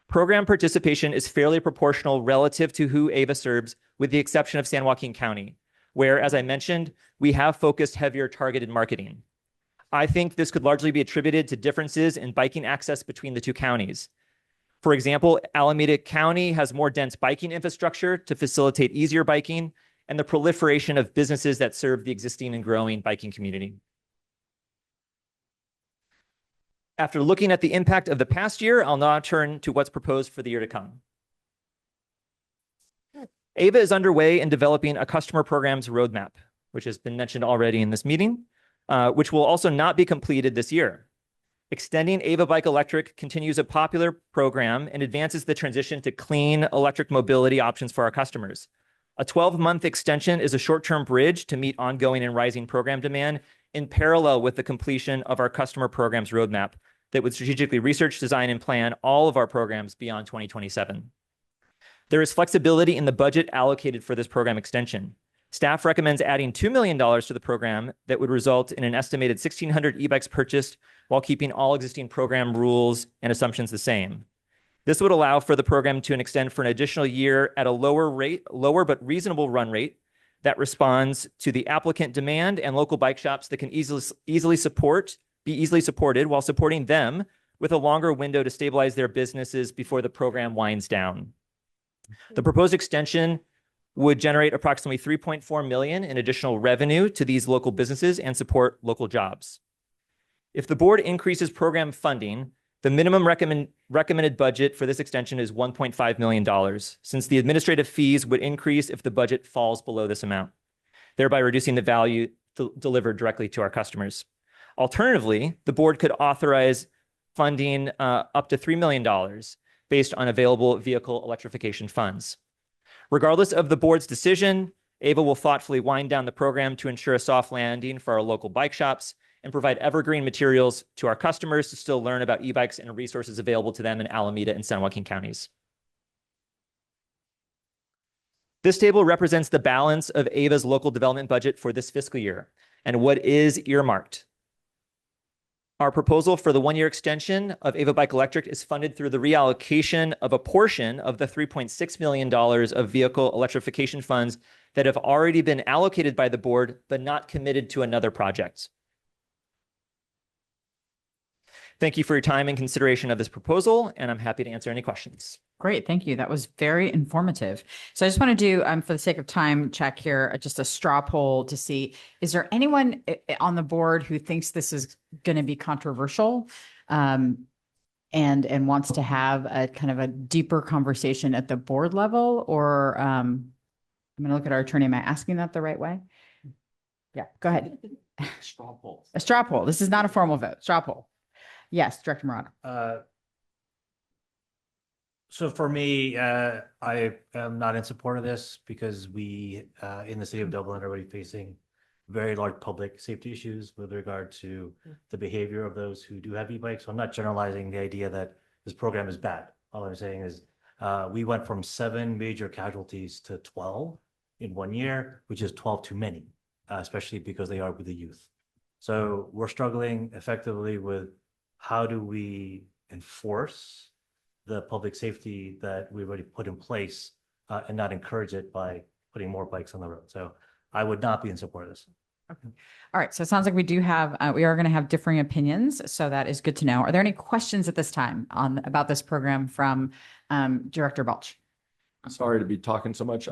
Speaker 19: Program participation is fairly proportional relative to who Ava serves, with the exception of San Joaquin County, where, as I mentioned, we have focused heavier targeted marketing. I think this could largely be attributed to differences in biking access between the 2 counties. For example, Alameda County has more dense biking infrastructure to facilitate easier biking and the proliferation of businesses that serve the existing and growing biking community. After looking at the impact of the past year, I'll now turn to what's proposed for the year to come. Ava is underway in developing a customer programs roadmap, which has been mentioned already in this meeting, which will also not be completed this year. Extending Ava Bike Electric continues a popular program and advances the transition to clean electric mobility options for our customers. A 12-month extension is a short-term bridge to meet ongoing and rising program demand in parallel with the completion of our customer programs roadmap that would strategically research, design, and plan all of our programs beyond 2027. There is flexibility in the budget allocated for this program extension. Staff recommends adding $2 million to the program that would result in an estimated 1,600 e-bikes purchased while keeping all existing program rules and assumptions the same. This would allow for the program to extend for an additional year at a lower but reasonable run rate that responds to the applicant demand and local bike shops that can be easily supported while supporting them with a longer window to stabilize their businesses before the program winds down. The proposed extension would generate approximately $3.4 million in additional revenue to these local businesses and support local jobs. If the board increases program funding, the minimum recommended budget for this extension is $1.5 million, since the administrative fees would increase if the budget falls below this amount, thereby reducing the value delivered directly to our customers. Alternatively, the board could authorize funding up to $3 million based on available vehicle electrification funds. Regardless of the board's decision, Ava will thoughtfully wind down the program to ensure a soft landing for our local bike shops and provide evergreen materials to our customers to still learn about e-bikes and resources available to them in Alameda and San Joaquin counties. This table represents the balance of Ava's local development budget for this fiscal year and what is earmarked. Our proposal for the one-year extension of Ava Bike Electric is funded through the reallocation of a portion of the $3.6 million of vehicle electrification funds that have already been allocated by the board, but not committed to another project. Thank you for your time and consideration of this proposal, and I'm happy to answer any questions.
Speaker 1: Great, thank you. That was very informative. So I just want to do, for the sake of time, check here, just a straw poll to see, is there anyone on the board who thinks this is going to be controversial and wants to have a kind of a deeper conversation at the board level? Or I'm going to look at our attorney. Am I asking that the right way? Yeah, go ahead.
Speaker 2: Straw poll.
Speaker 1: A straw poll. This is not a formal vote. Straw poll. Yes, Director Morano.
Speaker 20: So for me, I am not in support of this because we, in the city of Dublin, are already facing very large public safety issues with regard to the behavior of those who do have e-bikes. So I'm not generalizing the idea that this program is bad. All I'm saying is we went from 7 major casualties to 12 in 1 year, which is 12 too many, especially because they are with the youth. So we're struggling effectively with how do we enforce the public safety that we've already put in place and not encourage it by putting more bikes on the road. So I would not be in support of this.
Speaker 1: Okay. All right. So it sounds like we do have, we are going to have differing opinions. So that is good to know. Are there any questions at this time about this program from Director Balch?
Speaker 15: Sorry to be talking so much.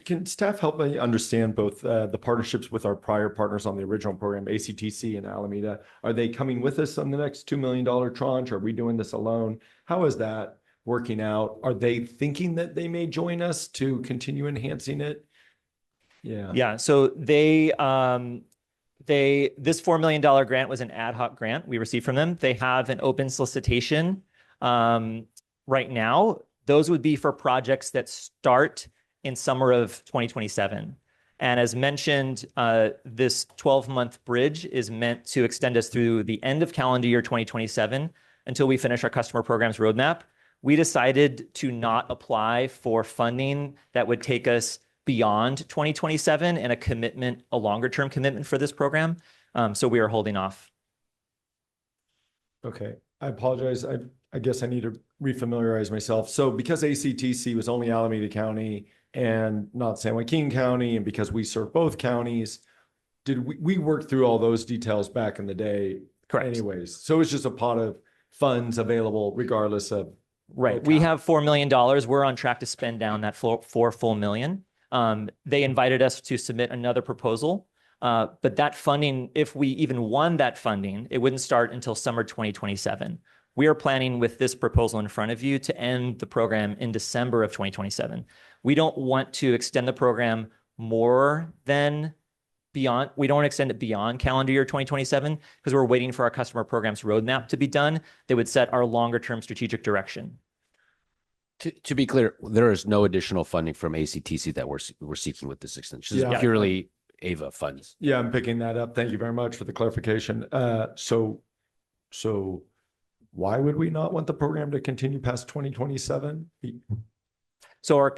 Speaker 15: Can staff help me understand both the partnerships with our prior partners on the original program, ACTC and Alameda? Are they coming with us on the next $2 million tranche? Are we doing this alone? How is that working out? Are they thinking that they may join us to continue enhancing it? Yeah.
Speaker 19: Yeah. So this $4 million grant was an ad hoc grant we received from them. They have an open solicitation right now. Those would be for projects that start in summer of 2027. And as mentioned, this 12-month bridge is meant to extend us through the end of calendar year 2027 until we finish our customer programs roadmap. We decided to not apply for funding that would take us beyond 2027 and a longer-term commitment for this program. So we are holding off.
Speaker 15: Okay, I apologize. I guess I need to refamiliarize myself. So because ACTC was only Alameda County and not San Joaquin County, and because we serve both counties, did we work through all those details back in the day?
Speaker 19: Correct.
Speaker 15: Anyways, so it's just a pot of funds available regardless of.
Speaker 19: Right. We have $4 million. We're on track to spend down that $4 full million. They invited us to submit another proposal. But that funding, if we even won that funding, it wouldn't start until summer 2027. We are planning with this proposal in front of you to end the program in December of 2027. We don't want to extend the program more than beyond. We don't want to extend it beyond calendar year 2027 because we're waiting for our customer programs roadmap to be done. That would set our longer term strategic direction.
Speaker 10: To be clear, there is no additional funding from ACTC that we're seeking with this extension. This is purely AVA funds.
Speaker 15: Yeah, I'm picking that up. Thank you very much for the clarification. So why would we not want the program to continue past 2027?
Speaker 19: So our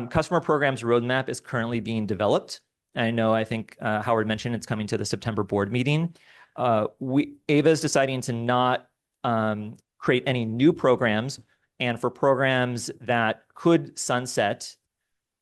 Speaker 19: customer programs roadmap is currently being developed. I think Howard mentioned it's coming to the September board meeting. AVA is deciding to not create any new programs, and for programs that could sunset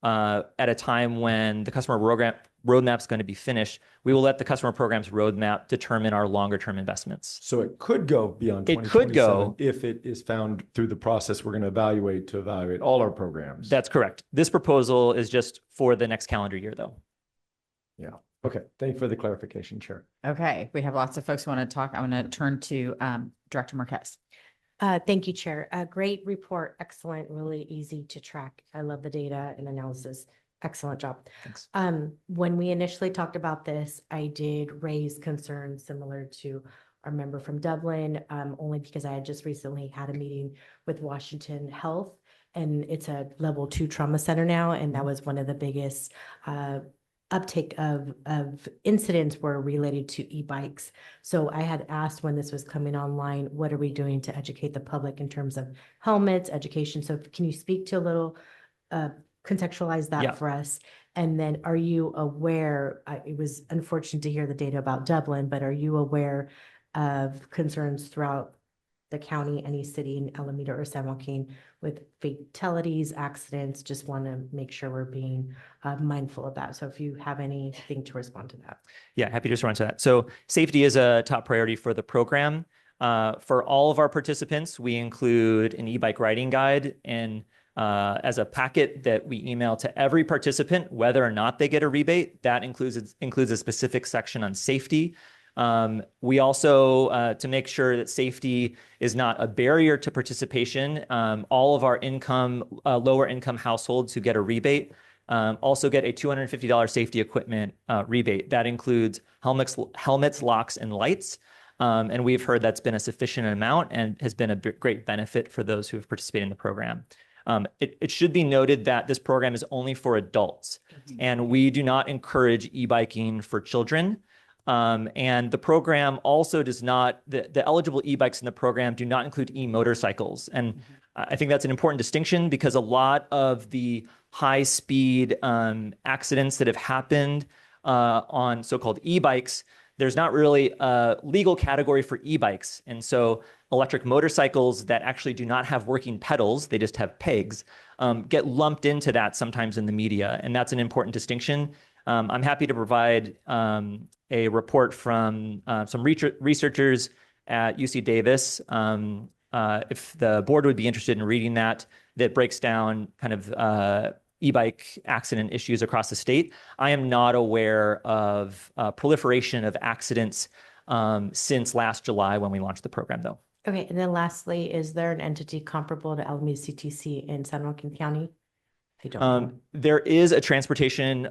Speaker 19: at a time when the customer roadmap is going to be finished, we will let the customer programs roadmap determine our longer term investments.
Speaker 15: So it could go beyond.
Speaker 19: It could go
Speaker 15: if it is found through the process we're going to evaluate all our programs.
Speaker 19: That's correct. This proposal is just for the next calendar year, though.
Speaker 15: Yeah. Okay. Thank you for the clarification, Chair.
Speaker 1: Okay. We have lots of folks who want to talk. I'm going to turn to Director Marquez.
Speaker 11: Thank you, Chair. A great report. Excellent. Really easy to track. I love the data and analysis. Excellent job.
Speaker 19: Thanks.
Speaker 11: When we initially talked about this, I did raise concerns similar to our member from Dublin, only because I had just recently had a meeting with Washington Health, and it's a level 2 trauma center now. And that was one of the biggest uptake of incidents were related to e-bikes. So I had asked when this was coming online, what are we doing to educate the public in terms of helmets, education? So can you speak to a little, contextualize that for us? And then are you aware, it was unfortunate to hear the data about Dublin, but are you aware of concerns throughout the county, any city in Alameda or San Joaquin with fatalities, accidents? Just want to make sure we're being mindful of that. So if you have anything to respond to that.
Speaker 19: Yeah, happy to respond to that. So safety is a top priority for the program. For all of our participants, we include an e-bike riding guide and as a packet that we email to every participant, whether or not they get a rebate. That includes a specific section on safety. We also, to make sure that safety is not a barrier to participation, all of our lower income households who get a rebate also get a $250 safety equipment rebate. That includes helmets, locks, and lights. And we've heard that's been a sufficient amount and has been a great benefit for those who have participated in the program. It should be noted that this program is only for adults, and we do not encourage e-biking for children. And the program also does not, the eligible e-bikes in the program do not include e-motorcycles. And I think that's an important distinction because a lot of the high-speed accidents that have happened on so-called e-bikes, there's not really a legal category for e-bikes. And so electric motorcycles that actually do not have working pedals, they just have pegs, get lumped into that sometimes in the media. And that's an important distinction. I'm happy to provide a report from some researchers at UC Davis, if the board would be interested in reading that, that breaks down kind of e-bike accident issues across the state. I am not aware of proliferation of accidents since last July when we launched the program, though.
Speaker 11: Okay, and then lastly, is there an entity comparable to Alameda CTC in San Joaquin County? I don't know.
Speaker 19: There is a transportation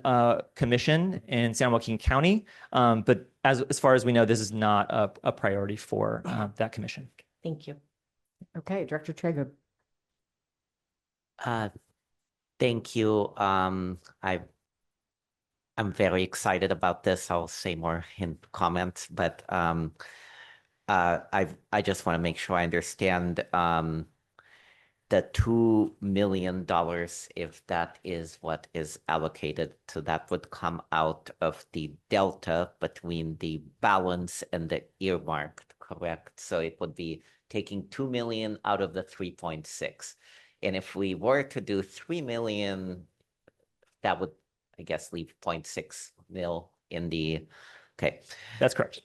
Speaker 19: commission in San Joaquin County, but as far as we know, this is not a priority for that commission.
Speaker 11: Thank you.
Speaker 1: Okay, Director Traeger.
Speaker 13: Thank you. I'm very excited about this. I'll say more in comments, but I just want to make sure I understand the $2 million, if that is what is allocated, so that would come out of the delta between the balance and the earmarked, correct? So it would be taking 2 million out of the 3.6. And if we were to do 3 million, that would, I guess, leave 0.6 mil in the, okay.
Speaker 19: That's correct.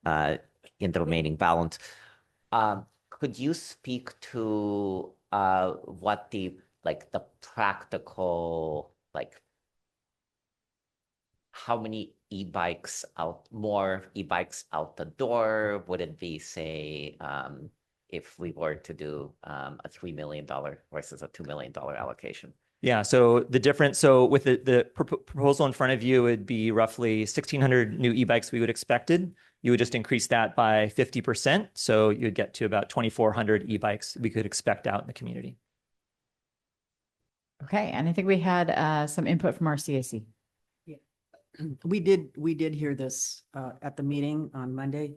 Speaker 13: In the remaining balance. Could you speak to what the practical, how many more e-bikes out the door would it be, say, if we were to do a $3 million versus a $2 million allocation?
Speaker 19: Yeah, so the difference, so with the proposal in front of you, would be roughly 1,600 new e-bikes we would expected. You would just increase that by 50%. So you'd get to about 2,400 e-bikes we could expect out in the community.
Speaker 1: Okay, and I think we had some input from our CAC.
Speaker 7: Yeah. We did hear this at the meeting on Monday,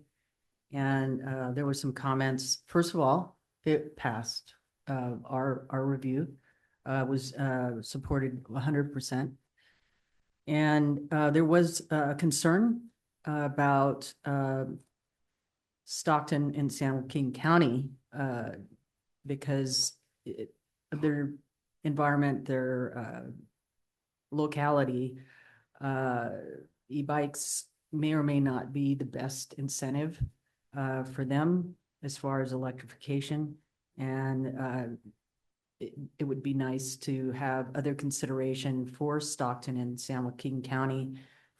Speaker 7: and there were some comments. First of all, it passed. Our review was supported 100%. And there was a concern about Stockton and San Joaquin County because of their environment, their locality, e-bikes may or may not be the best incentive for them as far as electrification. And it would be nice to have other consideration for Stockton and San Joaquin County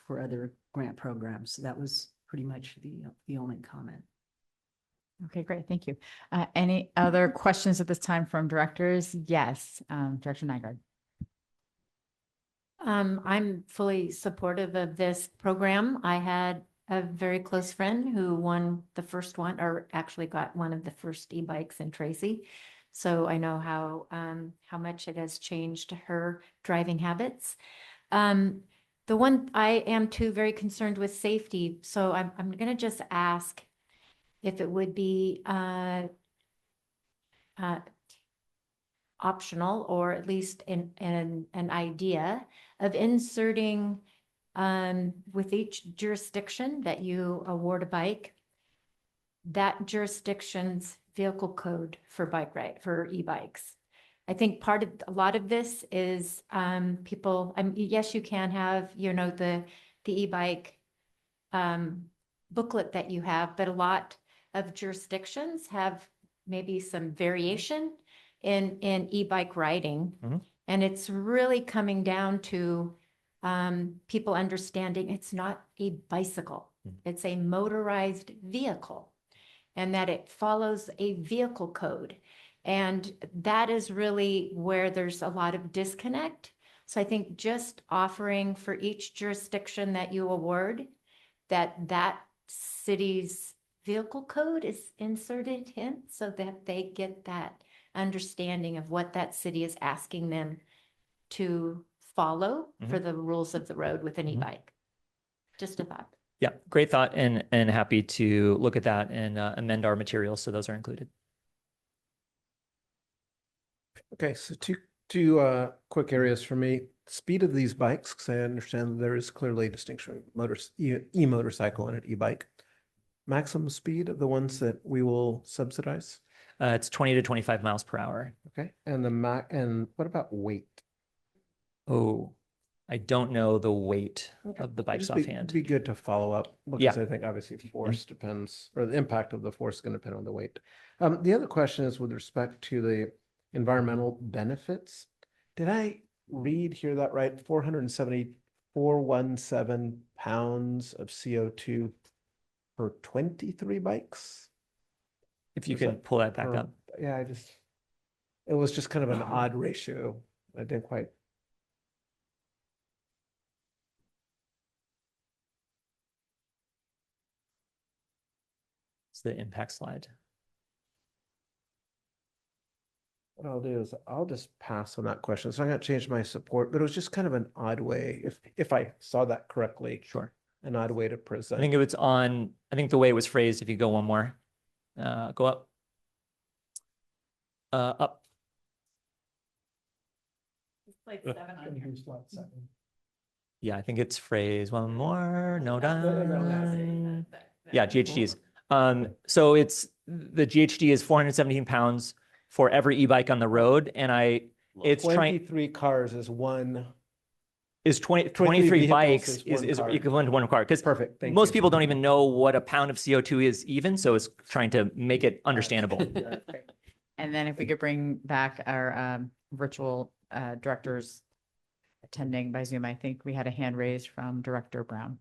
Speaker 7: for other grant programs. That was pretty much the only comment.
Speaker 1: Okay, great. Thank you. Any other questions at this time from directors? Yes, Director Nygaard.
Speaker 11: I'm fully supportive of this program. I had a very close friend who won the first one, or actually got one of the first e-bikes in Tracy. So I know how much it has changed her driving habits. The one I am too very concerned with safety. So I'm going to just ask if it would be optional, or at least an idea of inserting with each jurisdiction that you award a bike, that jurisdiction's vehicle code for e-bikes. I think a lot of this is people, yes, you can have, the e-bike booklet that you have, but a lot of jurisdictions have maybe some variation in e-bike riding.
Speaker 19: Mm-hmm.
Speaker 11: And it's really coming down to people understanding it's not a bicycle, it's a motorized vehicle, and that it follows a vehicle code. And that is really where there's a lot of disconnect. So I think just offering for each jurisdiction that you award, that city's vehicle code is inserted in so that they get that understanding of what that city is asking them to follow for the rules of the road with an e-bike. Just a thought.
Speaker 19: Yeah, great thought and happy to look at that and amend our materials so those are included.
Speaker 18: Okay, so two quick areas for me. Speed of these bikes, because I understand there is clearly a distinction, e-motorcycle and an e-bike. Maximum speed of the ones that we will subsidize?
Speaker 19: It's 20 to 25 miles per hour.
Speaker 18: Okay, and and what about weight?
Speaker 19: Oh, I don't know the weight of the bikes
Speaker 18: Just be-
Speaker 19: offhand.
Speaker 18: Be good to follow up,
Speaker 19: Yeah.
Speaker 18: because I think obviously force depends, or the impact of the force is going to depend on the weight. The other question is with respect to the environmental benefits. Did I hear that right? 417 pounds of CO2 per 23 bikes?
Speaker 19: If you
Speaker 18: Was
Speaker 19: could
Speaker 18: that
Speaker 19: pull that back
Speaker 18: per-
Speaker 19: up.
Speaker 18: Yeah, it was just kind of an odd ratio. I didn't quite.
Speaker 19: It's the impact slide.
Speaker 18: What I'll do is I'll just pass on that question. So I'm gonna change my support, but it was just kind of an odd way, if I saw that correctly.
Speaker 19: Sure.
Speaker 18: An odd way to
Speaker 19: I
Speaker 18: present.
Speaker 19: think I think the way it was phrased, if you go one more, go up. Up. Yeah, I think it's phrase one more, no done. Yeah, GHGs. So it's the GHG is 417 pounds for every e-bike on the road. And it's trying
Speaker 18: 23 cars is one.
Speaker 19: is 23
Speaker 18: vehicles
Speaker 19: bikes
Speaker 18: is one
Speaker 19: is
Speaker 18: car.
Speaker 19: equivalent to one car. Because
Speaker 18: Perfect. Thank
Speaker 19: most
Speaker 18: you.
Speaker 19: people don't even know what a pound of CO2 is even. So it's trying to make it understandable.
Speaker 1: And then if we could bring back our virtual directors attending by Zoom, I think we had a hand raised from Director Brown.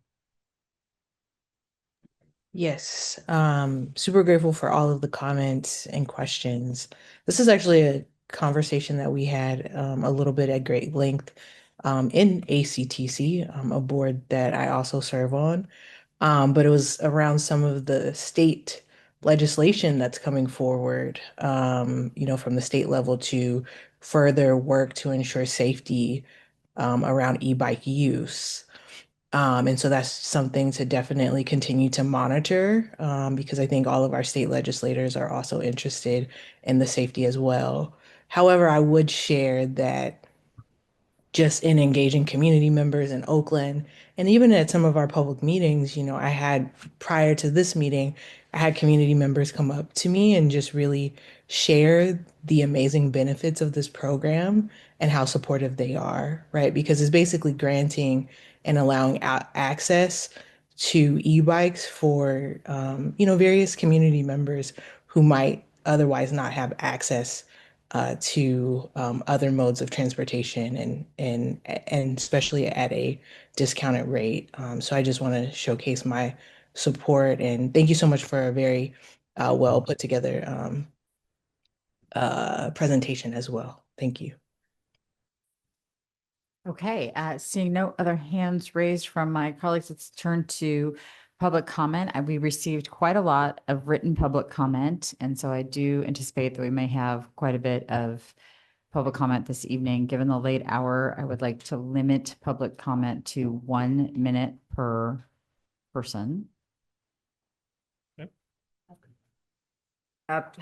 Speaker 12: Yes, super grateful for all of the comments and questions. This is actually a conversation that we had a little bit at great length in ACTC, a board that I also serve on. But it was around some of the state legislation that's coming forward, from the state level to further work to ensure safety around e-bike use. And so that's something to definitely continue to monitor because I think all of our state legislators are also interested in the safety as well. However, I would share that just in engaging community members in Oakland and even at some of our public meetings, I had prior to this meeting, I had community members come up to me and just really share the amazing benefits of this program and how supportive they are, right? Because it's basically granting and allowing access to e-bikes for, various community members who might otherwise not have access to other modes of transportation and especially at a discounted rate. So I just want to showcase my support and thank you so much for a very well put together presentation as well. Thank you.
Speaker 1: Okay, seeing no other hands raised from my colleagues, let's turn to public comment. We received quite a lot of written public comment, and so I do anticipate that we may have quite a bit of public comment this evening. Given the late hour, I would like to limit public comment to 1 minute per person. Up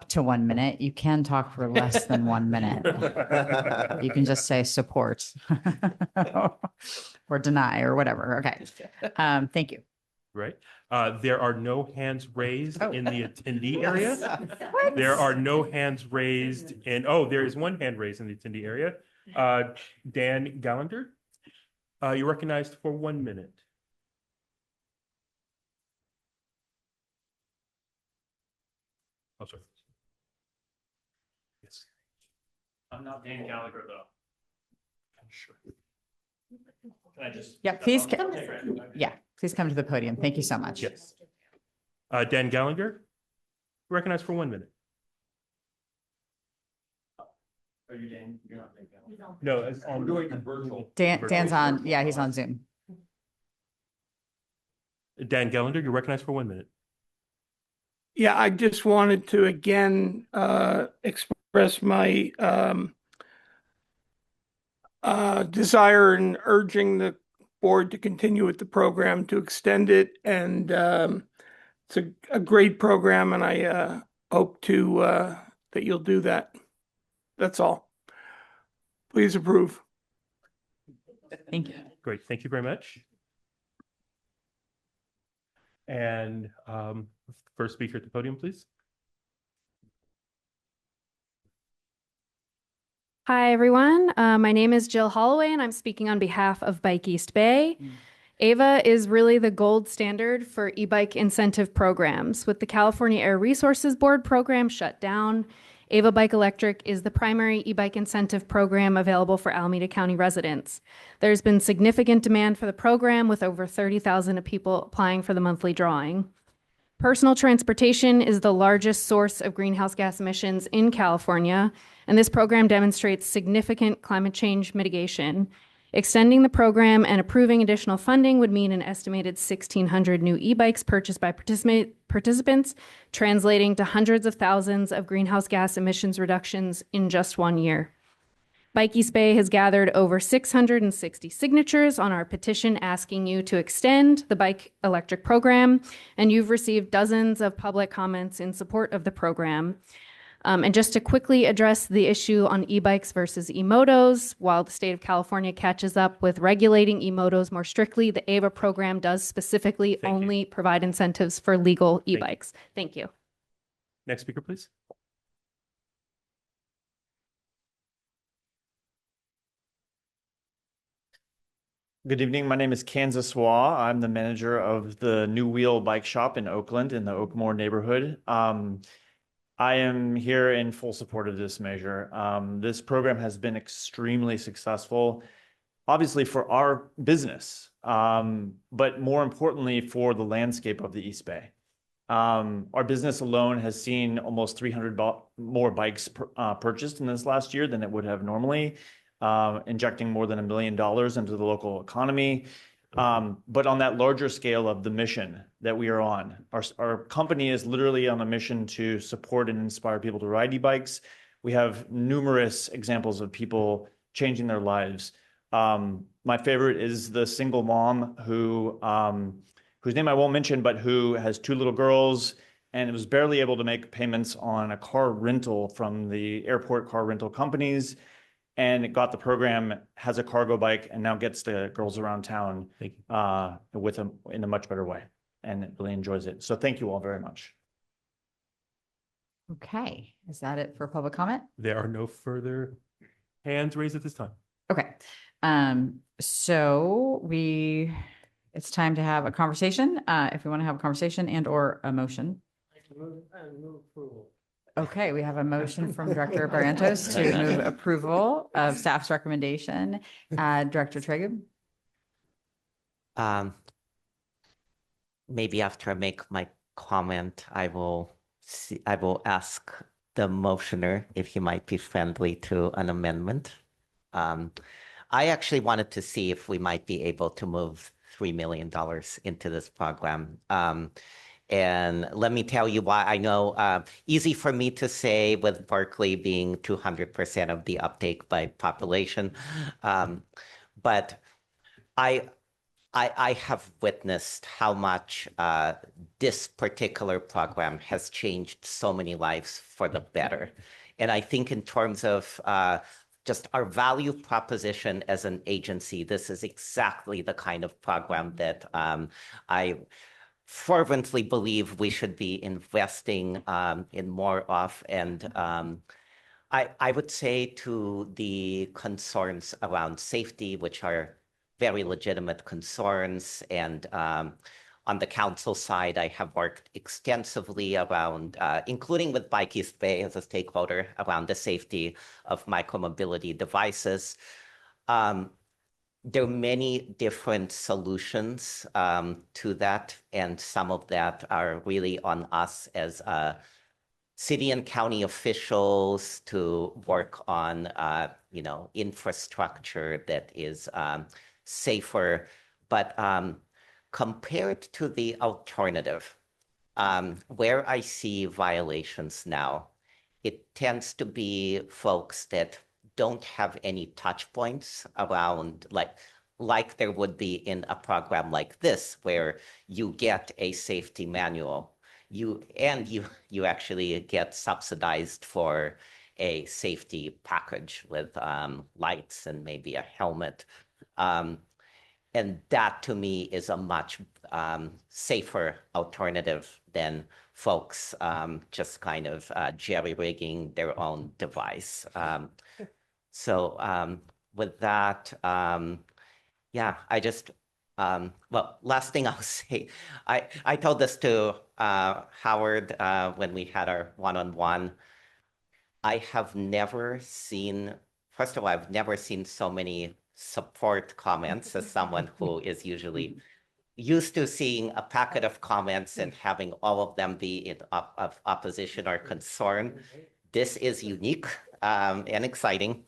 Speaker 1: to 1 minute. You can talk for less than 1 minute. You can just say support or deny or whatever. Okay. Thank you.
Speaker 2: Right. There are no hands raised in the attendee area.
Speaker 1: What?
Speaker 2: There are no hands raised there is one hand raised in the attendee area. Dan Gallagher, you're recognized for 1 minute. Oh, sorry. Yes. I'm not Dan Gallagher, though. I'm sure. Can I just?
Speaker 1: Yeah, please. Please come to the podium. Thank you so much.
Speaker 2: Yes. Dan Gallagher, recognized for 1 minute. Are you Dan? You're not Dan Gallagher. No, it's on. We're doing a virtual.
Speaker 1: Dan's on. Yeah, he's on Zoom.
Speaker 2: Dan Gallagher, you're recognized for 1 minute.
Speaker 5: Yeah, I just wanted to again express my desire and urging the board to continue with the program, to extend it, and it's a great program, and I hope to that you'll do that. That's all. Please approve.
Speaker 1: Thank you.
Speaker 2: Great, thank you very much. And first speaker at the podium, please.
Speaker 21: Hi, everyone. My name is Jill Holloway, and I'm speaking on behalf of Bike East Bay. AVA is really the gold standard for e-bike incentive programs. With the California Air Resources Board program shut down, AVA Bike Electric is the primary e-bike incentive program available for Alameda County residents. There's been significant demand for the program, with over 30,000 people applying for the monthly drawing. Personal transportation is the largest source of greenhouse gas emissions in California, and this program demonstrates significant climate change mitigation. Extending the program and approving additional funding would mean an estimated 1,600 new e-bikes purchased by participants, translating to hundreds of thousands of greenhouse gas emissions reductions in just 1 year. Bike East Bay has gathered over 660 signatures on our petition asking you to extend the bike electric program, and you've received dozens of public comments in support of the program. And just to quickly address the issue on e-bikes versus e-motos, while the state of California catches up with regulating e-motos more strictly, the AVA program does specifically only provide incentives for legal e-bikes. Thank you.
Speaker 2: Next speaker, please.
Speaker 22: Good evening. My name is Kansas Waugh. I'm the manager of the New Wheel Bike Shop in Oakland in the Oakmore neighborhood. I am here in full support of this measure. This program has been extremely successful, obviously for our business, but more importantly for the landscape of the East Bay. Our business alone has seen almost 300 more bikes purchased in this last year than it would have normally, injecting more than $1 million into the local economy. But on that larger scale of the mission that we are on, our company is literally on a mission to support and inspire people to ride e-bikes. We have numerous examples of people changing their lives. My favorite is the single mom who, whose name I won't mention, but who has 2 little girls and was barely able to make payments on a car rental from the airport car rental companies. And it got the program, has a cargo bike, and now gets the girls around town with them in a much better way, and really enjoys it. So thank you all very much.
Speaker 1: Okay, is that it for public comment?
Speaker 2: There are no further hands raised at this time.
Speaker 1: Okay, so it's time to have a conversation, if we want to have a conversation and or a motion. Okay, we have a motion from Director Barrientos to move approval of staff's recommendation. Director Tregu?
Speaker 13: Maybe after I make my comment, I will ask the motioner if he might be friendly to an amendment. I actually wanted to see if we might be able to move $3 million into this program. And let me tell you why. I know easy for me to say with Berkeley being 200% of the uptake by population. But I have witnessed how much this particular program has changed so many lives for the better. And I think in terms of just our value proposition as an agency, this is exactly the kind of program that I fervently believe we should be investing in more of. And I would say to the concerns around safety, which are very legitimate concerns, and on the council side, I have worked extensively around, including with Bike East Bay as a stakeholder, around the safety of micromobility devices. There are many different solutions to that, and some of that are really on us as city and county officials to work on, infrastructure that is safer. But compared to the alternative, Where I see violations now, it tends to be folks that don't have any touch points around like there would be in a program like this, where you get a safety manual. You actually get subsidized for a safety package with lights and maybe a helmet. And that to me is a much safer alternative than folks just kind of jerry-rigging their own device. So with that, yeah, I just, well, last thing I'll say, I told this to Howard when we had our one-on-one. I have never seen, first of all, I've never seen so many support comments as someone who is usually used to seeing a packet of comments and having all of them be in of opposition or concern. This is unique and exciting.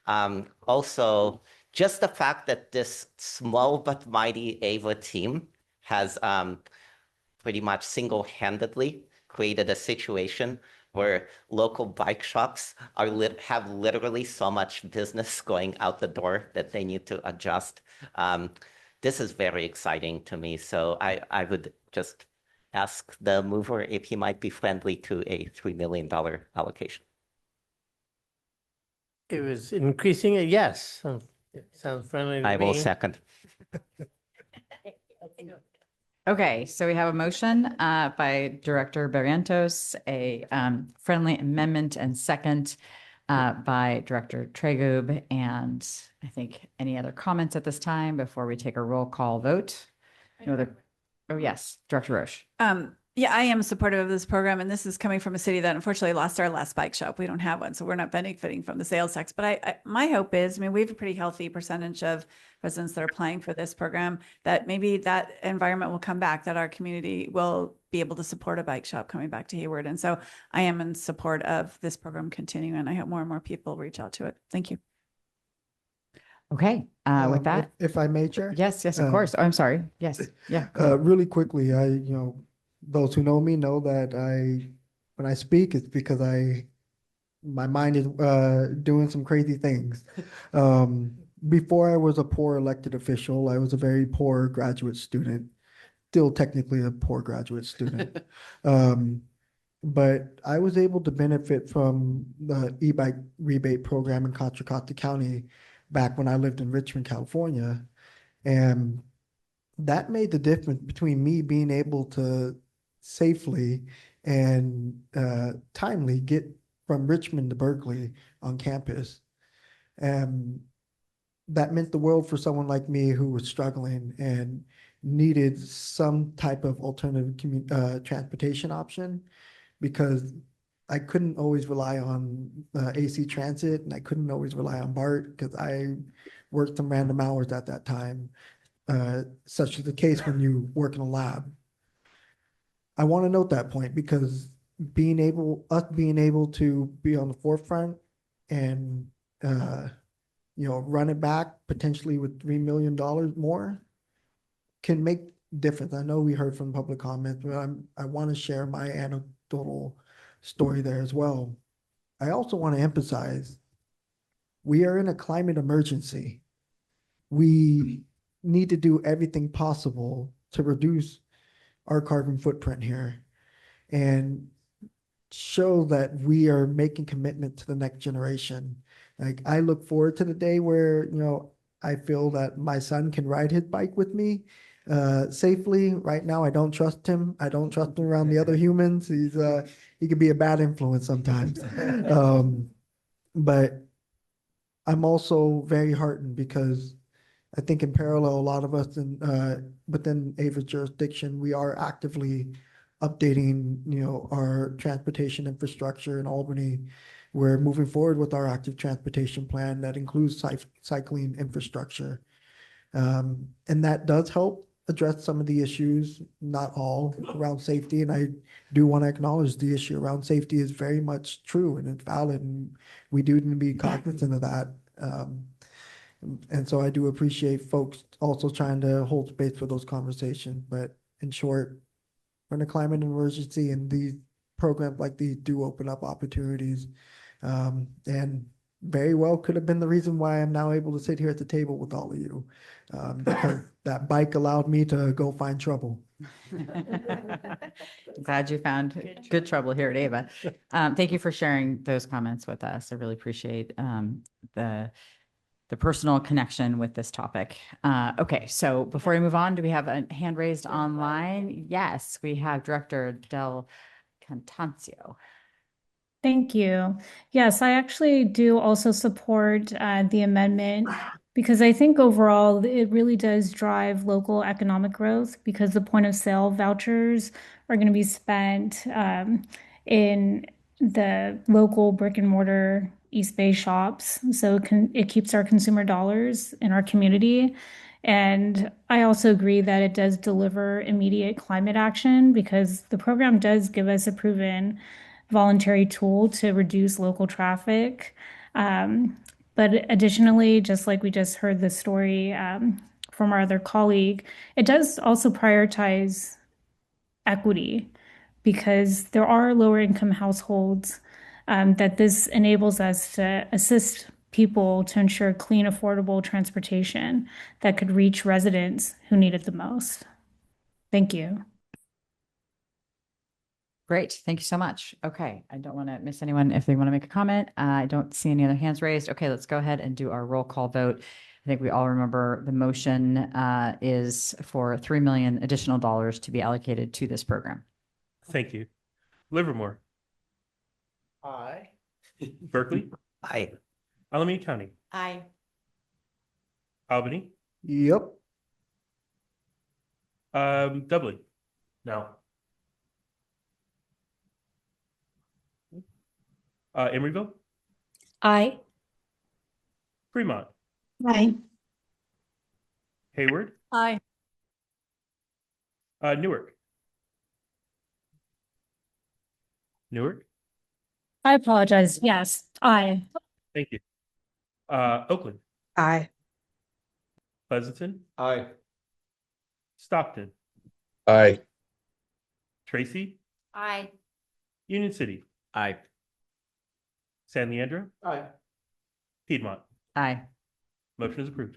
Speaker 13: Also, just the fact that this small but mighty AVA team has pretty much single-handedly created a situation where local bike shops have literally so much business going out the door that they need to adjust. This is very exciting to me. So I would just ask the mover if he might be friendly to a $3 million allocation.
Speaker 14: It was increasing it, yes. Sounds friendly to
Speaker 13: I will
Speaker 14: me.
Speaker 13: second.
Speaker 1: Okay, so we have a motion by Director Barrientos, a friendly amendment, and second by Director Tregub. And I think any other comments at this time before we take a roll call vote? No other. Oh, yes, Director Roche.
Speaker 17: Yeah, I am supportive of this program, and this is coming from a city that unfortunately lost our last bike shop. We don't have one, so we're not benefiting from the sales tax. But my hope is, I mean, we have a pretty healthy percentage of residents that are applying for this program, that maybe that environment will come back, that our community will be able to support a bike shop coming back to Hayward. And so I am in support of this program continuing, and I hope more and more people reach out to it. Thank you.
Speaker 1: Okay, with that.
Speaker 6: If I may, Chair?
Speaker 1: Yes, of course. Oh, I'm sorry. Yes, yeah.
Speaker 6: Really quickly, those who know me know that when I speak, it's because my mind is doing some crazy things. Before I was a poor elected official, I was a very poor graduate student, still technically a poor graduate student. But I was able to benefit from the e-bike rebate program in Contra Costa County back when I lived in Richmond, California. And that made the difference between me being able to safely and timely get from Richmond to Berkeley on campus. And that meant the world for someone like me who was struggling and needed some type of alternative transportation option, because I couldn't always rely on AC Transit, and I couldn't always rely on BART because I worked some random hours at that time, such is the case when you work in a lab. I want to note that point because being able to be on the forefront and run it back potentially with $3 million more can make difference. I know we heard from public comments, but I want to share my anecdotal story there as well. I also want to emphasize we are in a climate emergency. We need to do everything possible to reduce our carbon footprint here and show that we are making commitment to the next generation. Like, I look forward to the day where, I feel that my son can ride his bike with me safely. Right now, I don't trust him. I don't trust him around the other humans. He can be a bad influence sometimes. But I'm also very heartened because I think in parallel, a lot of us within AVA's jurisdiction, we are actively updating, our transportation infrastructure in Albany. We're moving forward with our active transportation plan that includes cycling infrastructure. And that does help address some of the issues, not all, around safety. And I do want to acknowledge the issue around safety is very much true and it's valid. And we do need to be cognizant of that. And so I do appreciate folks also trying to hold space for those conversations. But in short, we're in a climate emergency, and these programs like these do open up opportunities. And very well could have been the reason why I'm now able to sit here at the table with all of you. Because that bike allowed me to go find trouble.
Speaker 1: Glad you found good trouble here at Ava. Thank you for sharing those comments with us. I really appreciate the personal connection with this topic. Okay, so before we move on, do we have a hand raised online? Yes, we have Director Del Cantancio.
Speaker 9: Thank you. Yes, I actually do also support the amendment because I think overall it really does drive local economic growth because the point of sale vouchers are going to be spent in the local brick and mortar East Bay shops. So it keeps our consumer dollars in our community. And I also agree that it does deliver immediate climate action because the program does give us a proven voluntary tool to reduce local traffic. But additionally, just like we just heard the story from our other colleague, it does also prioritize equity because there are lower income households that this enables us to assist people to ensure clean, affordable transportation that could reach residents who need it the most. Thank you.
Speaker 1: Great. Thank you so much. Okay. I don't want to miss anyone if they want to make a comment. I don't see any other hands raised. Okay, let's go ahead and do our roll call vote. I think we all remember the motion is for $3 million additional dollars to be allocated to this program.
Speaker 2: Thank you. Livermore,
Speaker 14: Aye.
Speaker 2: Berkeley,
Speaker 13: Aye.
Speaker 2: Alameda County,
Speaker 11: Aye.
Speaker 2: Albany,
Speaker 6: Yep.
Speaker 2: Dublin. No. Emeryville,
Speaker 9: Aye.
Speaker 2: Fremont,
Speaker 9: Aye.
Speaker 2: Hayward,
Speaker 17: Aye.
Speaker 2: Newark. Newark,
Speaker 9: I apologize. Yes, aye.
Speaker 2: thank you. Oakland,
Speaker 12: Aye.
Speaker 2: Pleasanton,
Speaker 15: Aye.
Speaker 2: Stockton,
Speaker 15: Aye.
Speaker 2: Tracy,
Speaker 11: Aye.
Speaker 2: Union City,
Speaker 13: Aye.
Speaker 2: San Leandro,
Speaker 14: Aye.
Speaker 2: Piedmont.
Speaker 1: Aye.
Speaker 2: Motion is approved.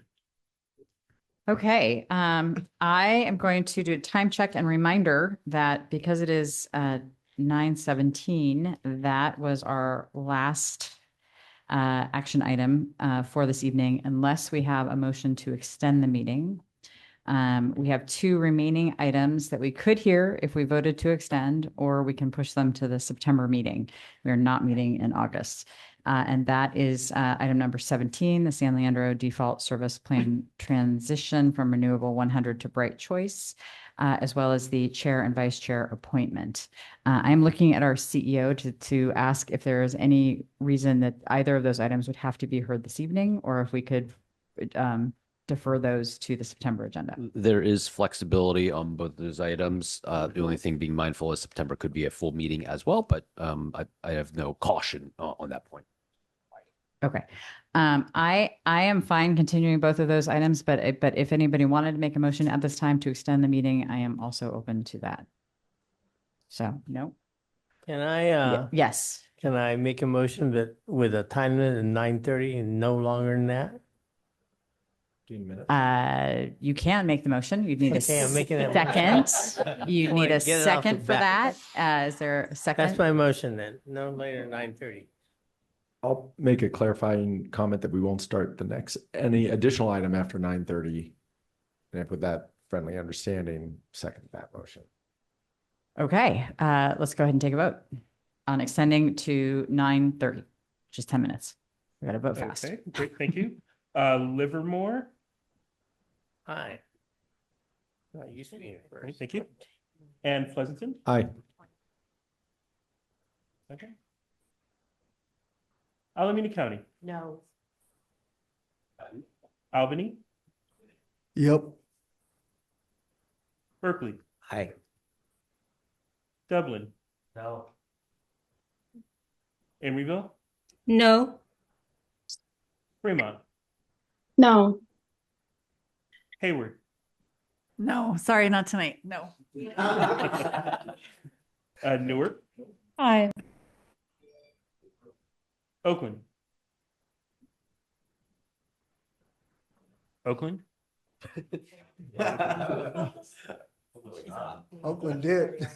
Speaker 1: Okay, I am going to do a time check and reminder that because it is 9:17, that was our last action item for this evening, unless we have a motion to extend the meeting. We have two remaining items that we could hear if we voted to extend, or we can push them to the September meeting. We are not meeting in August. And that is item number 17, the San Leandro Default Service Plan transition from Renewable 100 to Bright Choice, as well as the chair and vice chair appointment. I am looking at our CEO to ask if there is any reason that either of those items would have to be heard this evening, or if we could defer those to the September agenda.
Speaker 10: There is flexibility on both those items. The only thing being mindful is September could be a full meeting as well, but I have no caution on that point.
Speaker 1: Okay. I am fine continuing both of those items, but if anybody wanted to make a motion at this time to extend the meeting, I am also open to that. So, no.
Speaker 14: Can I,
Speaker 1: Yes.
Speaker 14: can I make a motion that with a time limit of 9:30 and no longer than that?
Speaker 15: 15 minutes.
Speaker 1: You can make the motion. You'd need a
Speaker 14: Okay, I'm making that
Speaker 1: second. You need
Speaker 14: Wanna
Speaker 1: a
Speaker 14: get it off the
Speaker 1: second for that.
Speaker 14: bat.
Speaker 1: Is there a second?
Speaker 14: That's my motion then, no later than 9:30.
Speaker 15: I'll make a clarifying comment that we won't start any additional item after 9:30. And with that friendly understanding, second that motion.
Speaker 1: Okay, let's go ahead and take a vote on extending to 9:30, just 10 minutes. We got to vote fast.
Speaker 2: Okay, great, thank you. Livermore,
Speaker 14: Aye. Not used to being
Speaker 2: great,
Speaker 14: first.
Speaker 2: thank you. And Pleasanton,
Speaker 15: Aye.
Speaker 2: okay. Alameda County,
Speaker 11: No.
Speaker 2: Albany,
Speaker 6: Yep.
Speaker 2: Berkeley,
Speaker 13: Aye.
Speaker 2: Dublin,
Speaker 14: No.
Speaker 2: Emeryville,
Speaker 9: No.
Speaker 2: Fremont,
Speaker 9: No.
Speaker 2: Hayward,
Speaker 17: No, sorry, not tonight. No.
Speaker 2: Newark,
Speaker 9: Aye.
Speaker 2: Oakland. Oakland,
Speaker 6: Oakland did.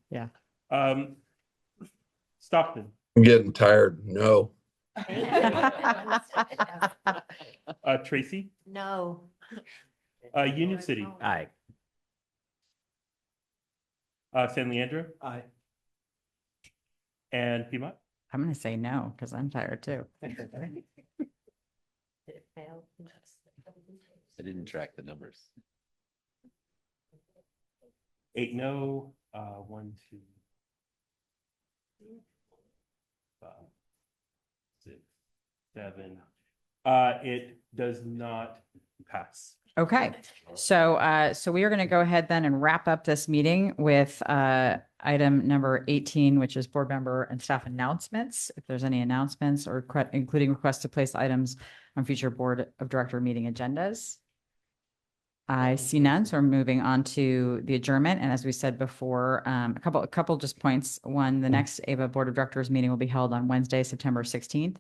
Speaker 1: Yeah.
Speaker 2: Stockton,
Speaker 8: I'm getting tired. No.
Speaker 2: Tracy,
Speaker 11: No.
Speaker 2: Union City,
Speaker 13: Aye.
Speaker 2: San Leandro,
Speaker 18: Aye.
Speaker 2: and Piedmont.
Speaker 1: I'm gonna say no, because I'm tired too.
Speaker 10: I didn't track the numbers.
Speaker 2: 8 no, 1, 2, 5, 6, 7. It does not pass.
Speaker 1: Okay, so we are going to go ahead then and wrap up this meeting with item number 18, which is board member and staff announcements. If there's any announcements or including requests to place items on future board of director meeting agendas. I see none, so we're moving on to the adjournment. And as we said before, a couple just points. One, the next AVA Board of Directors meeting will be held on Wednesday, September 16th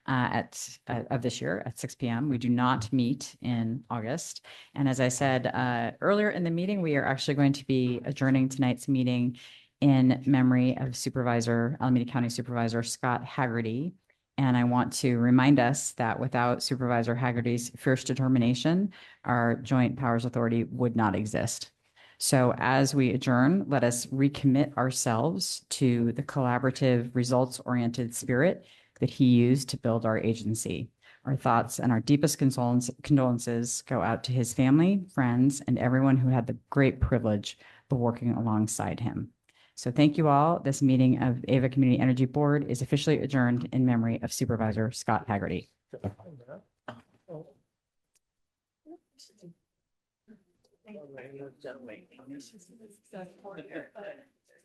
Speaker 1: of this year at 6 p.m. We do not meet in August. And as I said earlier in the meeting, we are actually going to be adjourning tonight's meeting in memory of Alameda County Supervisor Scott Haggerty. And I want to remind us that without Supervisor Haggerty's fierce determination, our joint powers authority would not exist. So as we adjourn, let us recommit ourselves to the collaborative, results-oriented spirit that he used to build our agency. Our thoughts and our deepest condolences go out to his family, friends, and everyone who had the great privilege of working alongside him. So thank you all. This meeting of Ava Community Energy Board is officially adjourned in memory of Supervisor Scott Haggerty.
Speaker 18: Gentlemen.